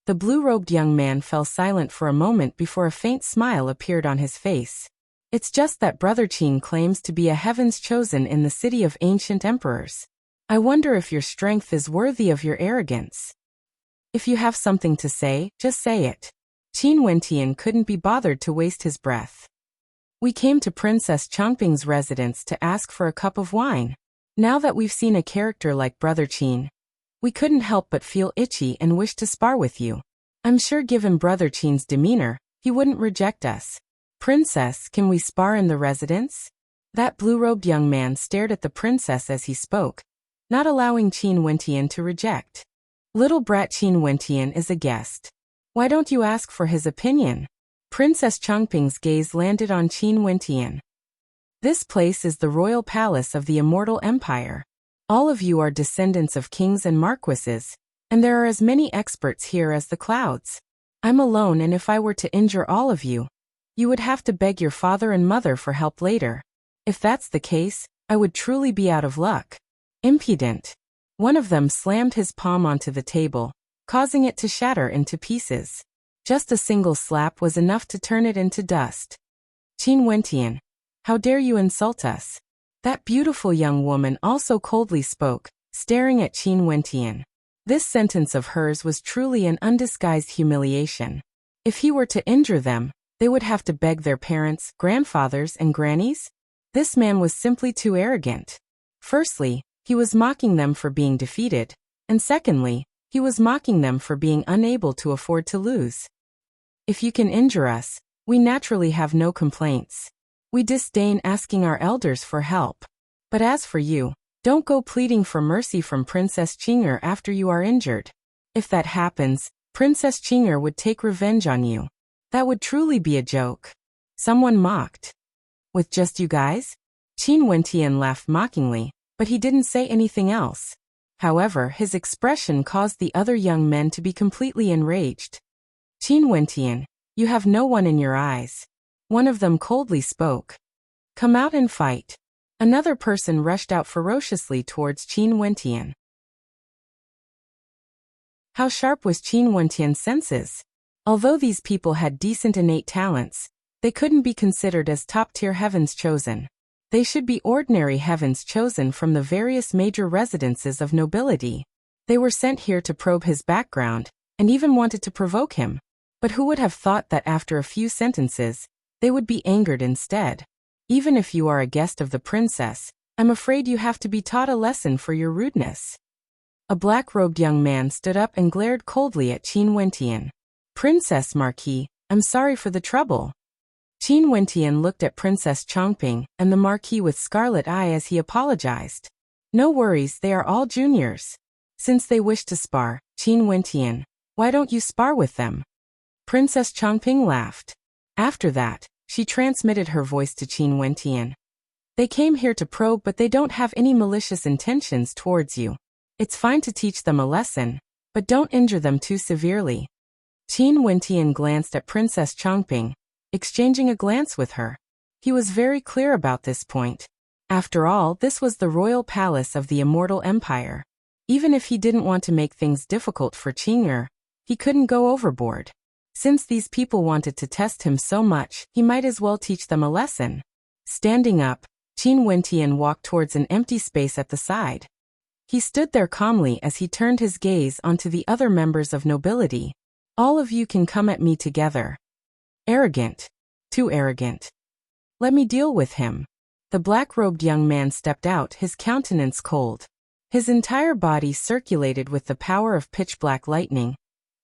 The blue-robed young man fell silent for a moment before a faint smile appeared on his face. It's just that Brother Qin claims to be a heaven's chosen in the city of ancient emperors. I wonder if your strength is worthy of your arrogance. If you have something to say, just say it. Qin Wentian couldn't be bothered to waste his breath. We came to Princess Chongping's residence to ask for a cup of wine. Now that we've seen a character like Brother Qin, we couldn't help but feel itchy and wish to spar with you. I'm sure given Brother Qin's demeanor, he wouldn't reject us. Princess, can we spar in the residence? That blue-robed young man stared at the princess as he spoke, not allowing Qin Wentian to reject. Little brat Qin Wentian is a guest. Why don't you ask for his opinion? Princess Chongping's gaze landed on Qin Wentian. This place is the royal palace of the immortal empire. All of you are descendants of kings and marquises, and there are as many experts here as the clouds. I'm alone, and if I were to injure all of you, you would have to beg your father and mother for help later. If that's the case, I would truly be out of luck. Impudent. One of them slammed his palm onto the table, causing it to shatter into pieces. Just a single slap was enough to turn it into dust. Qin Wentian, how dare you insult us? That beautiful young woman also coldly spoke, staring at Qin Wentian. This sentence of hers was truly an undisguised humiliation. If he were to injure them, they would have to beg their parents, grandfathers, and grannies? This man was simply too arrogant. Firstly, he was mocking them for being defeated, and secondly, he was mocking them for being unable to afford to lose. If you can injure us, we naturally have no complaints. We disdain asking our elders for help. But as for you, don't go pleading for mercy from Princess Qing'er after you are injured. If that happens, Princess Qing'er would take revenge on you. That would truly be a joke. Someone mocked. With just you guys? Qin Wentian laughed mockingly, but he didn't say anything else. However, his expression caused the other young men to be completely enraged. Qin Wentian, you have no one in your eyes. One of them coldly spoke. Come out and fight. Another person rushed out ferociously towards Qin Wentian. How sharp was Qin Wentian's senses? Although these people had decent innate talents, they couldn't be considered as top-tier heavens chosen. They should be ordinary heavens chosen from the various major residences of nobility. They were sent here to probe his background, and even wanted to provoke him. But who would have thought that after a few sentences, they would be angered instead? Even if you are a guest of the princess, I'm afraid you have to be taught a lesson for your rudeness. A black-robed young man stood up and glared coldly at Qin Wentian. Princess Marquis, I'm sorry for the trouble. Qin Wentian looked at Princess Chongping and the Marquis with scarlet eye as he apologized. No worries, they are all juniors. Since they wish to spar, Qin Wentian, why don't you spar with them? Princess Chongping laughed. After that, she transmitted her voice to Qin Wentian. They came here to probe, but they don't have any malicious intentions towards you. It's fine to teach them a lesson, but don't injure them too severely. Qin Wentian glanced at Princess Chongping, exchanging a glance with her. He was very clear about this point. After all, this was the royal palace of the Immortal Empire. Even if he didn't want to make things difficult for Qing'er, he couldn't go overboard. Since these people wanted to test him so much, he might as well teach them a lesson. Standing up, Qin Wentian walked towards an empty space at the side. He stood there calmly as he turned his gaze onto the other members of nobility. All of you can come at me together. Arrogant. Too arrogant. Let me deal with him. The black-robed young man stepped out, his countenance cold. His entire body circulated with the power of pitch-black lightning,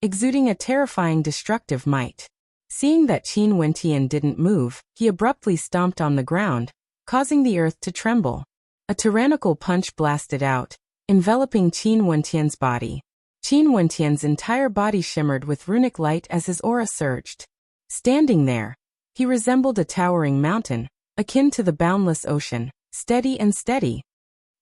exuding a terrifying destructive might. Seeing that Qin Wentian didn't move, he abruptly stomped on the ground, causing the earth to tremble. A tyrannical punch blasted out, enveloping Qin Wentian's body. Qin Wentian's entire body shimmered with runic light as his aura surged. Standing there, he resembled a towering mountain, akin to the boundless ocean, steady and steady.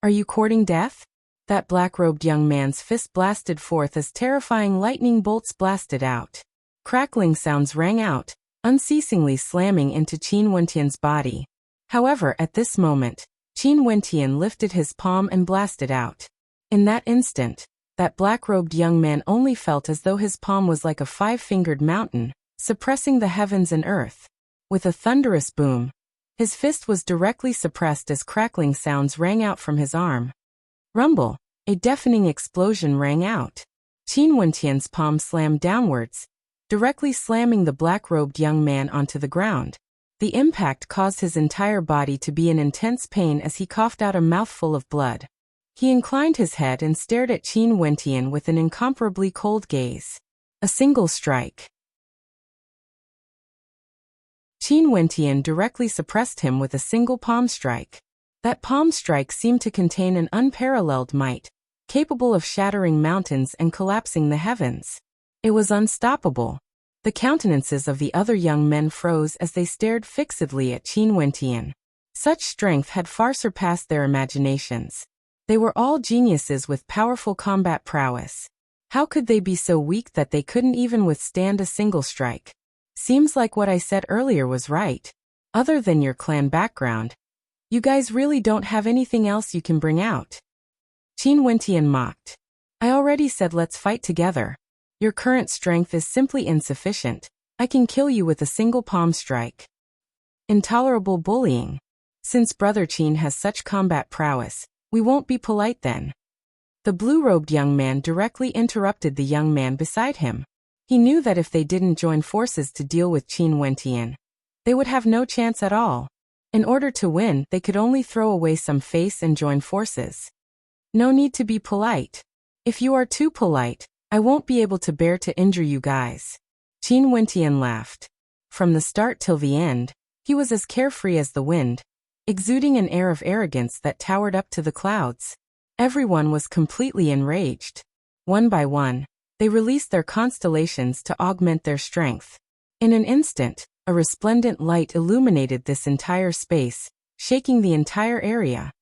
Are you courting death? That black-robed young man's fist blasted forth as terrifying lightning bolts blasted out. Crackling sounds rang out, unceasingly slamming into Qin Wentian's body. However, at this moment, Qin Wentian lifted his palm and blasted out. In that instant, that black-robed young man only felt as though his palm was like a five-fingered mountain, suppressing the heavens and earth. With a thunderous boom, his fist was directly suppressed as crackling sounds rang out from his arm. Rumble, a deafening explosion rang out. Qin Wentian's palm slammed downwards, directly slamming the black-robed young man onto the ground. The impact caused his entire body to be in intense pain as he coughed out a mouthful of blood. He inclined his head and stared at Qin Wentian with an incomparably cold gaze. A single strike. Qin Wentian directly suppressed him with a single palm strike. That palm strike seemed to contain an unparalleled might, capable of shattering mountains and collapsing the heavens. It was unstoppable. The countenances of the other young men froze as they stared fixedly at Qin Wentian. Such strength had far surpassed their imaginations. They were all geniuses with powerful combat prowess. How could they be so weak that they couldn't even withstand a single strike? Seems like what I said earlier was right. Other than your clan background, you guys really don't have anything else you can bring out. Qin Wentian mocked. I already said let's fight together. Your current strength is simply insufficient. I can kill you with a single palm strike. Intolerable bullying. Since Brother Qin has such combat prowess, we won't be polite then. The blue-robed young man directly interrupted the young man beside him. He knew that if they didn't join forces to deal with Qin Wentian, they would have no chance at all. In order to win, they could only throw away some face and join forces. No need to be polite. If you are too polite, I won't be able to bear to injure you guys. Qin Wentian laughed. From the start till the end, he was as carefree as the wind, exuding an air of arrogance that towered up to the clouds. Everyone was completely enraged. One by one, they released their constellations to augment their strength. In an instant, a resplendent light illuminated this entire space, shaking the entire area.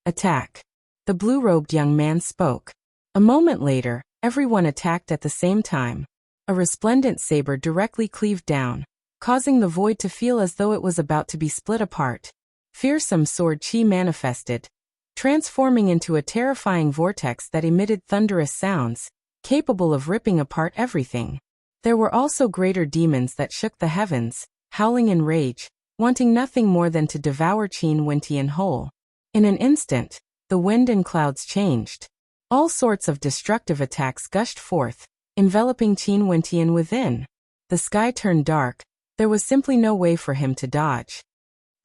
Attack! The blue-robed young man spoke. A moment later, everyone attacked at the same time. A resplendent saber directly cleaved down, causing the void to feel as though it was about to be split apart. Fearsome sword chi manifested, transforming into a terrifying vortex that emitted thunderous sounds, capable of ripping apart everything. There were also greater demons that shook the heavens, howling in rage, wanting nothing more than to devour Qin Wentian whole. In an instant, the wind and clouds changed. All sorts of destructive attacks gushed forth, enveloping Qin Wentian within. The sky turned dark. There was simply no way for him to dodge.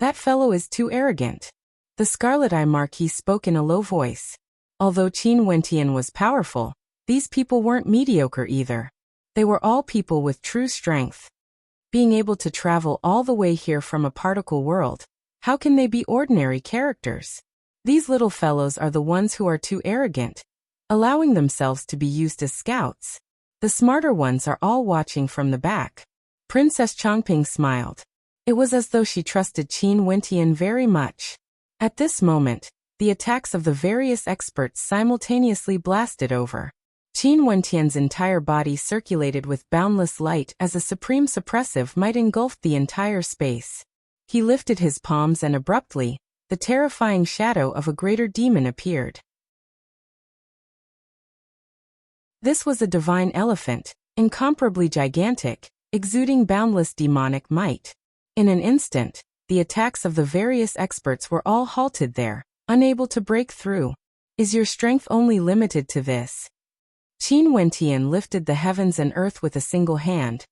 That fellow is too arrogant. The Scarlet Eye Marquis spoke in a low voice. Although Qin Wentian was powerful, these people weren't mediocre either. They were all people with true strength. Being able to travel all the way here from a particle world, how can they be ordinary characters? These little fellows are the ones who are too arrogant, allowing themselves to be used as scouts. The smarter ones are all watching from the back. Princess Chongping smiled. It was as though she trusted Qin Wentian very much. At this moment, the attacks of the various experts simultaneously blasted over. Qin Wentian's entire body circulated with boundless light as a supreme suppressive might engulfed the entire space. He lifted his palms and abruptly, the terrifying shadow of a greater demon appeared. This was a divine elephant, incomparably gigantic, exuding boundless demonic might. In an instant, the attacks of the various experts were all halted there, unable to break through. Is your strength only limited to this? Qin Wentian lifted the heavens and earth with a single hand,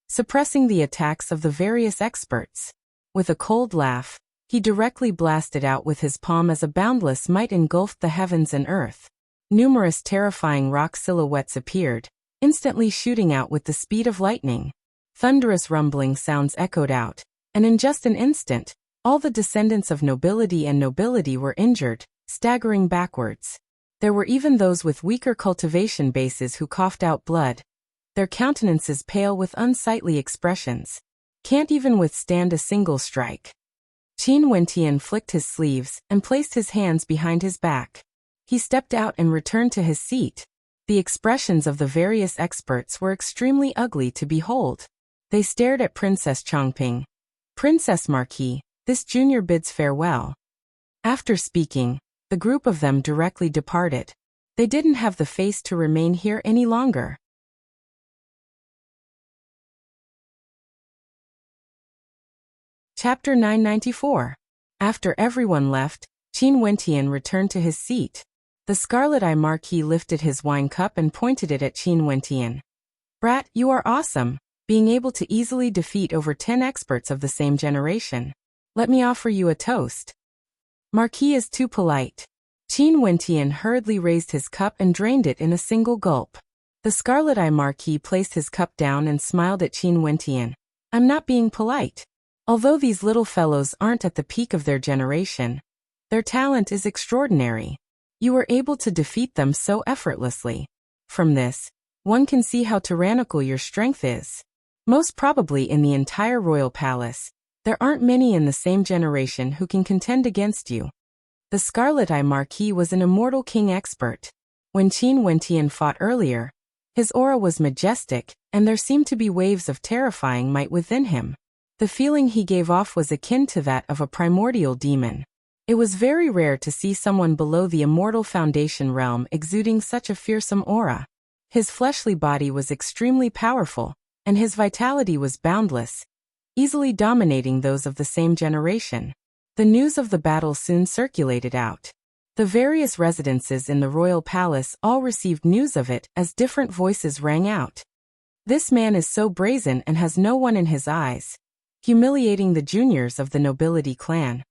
suppressing the attacks of the various experts. With a cold laugh, he directly blasted out with his palm as a boundless might engulfed the heavens and earth. Numerous terrifying rock silhouettes appeared, instantly shooting out with the speed of lightning. Thunderous rumbling sounds echoed out, and in just an instant, all the descendants of nobility were injured, staggering backwards. There were even those with weaker cultivation bases who coughed out blood, their countenances pale with unsightly expressions. Can't even withstand a single strike. Qin Wentian flicked his sleeves and placed his hands behind his back. He stepped out and returned to his seat. The expressions of the various experts were extremely ugly to behold. They stared at Princess Chongping. Princess Marquis, this junior bids farewell. After speaking, the group of them directly departed. They didn't have the face to remain here any longer. Chapter 994. After everyone left, Qin Wentian returned to his seat. The Scarlet Eye Marquis lifted his wine cup and pointed it at Qin Wentian. Brat, you are awesome, being able to easily defeat over 10 experts of the same generation. Let me offer you a toast. Marquis is too polite. Qin Wentian hurriedly raised his cup and drained it in a single gulp. The Scarlet Eye Marquis placed his cup down and smiled at Qin Wentian. I'm not being polite. Although these little fellows aren't at the peak of their generation, their talent is extraordinary. You were able to defeat them so effortlessly. From this, one can see how tyrannical your strength is. Most probably in the entire royal palace, there aren't many in the same generation who can contend against you. The Scarlet Eye Marquis was an immortal king expert. When Qin Wentian fought earlier, his aura was majestic, and there seemed to be waves of terrifying might within him. The feeling he gave off was akin to that of a primordial demon. It was very rare to see someone below the immortal foundation realm exuding such a fearsome aura. His fleshly body was extremely powerful, and his vitality was boundless, easily dominating those of the same generation. The news of the battle soon circulated out. The various residences in the royal palace all received news of it as different voices rang out. This man is so brazen and has no one in his eyes, humiliating the juniors of the nobility clan.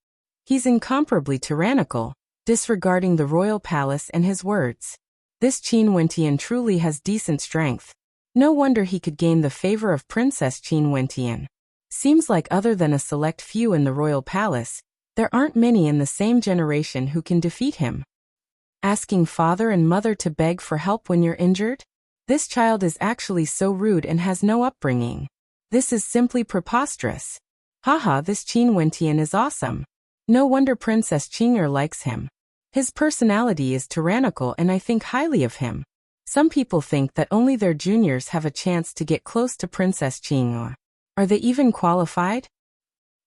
He's incomparably tyrannical, disregarding the royal palace and his words. This Qin Wentian truly has decent strength. No wonder he could gain the favor of Princess Qin Wentian. Seems like other than a select few in the royal palace, there aren't many in the same generation who can defeat him. Asking father and mother to beg for help when you're injured? This child is actually so rude and has no upbringing. This is simply preposterous. Haha, this Qin Wentian is awesome. No wonder Princess Qing'er likes him. His personality is tyrannical and I think highly of him. Some people think that only their juniors have a chance to get close to Princess Qing'er. Are they even qualified?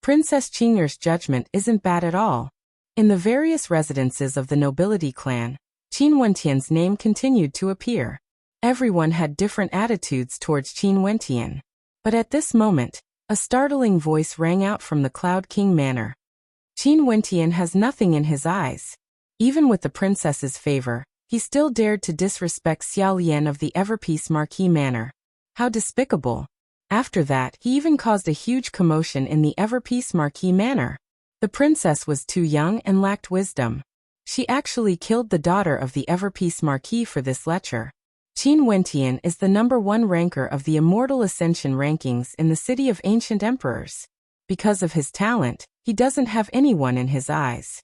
Princess Qing'er's judgment isn't bad at all. In the various residences of the nobility clan, Qin Wentian's name continued to appear. Everyone had different attitudes towards Qin Wentian. But at this moment, a startling voice rang out from the Cloud King Manor. Qin Wentian has nothing in his eyes. Even with the princess's favor, he still dared to disrespect Xiao Lian of the Everpeace Marquis Manor. How despicable. After that, he even caused a huge commotion in the Everpeace Marquis Manor. The princess was too young and lacked wisdom. She actually killed the daughter of the Everpeace Marquis for this lecture. Qin Wentian is the #1 ranker of the Immortal Ascension rankings in the City of Ancient Emperors. Because of his talent, he doesn't have anyone in his eyes.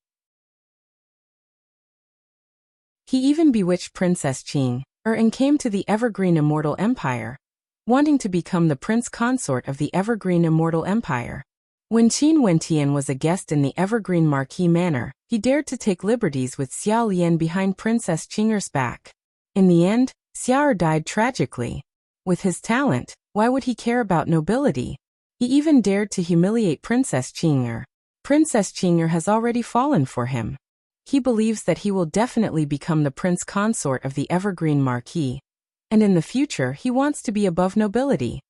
He even bewitched Princess Qing'er and came to the Evergreen Immortal Empire, wanting to become the prince consort of the Evergreen Immortal Empire. When Qin Wentian was a guest in the Evergreen Marquis Manor, he dared to take liberties with Xiao Lian behind Princess Qing'er's back. In the end, Xiao died tragically. With his talent, why would he care about nobility? He even dared to humiliate Princess Qing'er. Princess Qing'er has already fallen for him. He believes that he will definitely become the prince consort of the Evergreen Marquis. And in the future he wants to be above nobility.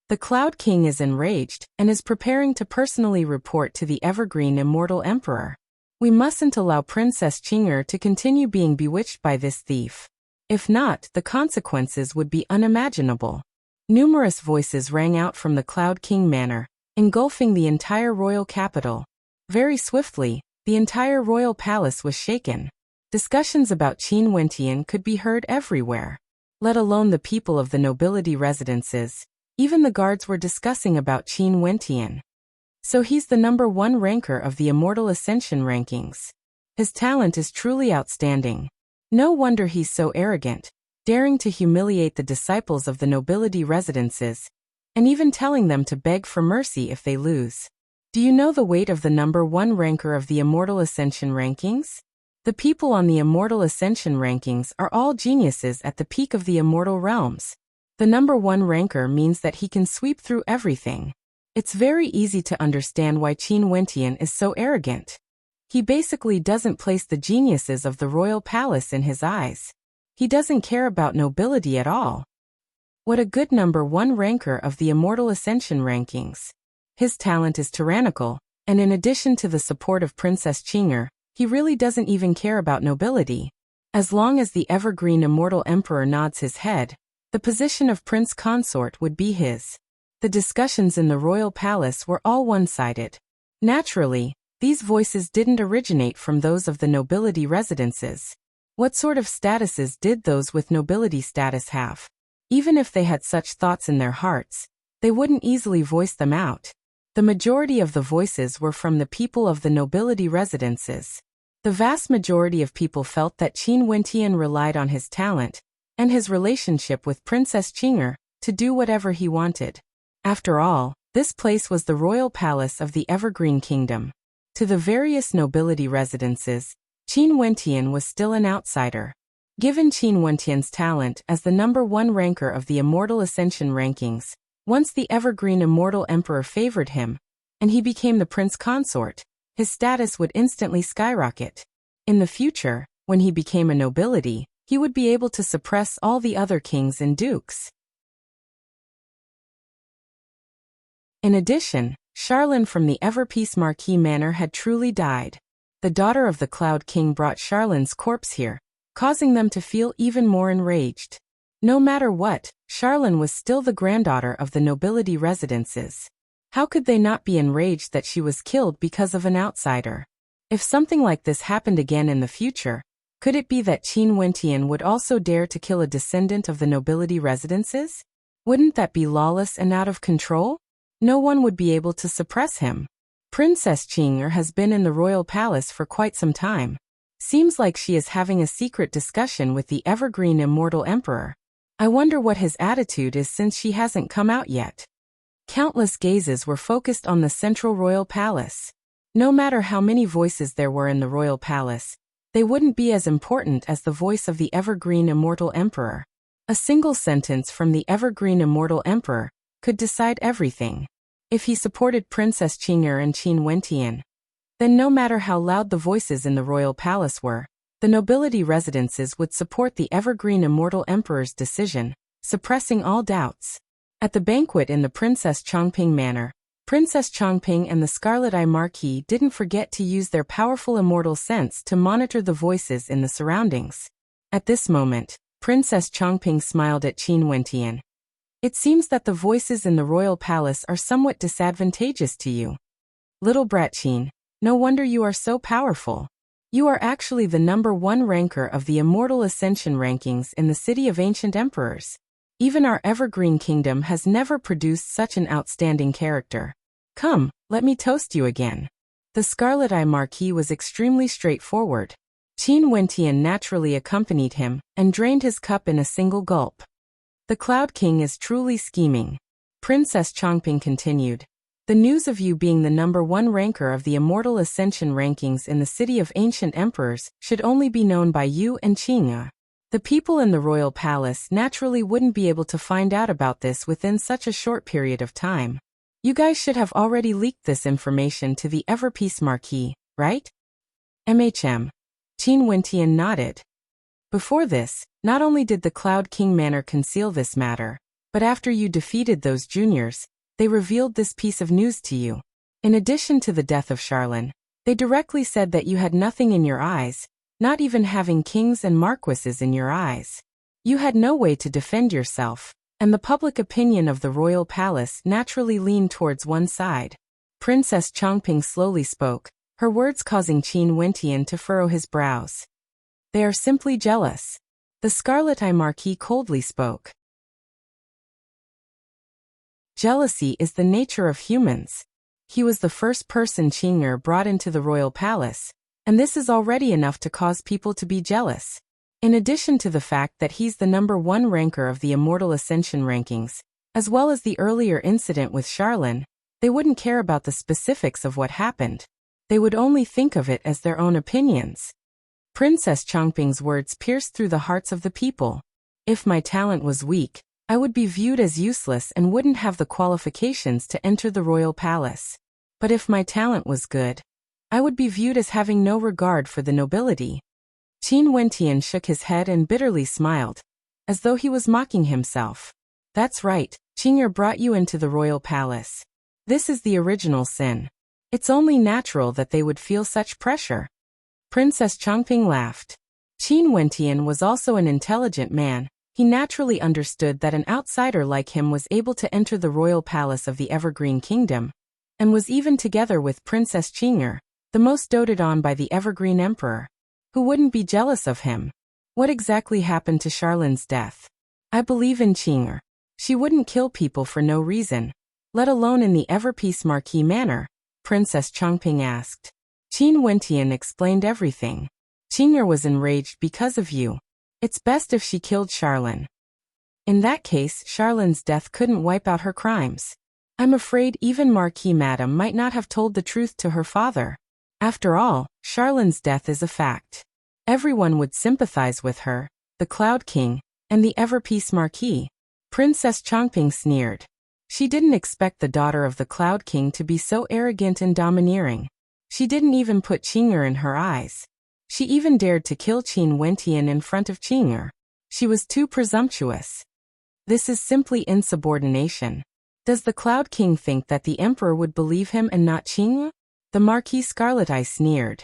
The Cloud King is enraged and is preparing to personally report to the Evergreen Immortal Emperor. We mustn't allow Princess Qing'er to continue being bewitched by this thief. If not, the consequences would be unimaginable. Numerous voices rang out from the Cloud King Manor, engulfing the entire royal capital. Very swiftly, the entire royal palace was shaken. Discussions about Qin Wentian could be heard everywhere. Let alone the people of the nobility residences. Even the guards were discussing about Qin Wentian. So he's the #1 ranker of the Immortal Ascension rankings. His talent is truly outstanding. No wonder he's so arrogant, daring to humiliate the disciples of the nobility residences, and even telling them to beg for mercy if they lose. Do you know the weight of the #1 ranker of the Immortal Ascension rankings? The people on the Immortal Ascension rankings are all geniuses at the peak of the immortal realms. The #1 ranker means that he can sweep through everything. It's very easy to understand why Qin Wentian is so arrogant. He basically doesn't place the geniuses of the royal palace in his eyes. He doesn't care about nobility at all. What a good #1 ranker of the Immortal Ascension rankings. His talent is tyrannical, and in addition to the support of Princess Qing'er, he really doesn't even care about nobility. As long as the Evergreen Immortal Emperor nods his head, the position of Prince Consort would be his. The discussions in the royal palace were all one-sided. Naturally, these voices didn't originate from those of the nobility residences. What sort of statuses did those with nobility status have? Even if they had such thoughts in their hearts, they wouldn't easily voice them out. The majority of the voices were from the people of the nobility residences. The vast majority of people felt that Qin Wentian relied on his talent and his relationship with Princess Qing'er to do whatever he wanted. After all, this place was the royal palace of the Evergreen Kingdom. To the various nobility residences, Qin Wentian was still an outsider. Given Qin Wentian's talent as the #1 ranker of the Immortal Ascension rankings, once the Evergreen Immortal Emperor favored him, and he became the prince consort, his status would instantly skyrocket. In the future, when he became a nobility, he would be able to suppress all the other kings and dukes. In addition, Charlene from the Everpeace Marquis Manor had truly died. The daughter of the Cloud King brought Charlene's corpse here, causing them to feel even more enraged. No matter what, Charlene was still the granddaughter of the nobility residences. How could they not be enraged that she was killed because of an outsider? If something like this happened again in the future, could it be that Qin Wentian would also dare to kill a descendant of the nobility residences? Wouldn't that be lawless and out of control? No one would be able to suppress him. Princess Qing'er has been in the royal palace for quite some time. Seems like she is having a secret discussion with the evergreen immortal emperor. I wonder what his attitude is since she hasn't come out yet. Countless gazes were focused on the central royal palace. No matter how many voices there were in the royal palace, they wouldn't be as important as the voice of the evergreen immortal emperor. A single sentence from the evergreen immortal emperor could decide everything. If he supported Princess Qing'er and Qin Wentian, then no matter how loud the voices in the royal palace were, the nobility residences would support the evergreen immortal emperor's decision, suppressing all doubts. At the banquet in the Princess Chongping Manor, Princess Chongping and the Scarlet Eye Marquis didn't forget to use their powerful immortal sense to monitor the voices in the surroundings. At this moment, Princess Chongping smiled at Qin Wentian. It seems that the voices in the royal palace are somewhat disadvantageous to you. Little brat Qin, no wonder you are so powerful. You are actually the #1 ranker of the Immortal Ascension rankings in the City of Ancient Emperors. Even our Evergreen Kingdom has never produced such an outstanding character. Come, let me toast you again. The Scarlet Eye Marquis was extremely straightforward. Qin Wentian naturally accompanied him and drained his cup in a single gulp. The Cloud King is truly scheming. Princess Chongping continued. The news of you being the #1 ranker of the Immortal Ascension rankings in the City of Ancient Emperors should only be known by you and Qing'er. The people in the royal palace naturally wouldn't be able to find out about this within such a short period of time. You guys should have already leaked this information to the Everpeace Marquis, right? Qin Wentian nodded. Before this, not only did the Cloud King Manor conceal this matter, but after you defeated those juniors, they revealed this piece of news to you. In addition to the death of Charlene, they directly said that you had nothing in your eyes, not even having kings and marquises in your eyes. You had no way to defend yourself, and the public opinion of the royal palace naturally leaned towards one side. Princess Chongping slowly spoke, her words causing Qin Wentian to furrow his brows. They are simply jealous. The Scarlet Eye Marquis coldly spoke. Jealousy is the nature of humans. He was the first person Qing'er brought into the royal palace, and this is already enough to cause people to be jealous. In addition to the fact that he's the #1 ranker of the Immortal Ascension rankings, as well as the earlier incident with Charlene, they wouldn't care about the specifics of what happened. They would only think of it as their own opinions. Princess Chongping's words pierced through the hearts of the people. If my talent was weak, I would be viewed as useless and wouldn't have the qualifications to enter the royal palace. But if my talent was good, I would be viewed as having no regard for the nobility. Qin Wentian shook his head and bitterly smiled, as though he was mocking himself. That's right, Qing'er brought you into the royal palace. This is the original sin. It's only natural that they would feel such pressure. Princess Chongping laughed. Qin Wentian was also an intelligent man. He naturally understood that an outsider like him was able to enter the royal palace of the Evergreen Kingdom, and was even together with Princess Qing'er, the most doted on by the Evergreen Emperor. Who wouldn't be jealous of him? What exactly happened to Charlene's death? I believe in Qing'er. She wouldn't kill people for no reason, let alone in the Everpeace Marquis Manor, Princess Chongping asked. Qin Wentian explained everything. Qing'er was enraged because of you. It's best if she killed Charlene. In that case, Charlene's death couldn't wipe out her crimes. I'm afraid even Marquis Madame might not have told the truth to her father. After all, Charlene's death is a fact. Everyone would sympathize with her, the Cloud King, and the Everpeace Marquis. Princess Chongping sneered. She didn't expect the daughter of the Cloud King to be so arrogant and domineering. She didn't even put Qing'er in her eyes. She even dared to kill Qin Wentian in front of Qing'er. She was too presumptuous. This is simply insubordination. Does the Cloud King think that the Emperor would believe him and not Qingyu? The Marquis Scarlet Eye sneered.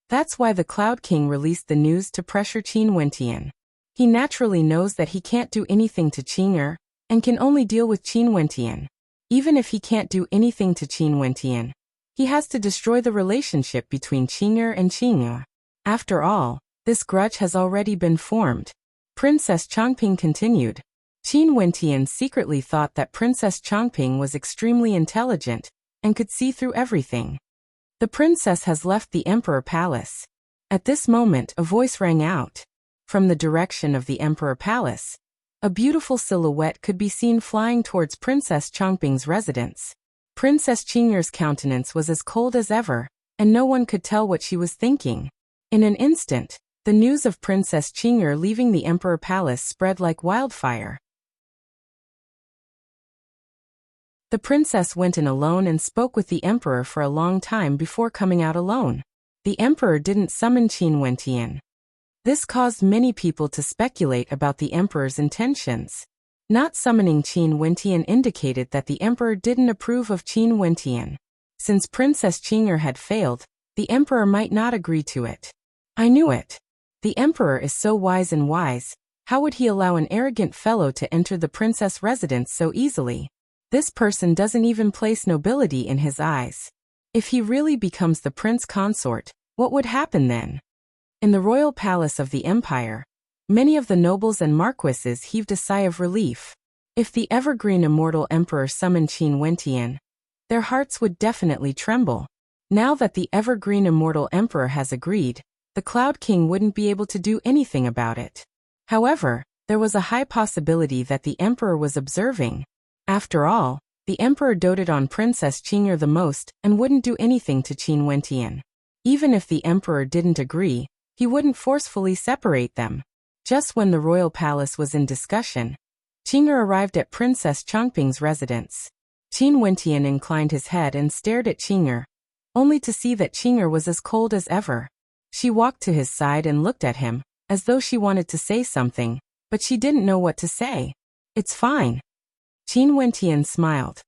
That's why the Cloud King released the news to pressure Qin Wentian. He naturally knows that he can't do anything to Qing'er, and can only deal with Qin Wentian. Even if he can't do anything to Qin Wentian, he has to destroy the relationship between Qing'er and Qing'er. After all, this grudge has already been formed. Princess Changping continued. Qin Wentian secretly thought that Princess Changping was extremely intelligent, and could see through everything. The princess has left the Emperor Palace. At this moment a voice rang out. From the direction of the Emperor Palace, a beautiful silhouette could be seen flying towards Princess Changping's residence. Princess Qing'er's countenance was as cold as ever, and no one could tell what she was thinking. In an instant, the news of Princess Qing'er leaving the Emperor Palace spread like wildfire. The princess went in alone and spoke with the Emperor for a long time before coming out alone. The Emperor didn't summon Qin Wentian. This caused many people to speculate about the Emperor's intentions. Not summoning Qin Wentian indicated that the Emperor didn't approve of Qin Wentian. Since Princess Qing'er had failed, the Emperor might not agree to it. I knew it. The Emperor is so wise and wise, how would he allow an arrogant fellow to enter the princess' residence so easily? This person doesn't even place nobility in his eyes. If he really becomes the prince consort, what would happen then? In the royal palace of the empire, many of the nobles and marquises heaved a sigh of relief. If the evergreen immortal emperor summoned Qin Wentian, their hearts would definitely tremble. Now that the evergreen immortal emperor has agreed, the Cloud King wouldn't be able to do anything about it. However, there was a high possibility that the emperor was observing. After all, the emperor doted on Princess Qing'er the most and wouldn't do anything to Qin Wentian. Even if the emperor didn't agree, he wouldn't forcefully separate them. Just when the royal palace was in discussion, Qing'er arrived at Princess Changping's residence. Qin Wentian inclined his head and stared at Qing'er, only to see that Qing'er was as cold as ever. She walked to his side and looked at him, as though she wanted to say something, but she didn't know what to say. It's fine. Qin Wentian smiled.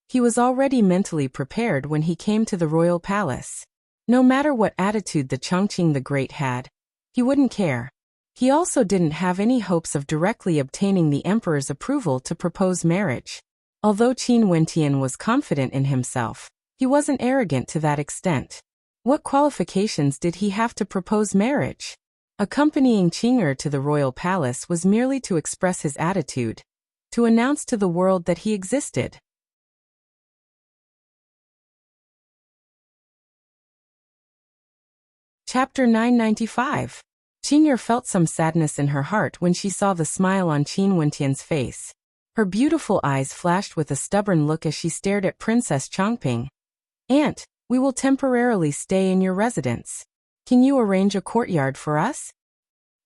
He was already mentally prepared when he came to the royal palace. No matter what attitude the Chongqing the Great had, he wouldn't care. He also didn't have any hopes of directly obtaining the emperor's approval to propose marriage. Although Qin Wentian was confident in himself, he wasn't arrogant to that extent. What qualifications did he have to propose marriage? Accompanying Qing'er to the royal palace was merely to express his attitude, to announce to the world that he existed. Chapter 995. Qing'er felt some sadness in her heart when she saw the smile on Qin Wentian's face. Her beautiful eyes flashed with a stubborn look as she stared at Princess Changping. Aunt, we will temporarily stay in your residence. Can you arrange a courtyard for us?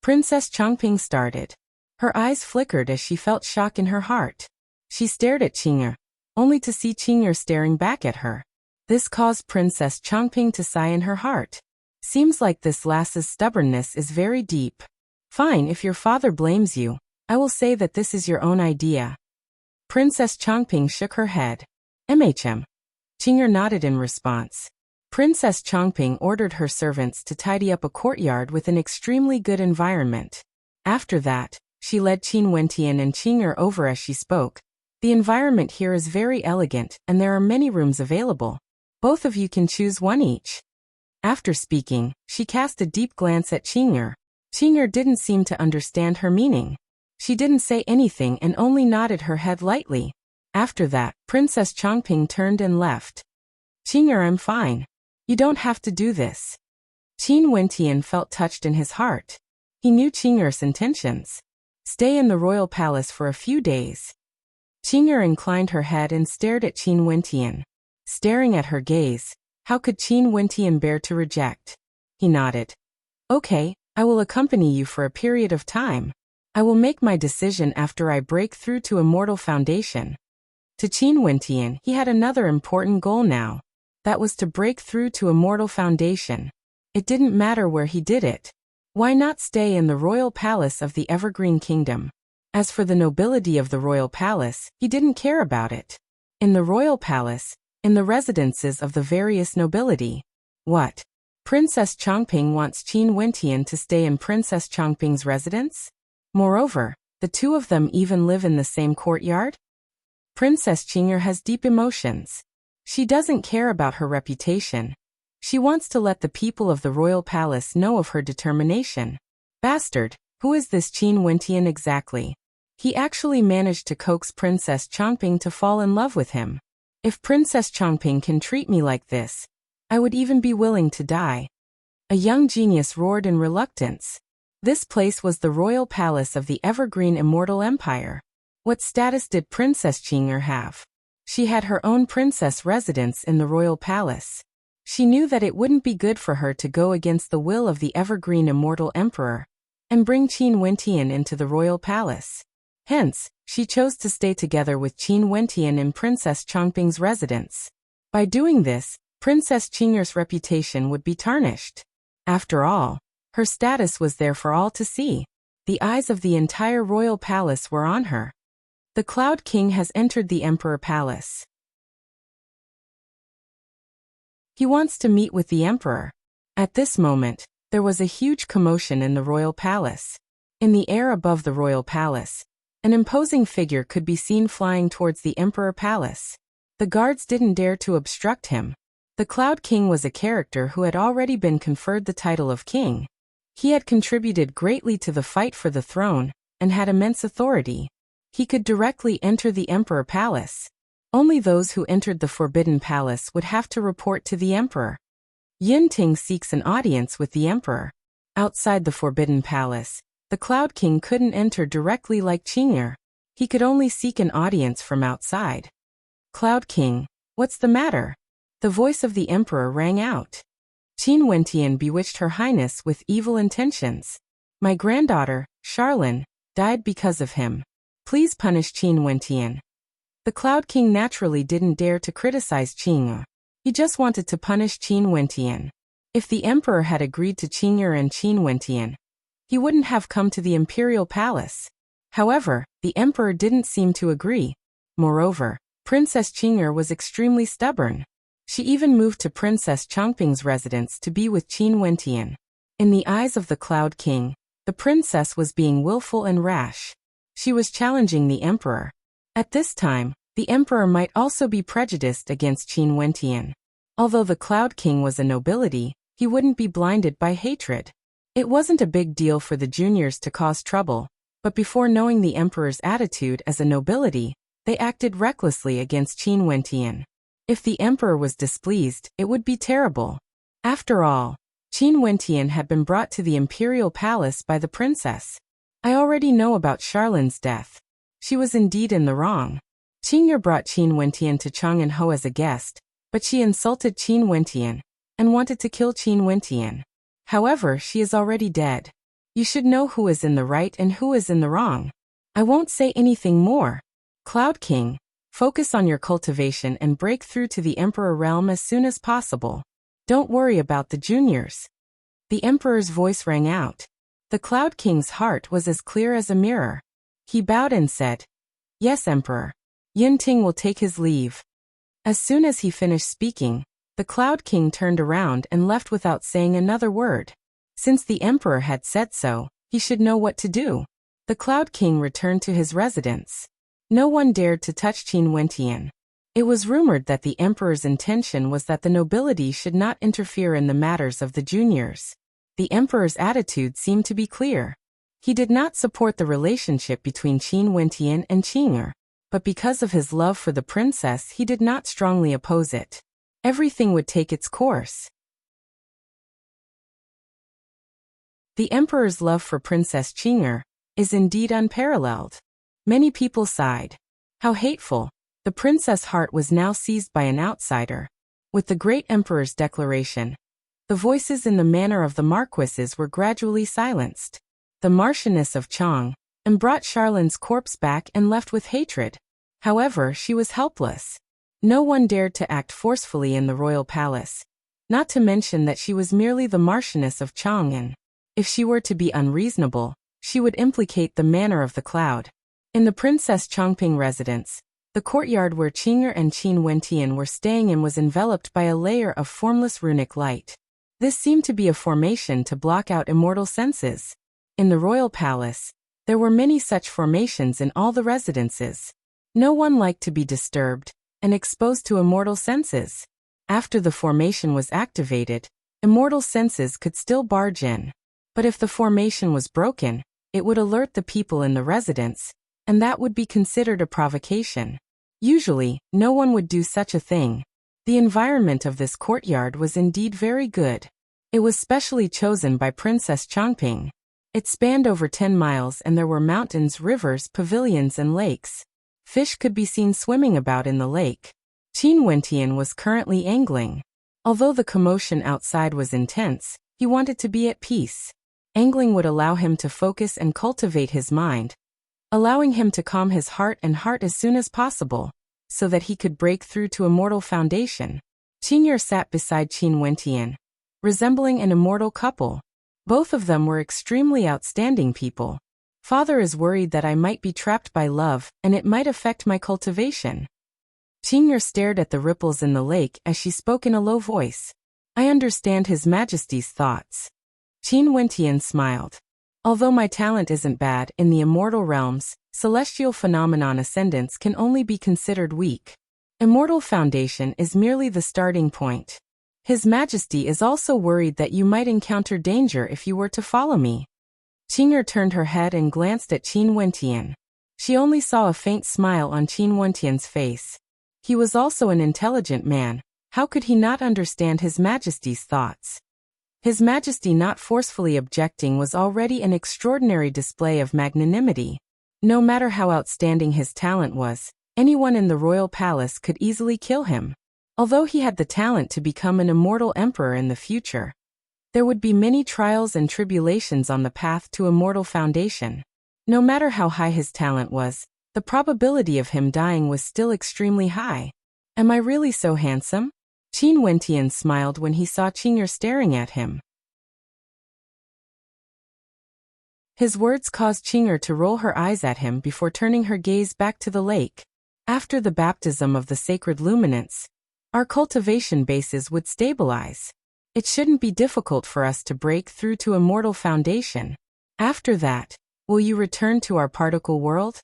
Princess Changping started. Her eyes flickered as she felt shock in her heart. She stared at Qing'er, only to see Qing'er staring back at her. This caused Princess Changping to sigh in her heart. Seems like this lass's stubbornness is very deep. Fine, if your father blames you, I will say that this is your own idea. Princess Changping shook her head. Qing'er nodded in response. Princess Changping ordered her servants to tidy up a courtyard with an extremely good environment. After that, she led Qin Wentian and Qing'er over as she spoke. The environment here is very elegant and there are many rooms available. Both of you can choose one each. After speaking, she cast a deep glance at Qing'er. Qing'er didn't seem to understand her meaning. She didn't say anything and only nodded her head lightly. After that, Princess Changping turned and left. Qing'er, I'm fine. You don't have to do this. Qin Wentian felt touched in his heart. He knew Qing'er's intentions. Stay in the royal palace for a few days. Qing'er inclined her head and stared at Qin Wentian. Staring at her gaze, how could Qin Wentian bear to reject? He nodded. Okay, I will accompany you for a period of time. I will make my decision after I break through to Immortal Foundation. To Qin Wentian, he had another important goal now. That was to break through to Immortal Foundation. It didn't matter where he did it. Why not stay in the royal palace of the Evergreen Kingdom? As for the nobility of the royal palace, he didn't care about it. In the royal palace, in the residences of the various nobility. What? Princess Chongping wants Qin Wentian to stay in Princess Chongping's residence? Moreover, the two of them even live in the same courtyard? Princess Qing'er has deep emotions. She doesn't care about her reputation. She wants to let the people of the royal palace know of her determination. Bastard, who is this Qin Wentian exactly? He actually managed to coax Princess Chongping to fall in love with him. If Princess Chongping can treat me like this, I would even be willing to die. A young genius roared in reluctance. This place was the royal palace of the evergreen immortal empire. What status did Princess Qing'er have? She had her own princess residence in the royal palace. She knew that it wouldn't be good for her to go against the will of the evergreen immortal emperor and bring Qin Wentian into the royal palace. Hence, she chose to stay together with Qin Wentian in Princess Chongping's residence. By doing this, Princess Qing'er's reputation would be tarnished. After all, her status was there for all to see. The eyes of the entire royal palace were on her. The Cloud King has entered the Emperor Palace. He wants to meet with the Emperor. At this moment, there was a huge commotion in the royal palace. In the air above the royal palace, an imposing figure could be seen flying towards the Emperor Palace. The guards didn't dare to obstruct him. The Cloud King was a character who had already been conferred the title of king. He had contributed greatly to the fight for the throne, and had immense authority. He could directly enter the Emperor Palace. Only those who entered the Forbidden Palace would have to report to the Emperor. Yunting seeks an audience with the Emperor. Outside the Forbidden Palace, the Cloud King couldn't enter directly like Qing'er. He could only seek an audience from outside. Cloud King, what's the matter? The voice of the Emperor rang out. Qin Wentian bewitched Her Highness with evil intentions. My granddaughter, Charlene, died because of him. Please punish Qin Wentian. The Cloud King naturally didn't dare to criticize Qing'er. He just wanted to punish Qin Wentian. If the Emperor had agreed to Qing'er and Qin Wentian, he wouldn't have come to the Imperial Palace. However, the Emperor didn't seem to agree. Moreover, Princess Qing'er was extremely stubborn. She even moved to Princess Chongping's residence to be with Qin Wentian. In the eyes of the Cloud King, the princess was being willful and rash. She was challenging the Emperor. At this time, the Emperor might also be prejudiced against Qin Wentian. Although the Cloud King was a nobility, he wouldn't be blinded by hatred. It wasn't a big deal for the juniors to cause trouble, but before knowing the Emperor's attitude as a nobility, they acted recklessly against Qin Wentian. If the Emperor was displeased, it would be terrible. After all, Qin Wentian had been brought to the Imperial Palace by the princess. I already know about Charlene's death. She was indeed in the wrong. Qing'er brought Qin Wentian to Chang'anhou as a guest, but she insulted Qin Wentian and wanted to kill Qin Wentian. However, she is already dead. You should know who is in the right and who is in the wrong. I won't say anything more. Cloud King, focus on your cultivation and break through to the Emperor realm as soon as possible. Don't worry about the juniors. The Emperor's voice rang out. The Cloud King's heart was as clear as a mirror. He bowed and said, Yes, Emperor. Yunting will take his leave. As soon as he finished speaking, the Cloud King turned around and left without saying another word. Since the Emperor had said so, he should know what to do. The Cloud King returned to his residence. No one dared to touch Qin Wentian. It was rumored that the Emperor's intention was that the nobility should not interfere in the matters of the juniors. The Emperor's attitude seemed to be clear. He did not support the relationship between Qin Wentian and Qing'er, but because of his love for the princess he did not strongly oppose it. Everything would take its course. The Emperor's love for Princess Qing'er is indeed unparalleled. Many people sighed. How hateful! The princess' heart was now seized by an outsider. With the great Emperor's declaration, the voices in the manor of the marquises were gradually silenced. The Marchioness of Chang brought Charlene's corpse back and left with hatred. However, she was helpless. No one dared to act forcefully in the royal palace, not to mention that she was merely the Marchioness of Chang'an. If she were to be unreasonable, she would implicate the manor of the cloud. In the Princess Chongping residence, The courtyard where Qing'er and Qin Wentian were staying in was enveloped by a layer of formless runic light. This seemed to be a formation to block out immortal senses. In the royal palace, there were many such formations in all the residences. No one liked to be disturbed and exposed to immortal senses. After the formation was activated, immortal senses could still barge in. But if the formation was broken, it would alert the people in the residence, and that would be considered a provocation. Usually, no one would do such a thing. The environment of this courtyard was indeed very good. It was specially chosen by Princess Changping. It spanned over 10 miles and there were mountains, rivers, pavilions and lakes. Fish could be seen swimming about in the lake. Qin Wentian was currently angling. Although the commotion outside was intense, he wanted to be at peace. Angling would allow him to focus and cultivate his mind, allowing him to calm his heart as soon as possible, so that he could break through to immortal foundation. Qing'er sat beside Qin Wentian, resembling an immortal couple. Both of them were extremely outstanding people. Father is worried that I might be trapped by love, and it might affect my cultivation. Qing'er stared at the ripples in the lake as she spoke in a low voice. I understand His Majesty's thoughts. Qin Wentian smiled. Although my talent isn't bad, in the immortal realms, celestial phenomenon ascendants can only be considered weak. Immortal foundation is merely the starting point. His Majesty is also worried that you might encounter danger if you were to follow me. Qing'er turned her head and glanced at Qin Wentian. She only saw a faint smile on Qin Wentian's face. He was also an intelligent man. How could he not understand His Majesty's thoughts? His Majesty not forcefully objecting was already an extraordinary display of magnanimity. No matter how outstanding his talent was, anyone in the royal palace could easily kill him. Although he had the talent to become an immortal emperor in the future, there would be many trials and tribulations on the path to immortal foundation. No matter how high his talent was, the probability of him dying was still extremely high. Am I really so handsome? Qin Wentian smiled when he saw Qing'er staring at him. His words caused Qing'er to roll her eyes at him before turning her gaze back to the lake. After the baptism of the sacred luminance, our cultivation bases would stabilize. It shouldn't be difficult for us to break through to immortal foundation. After that, will you return to our particle world?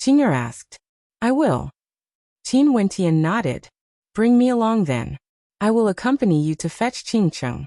Qing'er asked. I will. Qin Wentian nodded. Bring me along then. I will accompany you to fetch Qingcheng.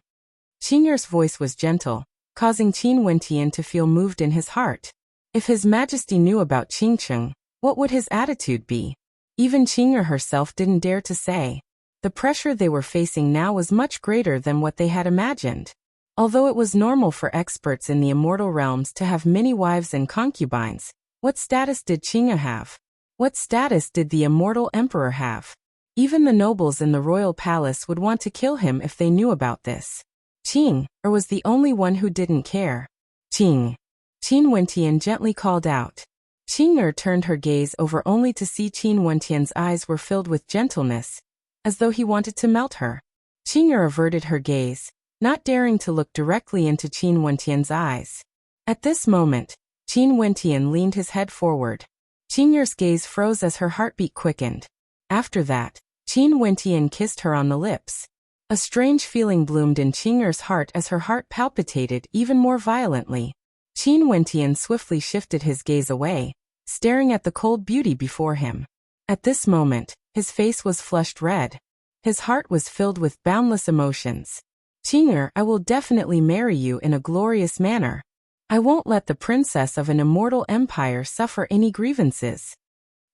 Qing'er's voice was gentle, causing Qin Wentian to feel moved in his heart. If His Majesty knew about Qingcheng, what would his attitude be? Even Qing'er herself didn't dare to say. The pressure they were facing now was much greater than what they had imagined. Although it was normal for experts in the immortal realms to have many wives and concubines, what status did Qing'er have? What status did the immortal emperor have? Even the nobles in the royal palace would want to kill him if they knew about this. Qing'er was the only one who didn't care. Qing. Qin Wentian gently called out. Qing'er turned her gaze over only to see Qin Wentian's eyes were filled with gentleness, as though he wanted to melt her. Qing'er averted her gaze, not daring to look directly into Qin Wentian's eyes. At this moment, Qin Wentian leaned his head forward. Qing'er's gaze froze as her heartbeat quickened. After that, Qin Wentian kissed her on the lips. A strange feeling bloomed in Qing'er's heart as her heart palpitated even more violently. Qin Wentian swiftly shifted his gaze away, staring at the cold beauty before him. At this moment, his face was flushed red. His heart was filled with boundless emotions. Qing'er, I will definitely marry you in a glorious manner. I won't let the princess of an immortal empire suffer any grievances.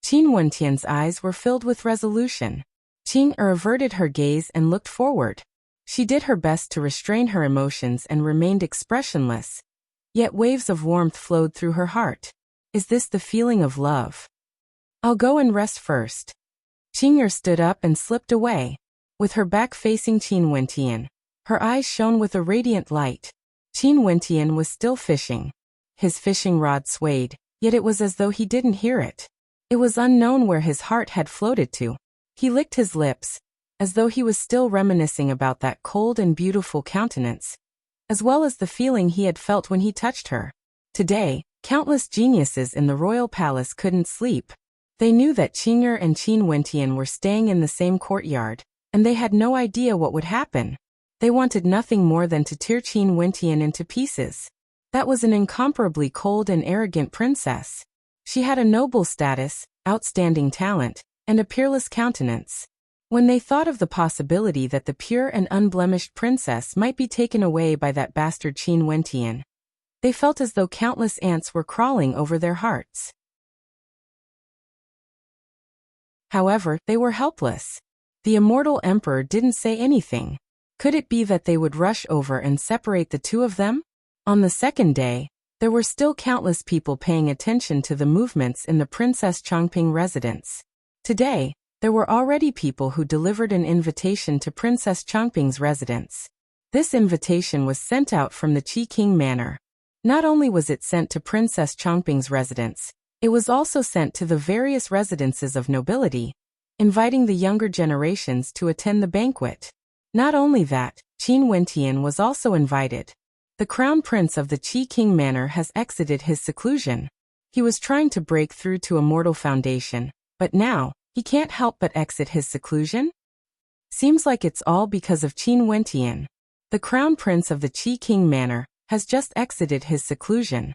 Qin Wentian's eyes were filled with resolution. Qing'er averted her gaze and looked forward. She did her best to restrain her emotions and remained expressionless. Yet waves of warmth flowed through her heart. Is this the feeling of love? I'll go and rest first. Qing'er stood up and slipped away. With her back facing Qin Wentian, her eyes shone with a radiant light. Qin Wentian was still fishing. His fishing rod swayed, yet it was as though he didn't hear it. It was unknown where his heart had floated to. He licked his lips, as though he was still reminiscing about that cold and beautiful countenance, as well as the feeling he had felt when he touched her. Today, countless geniuses in the royal palace couldn't sleep. They knew that Qing'er and Qin Wentian were staying in the same courtyard, and they had no idea what would happen. They wanted nothing more than to tear Qin Wentian into pieces. That was an incomparably cold and arrogant princess. She had a noble status, outstanding talent, and a peerless countenance. When they thought of the possibility that the pure and unblemished princess might be taken away by that bastard Qin Wentian, they felt as though countless ants were crawling over their hearts. However, they were helpless. The immortal emperor didn't say anything. Could it be that they would rush over and separate the two of them? On the second day, there were still countless people paying attention to the movements in the Princess Chongping residence. Today, there were already people who delivered an invitation to Princess Chongping's residence. This invitation was sent out from the Qi King Manor. Not only was it sent to Princess Chongping's residence, it was also sent to the various residences of nobility, inviting the younger generations to attend the banquet. Not only that, Qin Wentian was also invited. The crown prince of the Qi King Manor has exited his seclusion. He was trying to break through to Immortal Foundation, but now, he can't help but exit his seclusion? Seems like it's all because of Qin Wentian. The crown prince of the Qi King Manor has just exited his seclusion.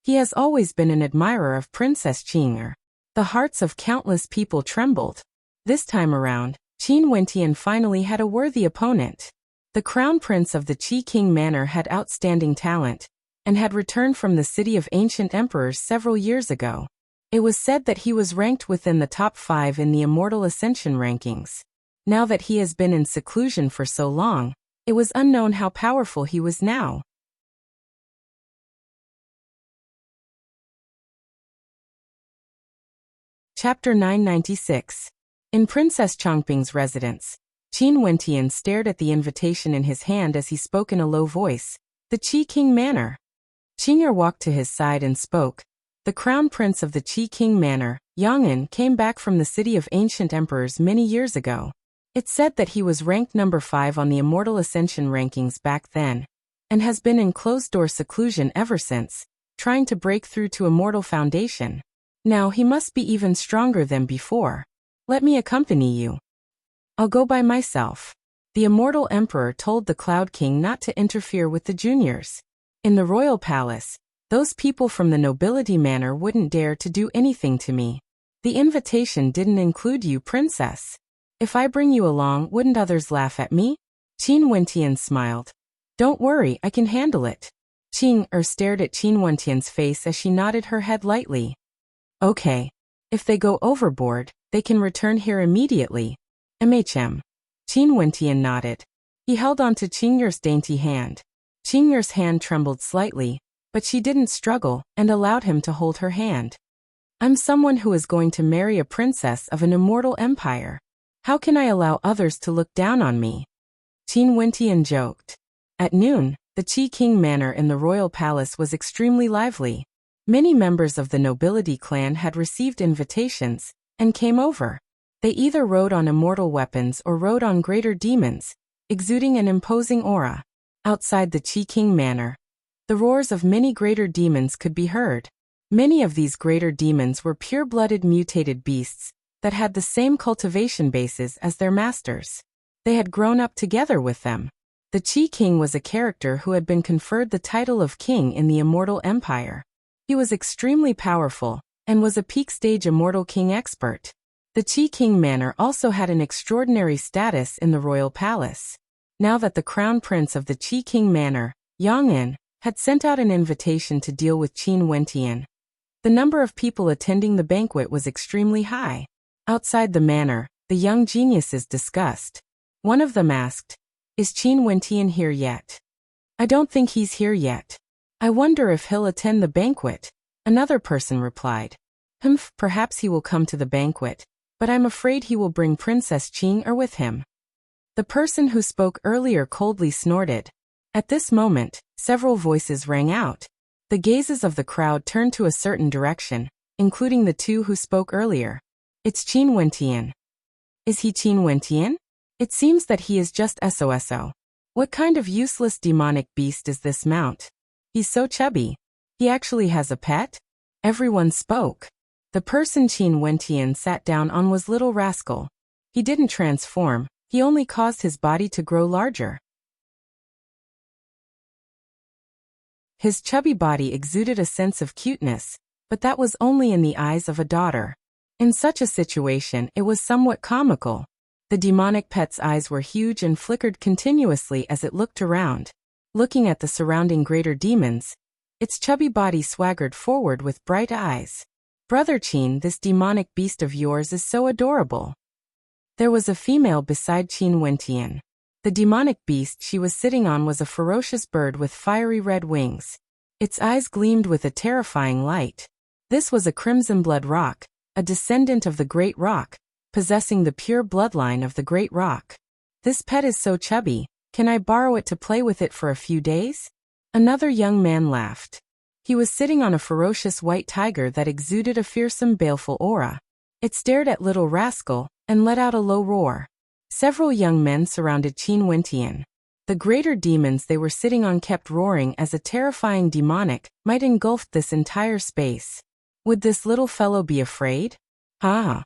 He has always been an admirer of Princess Qing'er. The hearts of countless people trembled. This time around, Qin Wentian finally had a worthy opponent. The crown prince of the Qi King Manor had outstanding talent, and had returned from the city of ancient emperors several years ago. It was said that he was ranked within the top 5 in the Immortal Ascension rankings. Now that he has been in seclusion for so long, it was unknown how powerful he was now. Chapter 996. In Princess Chongping's residence, Qin Wentian stared at the invitation in his hand as he spoke in a low voice. The Qi King Manor. Qing'er walked to his side and spoke. The crown prince of the Qi King Manor, Yang'an, came back from the city of ancient emperors many years ago. It's said that he was ranked number 5 on the Immortal Ascension rankings back then, and has been in closed-door seclusion ever since, trying to break through to Immortal Foundation. Now he must be even stronger than before. Let me accompany you. I'll go by myself. The Immortal Emperor told the Cloud King not to interfere with the juniors. In the royal palace, those people from the nobility manor wouldn't dare to do anything to me. The invitation didn't include you, princess. If I bring you along, wouldn't others laugh at me? Qin Wentian smiled. Don't worry, I can handle it. Qing'er stared at Qin Wentian's face as she nodded her head lightly. Okay. If they go overboard, they can return here immediately. Qin Wentian nodded. He held on to Qing'er's dainty hand. Qing'er's hand trembled slightly, but she didn't struggle and allowed him to hold her hand. I'm someone who is going to marry a princess of an immortal empire. How can I allow others to look down on me? Qin Wentian joked. At noon, the Qi King Manor in the royal palace was extremely lively. Many members of the nobility clan had received invitations and came over. They either rode on immortal weapons or rode on greater demons, exuding an imposing aura. Outside the Qi King Manor, the roars of many greater demons could be heard. Many of these greater demons were pure-blooded mutated beasts that had the same cultivation bases as their masters. They had grown up together with them. The Qi King was a character who had been conferred the title of king in the immortal empire. He was extremely powerful, and was a peak-stage immortal king expert. The Qi King Manor also had an extraordinary status in the royal palace. Now that the crown prince of the Qi King Manor, Yang'an, had sent out an invitation to deal with Qin Wentian, the number of people attending the banquet was extremely high. Outside the manor, the young geniuses discussed. One of them asked, "Is Qin Wentian here yet?" "I don't think he's here yet. I wonder if he'll attend the banquet," another person replied. Perhaps he will come to the banquet, but I'm afraid he will bring Princess Qing'er with him." The person who spoke earlier coldly snorted. At this moment, several voices rang out. The gazes of the crowd turned to a certain direction, including the two who spoke earlier. It's Qin Wentian. Is he Qin Wentian? It seems that he is just SOSO. What kind of useless demonic beast is this mount? He's so chubby. He actually has a pet? Everyone spoke. The person Qin Wentian sat down on was Little Rascal. He didn't transform, he only caused his body to grow larger. His chubby body exuded a sense of cuteness, but that was only in the eyes of a daughter. In such a situation, it was somewhat comical. The demonic pet's eyes were huge and flickered continuously as it looked around. Looking at the surrounding greater demons, its chubby body swaggered forward with bright eyes. Brother Qin, this demonic beast of yours is so adorable. There was a female beside Qin Wentian. The demonic beast she was sitting on was a ferocious bird with fiery red wings. Its eyes gleamed with a terrifying light. This was a crimson blood rock, a descendant of the Great Rock, possessing the pure bloodline of the Great Rock. This pet is so chubby, can I borrow it to play with it for a few days? Another young man laughed. He was sitting on a ferocious white tiger that exuded a fearsome baleful aura. It stared at Little Rascal and let out a low roar. Several young men surrounded Qin Wentian. The greater demons they were sitting on kept roaring as a terrifying demonic might engulf this entire space. Would this little fellow be afraid? Ha!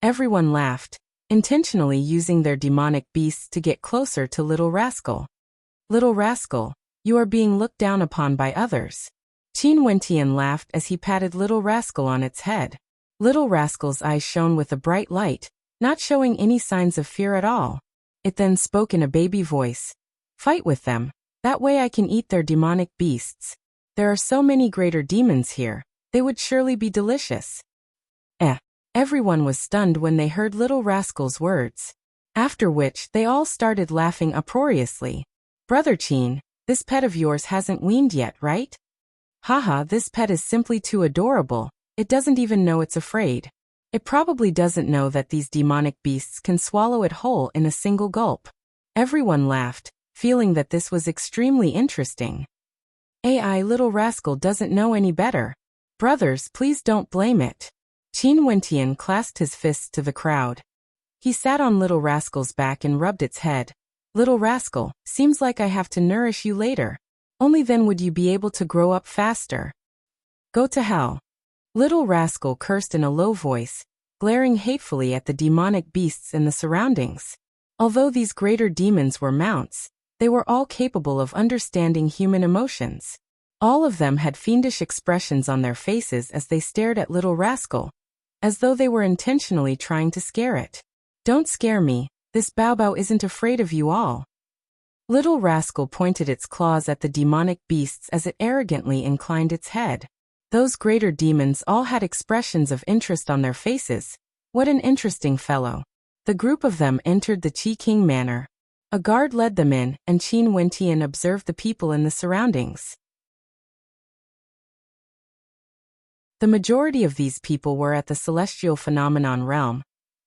Everyone laughed, intentionally using their demonic beasts to get closer to Little Rascal. Little Rascal, you are being looked down upon by others. Qin Wentian laughed as he patted Little Rascal on its head. Little Rascal's eyes shone with a bright light, not showing any signs of fear at all. It then spoke in a baby voice. Fight with them, that way I can eat their demonic beasts. There are so many greater demons here, they would surely be delicious. Everyone was stunned when they heard Little Rascal's words. After which they all started laughing uproariously. Brother Qin, this pet of yours hasn't weaned yet, right? Haha, this pet is simply too adorable, it doesn't even know it's afraid. It probably doesn't know that these demonic beasts can swallow it whole in a single gulp. Everyone laughed, feeling that this was extremely interesting. Little Rascal doesn't know any better. Brothers, please don't blame it. Qin Wentian clasped his fists to the crowd. He sat on Little Rascal's back and rubbed its head. Little Rascal, seems like I have to nourish you later. Only then would you be able to grow up faster. Go to hell. Little Rascal cursed in a low voice, glaring hatefully at the demonic beasts in the surroundings. Although these greater demons were mounts, they were all capable of understanding human emotions. All of them had fiendish expressions on their faces as they stared at Little Rascal, as though they were intentionally trying to scare it. Don't scare me, this Baobao isn't afraid of you all. Little Rascal pointed its claws at the demonic beasts as it arrogantly inclined its head. Those greater demons all had expressions of interest on their faces. What an interesting fellow. The group of them entered the Qi King Manor. A guard led them in, and Qin Wentian observed the people in the surroundings. The majority of these people were at the Celestial Phenomenon realm,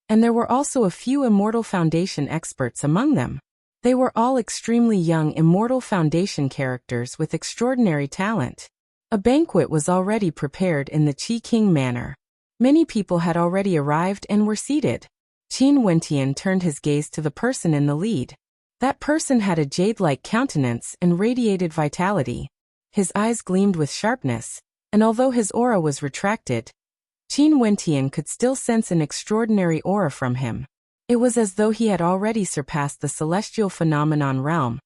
and there were also a few Immortal Foundation experts among them. They were all extremely young Immortal Foundation characters with extraordinary talent. A banquet was already prepared in the Qi King Manor. Many people had already arrived and were seated. Qin Wentian turned his gaze to the person in the lead. That person had a jade-like countenance and radiated vitality. His eyes gleamed with sharpness, and although his aura was retracted, Qin Wentian could still sense an extraordinary aura from him. It was as though he had already surpassed the Celestial Phenomenon realm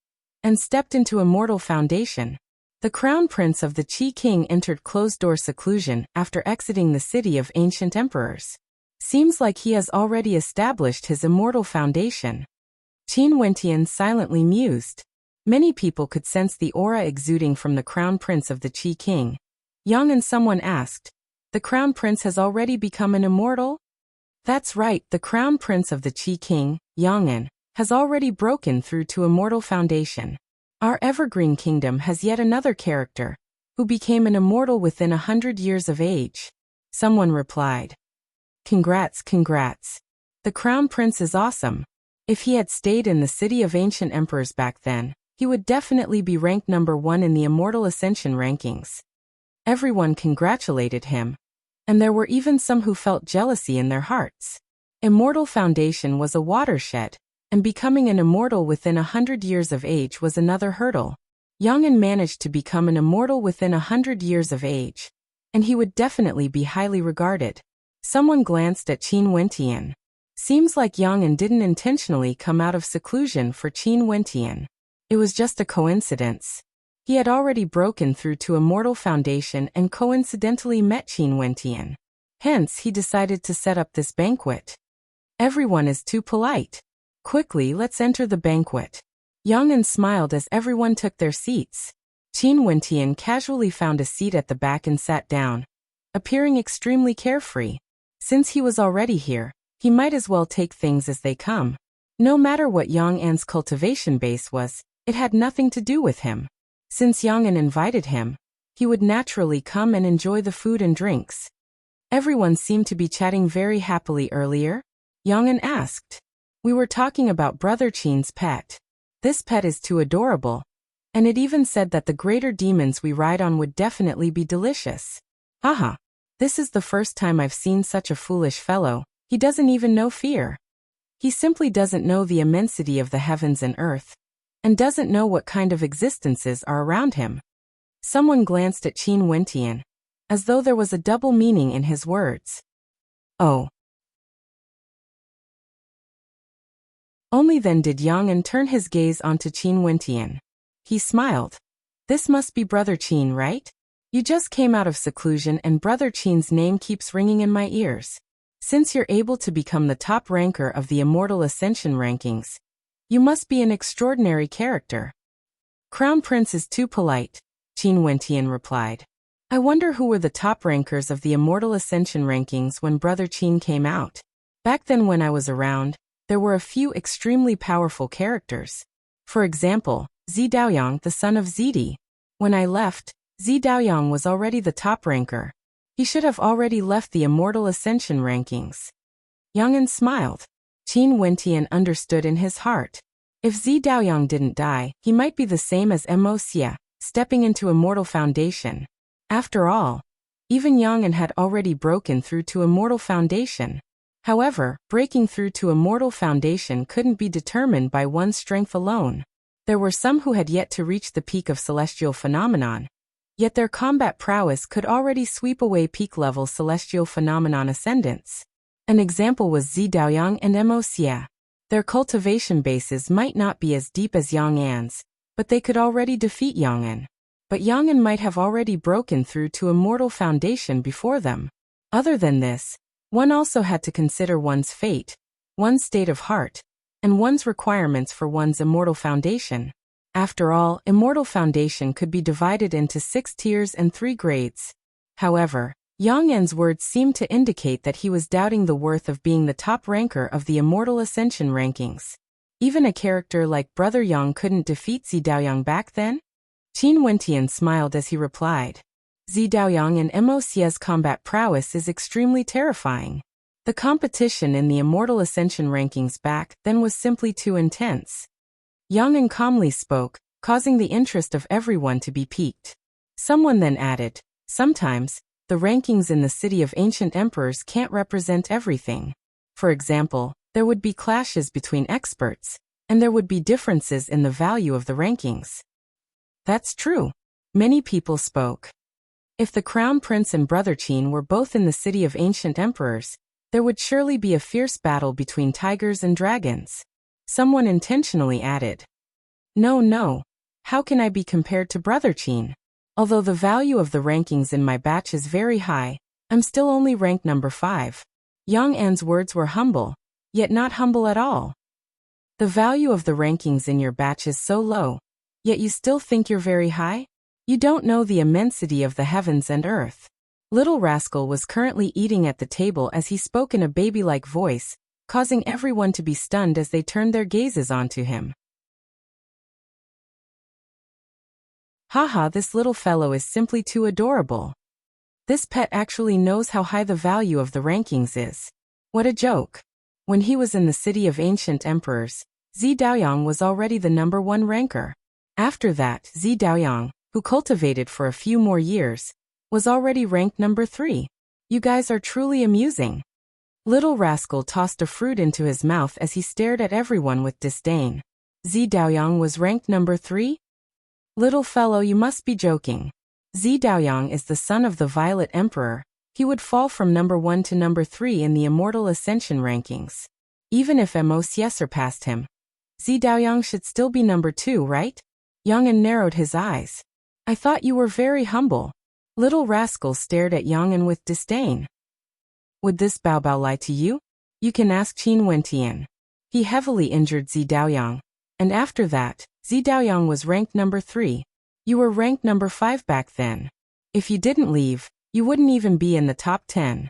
and stepped into Immortal Foundation. The Crown Prince of the Qi King entered closed-door seclusion after exiting the city of ancient emperors. Seems like he has already established his Immortal Foundation. Qin Wentian silently mused. Many people could sense the aura exuding from the Crown Prince of the Qi King. Young and someone asked, "The Crown Prince has already become an immortal?" That's right, the Crown Prince of the Qi King, Yang'an, has already broken through to Immortal Foundation. Our Evergreen Kingdom has yet another character, who became an immortal within 100 years of age. Someone replied. Congrats, congrats. The Crown Prince is awesome. If he had stayed in the city of ancient emperors back then, he would definitely be ranked #1 in the Immortal Ascension rankings. Everyone congratulated him, and there were even some who felt jealousy in their hearts. Immortal Foundation was a watershed, and becoming an immortal within 100 years of age was another hurdle. Yang'an managed to become an immortal within 100 years of age, and he would definitely be highly regarded. Someone glanced at Qin Wentian. Seems like Yang and didn't intentionally come out of seclusion for Qin Wentian. It was just a coincidence. He had already broken through to Immortal Foundation and coincidentally met Qin Wentian. Hence, he decided to set up this banquet. Everyone is too polite. Quickly, let's enter the banquet. Yang smiled as everyone took their seats. Qin Wentian casually found a seat at the back and sat down, appearing extremely carefree. Since he was already here, he might as well take things as they come. No matter what Yang An's cultivation base was, it had nothing to do with him. Since Yang An invited him, he would naturally come and enjoy the food and drinks. Everyone seemed to be chatting very happily earlier. Yang An asked. We were talking about Brother Qin's pet. This pet is too adorable. And it even said that the greater demons we ride on would definitely be delicious. Haha. This is the first time I've seen such a foolish fellow. He doesn't even know fear. He simply doesn't know the immensity of the heavens and earth, and doesn't know what kind of existences are around him. Someone glanced at Qin Wentian, as though there was a double meaning in his words. Oh. Only then did Yang An turn his gaze onto Qin Wentian. He smiled. This must be Brother Qin, right? You just came out of seclusion and Brother Qin's name keeps ringing in my ears. Since you're able to become the top ranker of the Immortal Ascension rankings, you must be an extraordinary character. Crown Prince is too polite, Qin Wentian replied. I wonder who were the top rankers of the Immortal Ascension rankings when Brother Qin came out. Back then when I was around, there were a few extremely powerful characters. For example, Zi Daoyang, the son of Zidi. When I left, Zi Daoyang was already the top ranker. He should have already left the Immortal Ascension rankings. Yang An smiled. Qin Wentian understood in his heart. If Zi Daoyang didn't die, he might be the same as Wuxia, stepping into Immortal Foundation. After all, even Yang An had already broken through to Immortal Foundation. However, breaking through to Immortal Foundation couldn't be determined by one's strength alone. There were some who had yet to reach the peak of celestial phenomenon, yet their combat prowess could already sweep away peak-level celestial phenomenon ascendants. An example was Zi Daoyang and Wuxia. Their cultivation bases might not be as deep as Yang An's, but they could already defeat Yang An. But Yang An might have already broken through to Immortal Foundation before them. Other than this, one also had to consider one's fate, one's state of heart, and one's requirements for one's Immortal Foundation. After all, Immortal Foundation could be divided into 6 tiers and 3 grades. However, Yang An's words seemed to indicate that he was doubting the worth of being the top ranker of the Immortal Ascension rankings. Even a character like Brother Yang couldn't defeat Zi Daoyang back then? Qin Wentian smiled as he replied. Zi Daoyang and Wuxia's combat prowess is extremely terrifying. The competition in the Immortal Ascension rankings back then was simply too intense. Yang An calmly spoke, causing the interest of everyone to be piqued. Someone then added, sometimes, the rankings in the City of Ancient Emperors can't represent everything. For example, there would be clashes between experts, and there would be differences in the value of the rankings. That's true. Many people spoke. If the Crown Prince and Brother Qin were both in the City of Ancient Emperors, there would surely be a fierce battle between tigers and dragons. Someone intentionally added. No. How can I be compared to Brother Qin? Although the value of the rankings in my batch is very high, I'm still only ranked number 5. Yang An's words were humble, yet not humble at all. The value of the rankings in your batch is so low, yet you still think you're very high? You don't know the immensity of the heavens and earth. Little Rascal was currently eating at the table as he spoke in a baby-like voice, causing everyone to be stunned as they turned their gazes onto him. Haha, this little fellow is simply too adorable. This pet actually knows how high the value of the rankings is. What a joke. When he was in the City of Ancient Emperors, Zi Daoyang was already the number 1 ranker. After that, Zi Daoyang, who cultivated for a few more years, was already ranked number 3. You guys are truly amusing. Little Rascal tossed a fruit into his mouth as he stared at everyone with disdain. Zi Daoyang was ranked number 3? Little fellow, you must be joking. Zi Daoyang is the son of the Violet Emperor. he would fall from number 1 to number 3 in the Immortal Ascension rankings. Even if Wuxia surpassed him, Zidaoyang should still be number 2, right? Yang'an narrowed his eyes. I thought you were very humble. Little rascal stared at Yang'an with disdain. Would this Baobao lie to you? You can ask Qin Wentian. He heavily injured Zidaoyang, and after that, Zidaoyang was ranked number 3. You were ranked number 5 back then. If you didn't leave, you wouldn't even be in the top 10.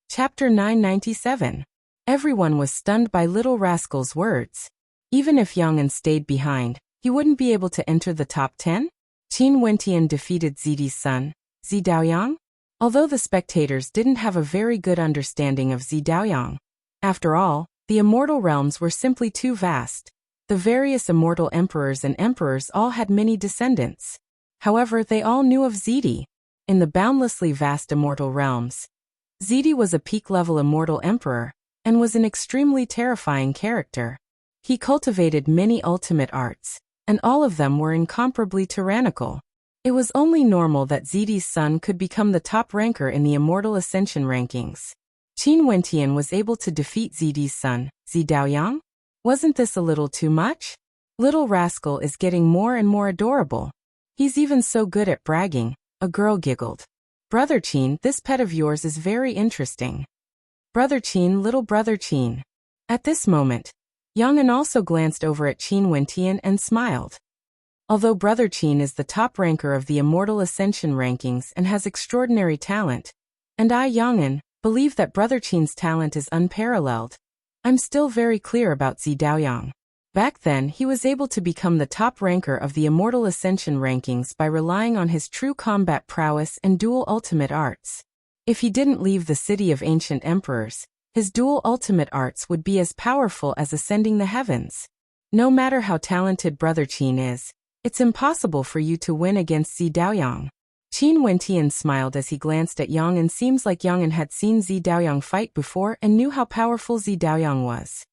Chapter 997. Everyone was stunned by Little Rascal's words. Even if Yang'an stayed behind, he wouldn't be able to enter the top 10? Qin Wentian defeated Zidi's son, Zidaoyang? Although the spectators didn't have a very good understanding of Zidaoyang. After all, the immortal realms were simply too vast. The various immortal emperors and emperors all had many descendants. However, they all knew of Zidi. In the boundlessly vast immortal realms, Zidi was a peak-level immortal emperor, and was an extremely terrifying character. He cultivated many ultimate arts, and all of them were incomparably tyrannical. It was only normal that Zidi's son could become the top ranker in the Immortal Ascension rankings. Qin Wentian was able to defeat Zidi's son, Zidaoyang? Wasn't this a little too much? Little rascal is getting more and more adorable. He's even so good at bragging, a girl giggled. Brother Qin, this pet of yours is very interesting. Brother Qin, little brother Qin. At this moment, Yang'an also glanced over at Qin Wentian and smiled. Although Brother Qin is the top ranker of the Immortal Ascension rankings and has extraordinary talent, and I, Yang'an, believe that Brother Qin's talent is unparalleled, I'm still very clear about Zidaoyang. Back then, he was able to become the top ranker of the Immortal Ascension rankings by relying on his true combat prowess and dual ultimate arts. If he didn't leave the city of ancient emperors, his dual ultimate arts would be as powerful as ascending the heavens. No matter how talented Brother Qin is, it's impossible for you to win against Zidaoyang. Qin Wentian smiled as he glanced at Yang, and seems like Yang'an had seen Zidaoyang fight before and knew how powerful Zidaoyang was.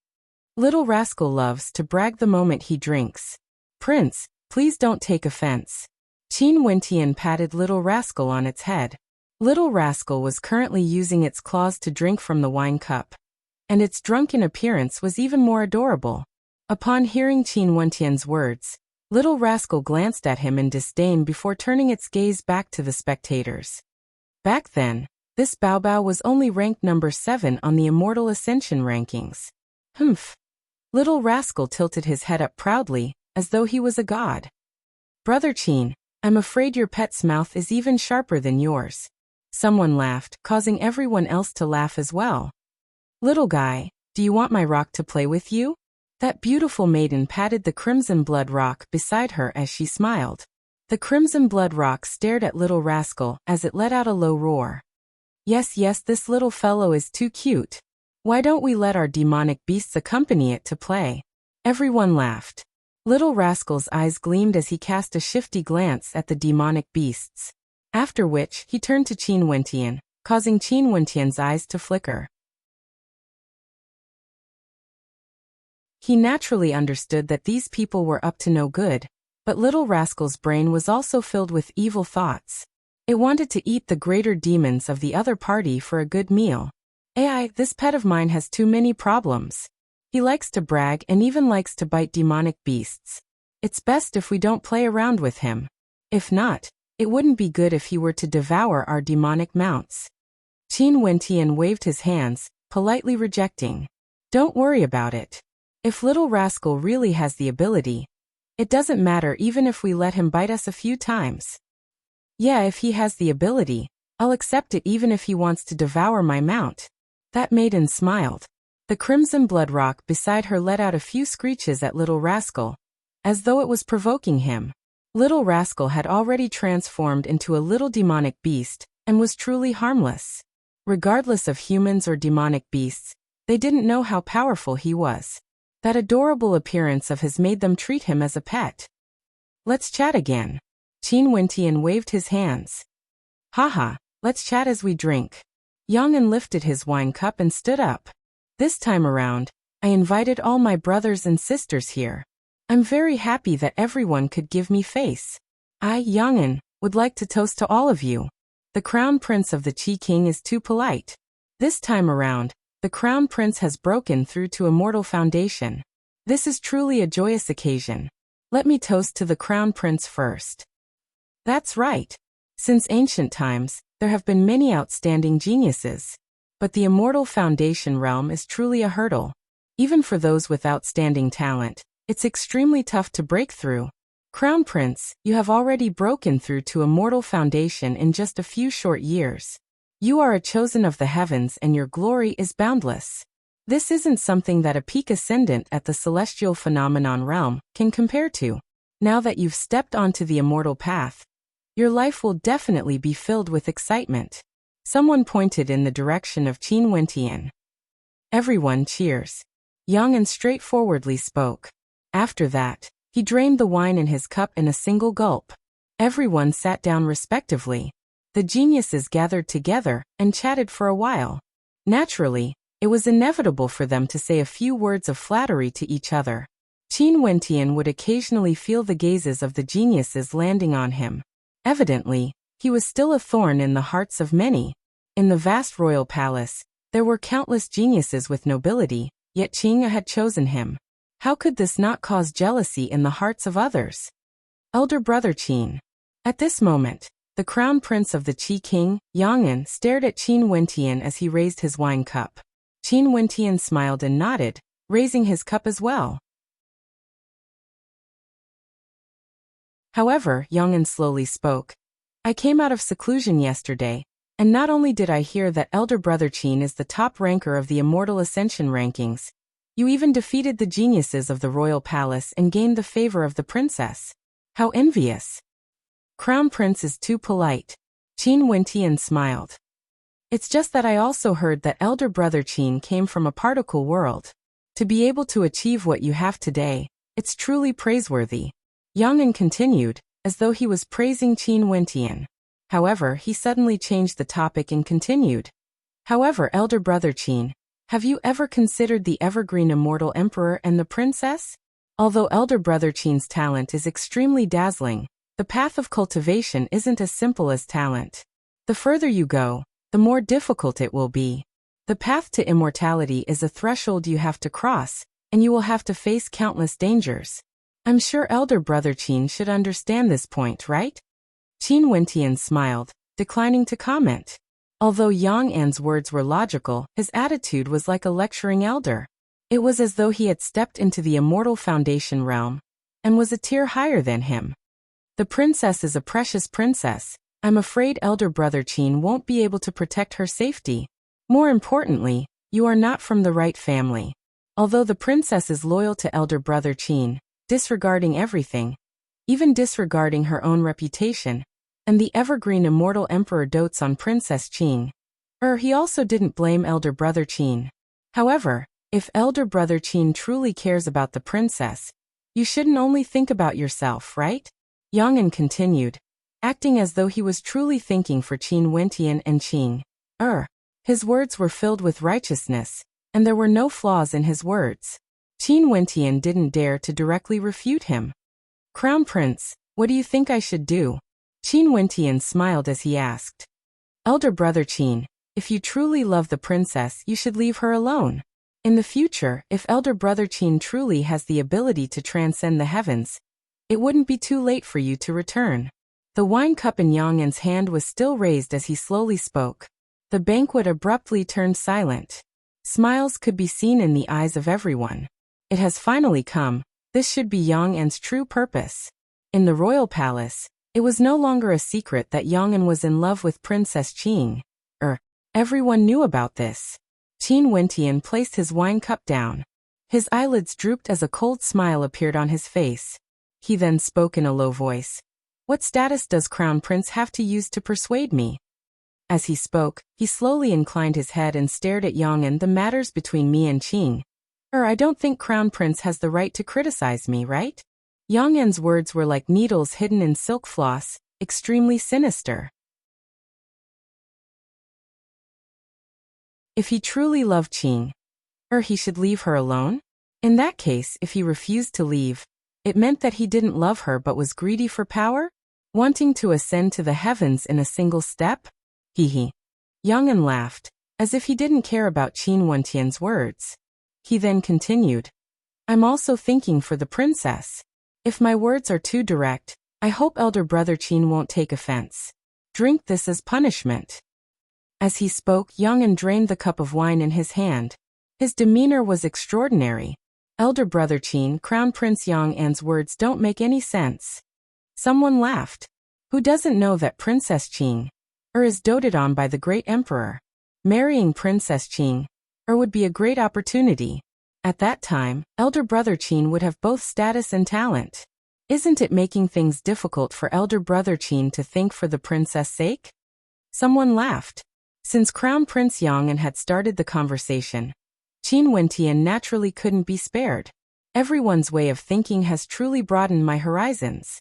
Little rascal loves to brag the moment he drinks. Prince, please don't take offense. Qin Wentian patted Little Rascal on its head. Little Rascal was currently using its claws to drink from the wine cup, and its drunken appearance was even more adorable. Upon hearing Qin Wentian's words, Little Rascal glanced at him in disdain before turning its gaze back to the spectators. Back then, this Baobao was only ranked number 7 on the Immortal Ascension rankings. Humph. Little Rascal tilted his head up proudly, as though he was a god. Brother Qin, I'm afraid your pet's mouth is even sharper than yours. Someone laughed, causing everyone else to laugh as well. Little guy, do you want my rock to play with you? That beautiful maiden patted the crimson blood rock beside her as she smiled. The crimson blood rock stared at Little Rascal as it let out a low roar. Yes, this little fellow is too cute. Why don't we let our demonic beasts accompany it to play? Everyone laughed. Little Rascal's eyes gleamed as he cast a shifty glance at the demonic beasts. After which, he turned to Qin Wentian, causing Qin Wentian's eyes to flicker. He naturally understood that these people were up to no good, but Little Rascal's brain was also filled with evil thoughts. It wanted to eat the greater demons of the other party for a good meal. AI, this pet of mine has too many problems. He likes to brag and even likes to bite demonic beasts. It's best if we don't play around with him. If not, it wouldn't be good if he were to devour our demonic mounts. Qin Wentian waved his hands, politely rejecting. Don't worry about it. If Little Rascal really has the ability, it doesn't matter even if we let him bite us a few times. Yeah, if he has the ability, I'll accept it even if he wants to devour my mount. That maiden smiled. The crimson blood rock beside her let out a few screeches at Little Rascal, as though it was provoking him. Little Rascal had already transformed into a little demonic beast, and was truly harmless. Regardless of humans or demonic beasts, they didn't know how powerful he was. That adorable appearance of his made them treat him as a pet. Let's chat again. Qin Wentian waved his hands. Haha, let's chat as we drink. Yang'an lifted his wine cup and stood up. This time around, I invited all my brothers and sisters here. I'm very happy that everyone could give me face. I, Yang'an, would like to toast to all of you. The Crown Prince of the Qi King is too polite. This time around, the Crown Prince has broken through to immortal foundation. This is truly a joyous occasion. Let me toast to the Crown Prince first. That's right. Since ancient times, there have been many outstanding geniuses. But the immortal foundation realm is truly a hurdle. Even for those with outstanding talent, it's extremely tough to break through. Crown Prince, you have already broken through to immortal foundation in just a few short years. You are a chosen of the heavens and your glory is boundless. This isn't something that a peak ascendant at the celestial phenomenon realm can compare to. Now that you've stepped onto the immortal path, your life will definitely be filled with excitement. Someone pointed in the direction of Qin Wentian. Everyone cheers. Yang'an straightforwardly spoke. After that, he drained the wine in his cup in a single gulp. Everyone sat down respectively. The geniuses gathered together and chatted for a while. Naturally, it was inevitable for them to say a few words of flattery to each other. Qin Wentian would occasionally feel the gazes of the geniuses landing on him. Evidently, he was still a thorn in the hearts of many. In the vast royal palace, there were countless geniuses with nobility, yet Qin had chosen him. How could this not cause jealousy in the hearts of others? Elder brother Qin. At this moment, the crown prince of the Qi King, Yang'an, stared at Qin Wentian as he raised his wine cup. Qin Wentian smiled and nodded, raising his cup as well. However, Yang'an slowly spoke. I came out of seclusion yesterday, and not only did I hear that elder brother Qin is the top ranker of the Immortal Ascension rankings, you even defeated the geniuses of the royal palace and gained the favor of the princess. How envious. Crown Prince is too polite. Qin Wentian smiled. It's just that I also heard that elder brother Qin came from a particle world. To be able to achieve what you have today, it's truly praiseworthy. Yang'an continued, as though he was praising Qin Wentian. However, he suddenly changed the topic and continued. However, elder brother Qin, have you ever considered the evergreen immortal emperor and the princess? Although elder brother Qin's talent is extremely dazzling, the path of cultivation isn't as simple as talent. The further you go, the more difficult it will be. The path to immortality is a threshold you have to cross, and you will have to face countless dangers. I'm sure elder brother Qin should understand this point, right? Qin Wentian smiled, declining to comment. Although Yang'an's words were logical, his attitude was like a lecturing elder. It was as though he had stepped into the immortal foundation realm, and was a tier higher than him. The princess is a precious princess. I'm afraid elder brother Qin won't be able to protect her safety. More importantly, you are not from the right family. Although the princess is loyal to elder brother Qin, disregarding everything, even disregarding her own reputation, and the evergreen immortal emperor dotes on Princess Qing. He also didn't blame elder brother Qin. However, if elder brother Qin truly cares about the princess, you shouldn't only think about yourself, right? Yang'an continued, acting as though he was truly thinking for Qin Wentian and Qing. His words were filled with righteousness, and there were no flaws in his words. Qin Wentian didn't dare to directly refute him. Crown Prince, what do you think I should do? Qin Wentian smiled as he asked. Elder brother Qin, if you truly love the princess, you should leave her alone. In the future, if elder brother Qin truly has the ability to transcend the heavens, it wouldn't be too late for you to return. The wine cup in Yang'an's hand was still raised as he slowly spoke. The banquet abruptly turned silent. Smiles could be seen in the eyes of everyone. It has finally come. This should be Yang'an's true purpose. In the royal palace, it was no longer a secret that Yang'an was in love with Princess Qing. Everyone knew about this. Qin Wentian placed his wine cup down. His eyelids drooped as a cold smile appeared on his face. He then spoke in a low voice. What status does Crown Prince have to use to persuade me? As he spoke, he slowly inclined his head and stared at Yang'an. The matters between me and Qing. I don't think Crown Prince has the right to criticize me, right? Yang'an's words were like needles hidden in silk floss, extremely sinister. If he truly loved Qing, he should leave her alone? In that case, if he refused to leave, It meant that he didn't love her but was greedy for power? Wanting to ascend to the heavens in a single step? Hee. Yang laughed, as if he didn't care about Qin Wentian's words. He then continued. I'm also thinking for the princess. If my words are too direct, I hope elder brother Qin won't take offense. Drink this as punishment. As he spoke, Yang drained the cup of wine in his hand. His demeanor was extraordinary. Elder brother Qin, Crown Prince Yang An's words don't make any sense. Someone laughed. Who doesn't know that Princess Qing is doted on by the great emperor? Marrying Princess Qing would be a great opportunity. At that time, elder brother Qin would have both status and talent. Isn't it making things difficult for elder brother Qin to think for the princess' sake? Someone laughed. Since Crown Prince Yang An had started the conversation, Qin Wentian naturally couldn't be spared. Everyone's way of thinking has truly broadened my horizons.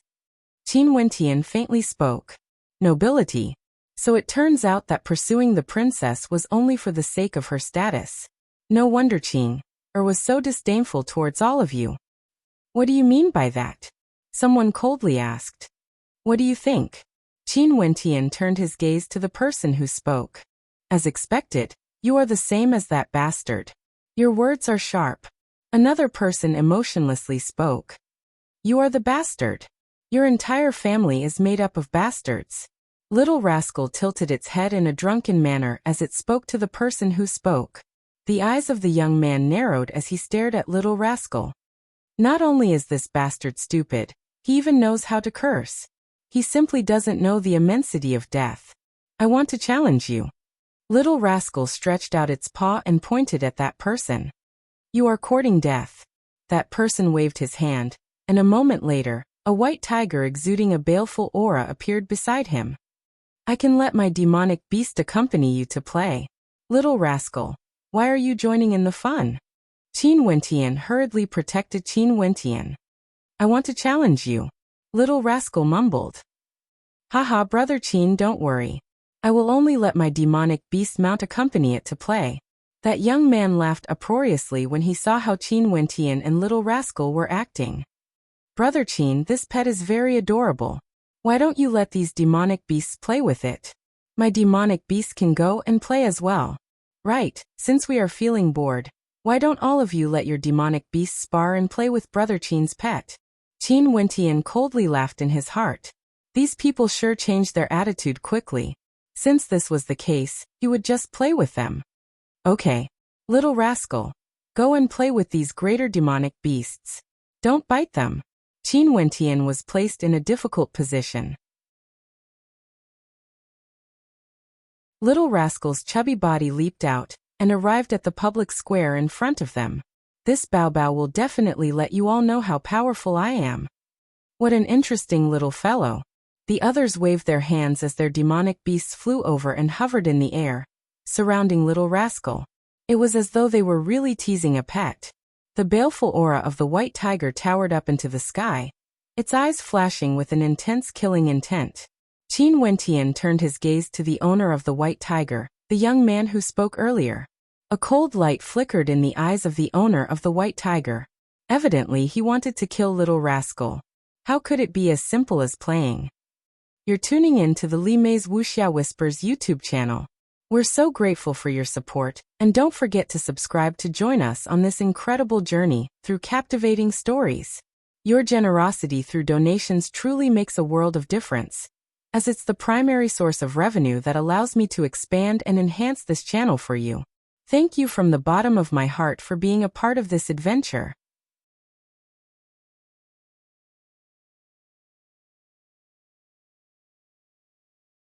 Qin Wentian faintly spoke. Nobility. So it turns out that pursuing the princess was only for the sake of her status. No wonder Qin was so disdainful towards all of you. What do you mean by that? Someone coldly asked. What do you think? Qin Wentian turned his gaze to the person who spoke. As expected, you are the same as that bastard. Your words are sharp. Another person emotionlessly spoke. You are the bastard. Your entire family is made up of bastards. Little Rascal tilted its head in a drunken manner as it spoke to the person who spoke. The eyes of the young man narrowed as he stared at Little Rascal. Not only is this bastard stupid, he even knows how to curse. He simply doesn't know the immensity of death. I want to challenge you. Little Rascal stretched out its paw and pointed at that person. You are courting death. That person waved his hand, and a moment later, a white tiger exuding a baleful aura appeared beside him. I can let my demonic beast accompany you to play. Little Rascal, why are you joining in the fun? Qin Wentian hurriedly protected Qin Wentian. I want to challenge you. Little Rascal mumbled. Haha, brother Qin, don't worry. I will only let my demonic beast mount accompany it to play. That young man laughed uproariously when he saw how Qin Wentian and Little Rascal were acting. Brother Qin, this pet is very adorable. Why don't you let these demonic beasts play with it? My demonic beast can go and play as well. Right, since we are feeling bored, why don't all of you let your demonic beasts spar and play with brother Qin's pet? Qin Wentian coldly laughed in his heart. These people sure changed their attitude quickly. Since this was the case, he would just play with them. Okay. Little Rascal. Go and play with these greater demonic beasts. Don't bite them. Qin Wentian was placed in a difficult position. Little Rascal's chubby body leaped out and arrived at the public square in front of them. This Bao Bao will definitely let you all know how powerful I am. What an interesting little fellow. The others waved their hands as their demonic beasts flew over and hovered in the air, surrounding Little Rascal. It was as though they were really teasing a pet. The baleful aura of the white tiger towered up into the sky, its eyes flashing with an intense killing intent. Qin Wentian turned his gaze to the owner of the white tiger, the young man who spoke earlier. A cold light flickered in the eyes of the owner of the white tiger. Evidently, he wanted to kill Little Rascal. How could it be as simple as playing? You're tuning in to the Li Mei's Wuxia Whispers YouTube channel. We're so grateful for your support, and don't forget to subscribe to join us on this incredible journey through captivating stories. Your generosity through donations truly makes a world of difference, as it's the primary source of revenue that allows me to expand and enhance this channel for you. Thank you from the bottom of my heart for being a part of this adventure.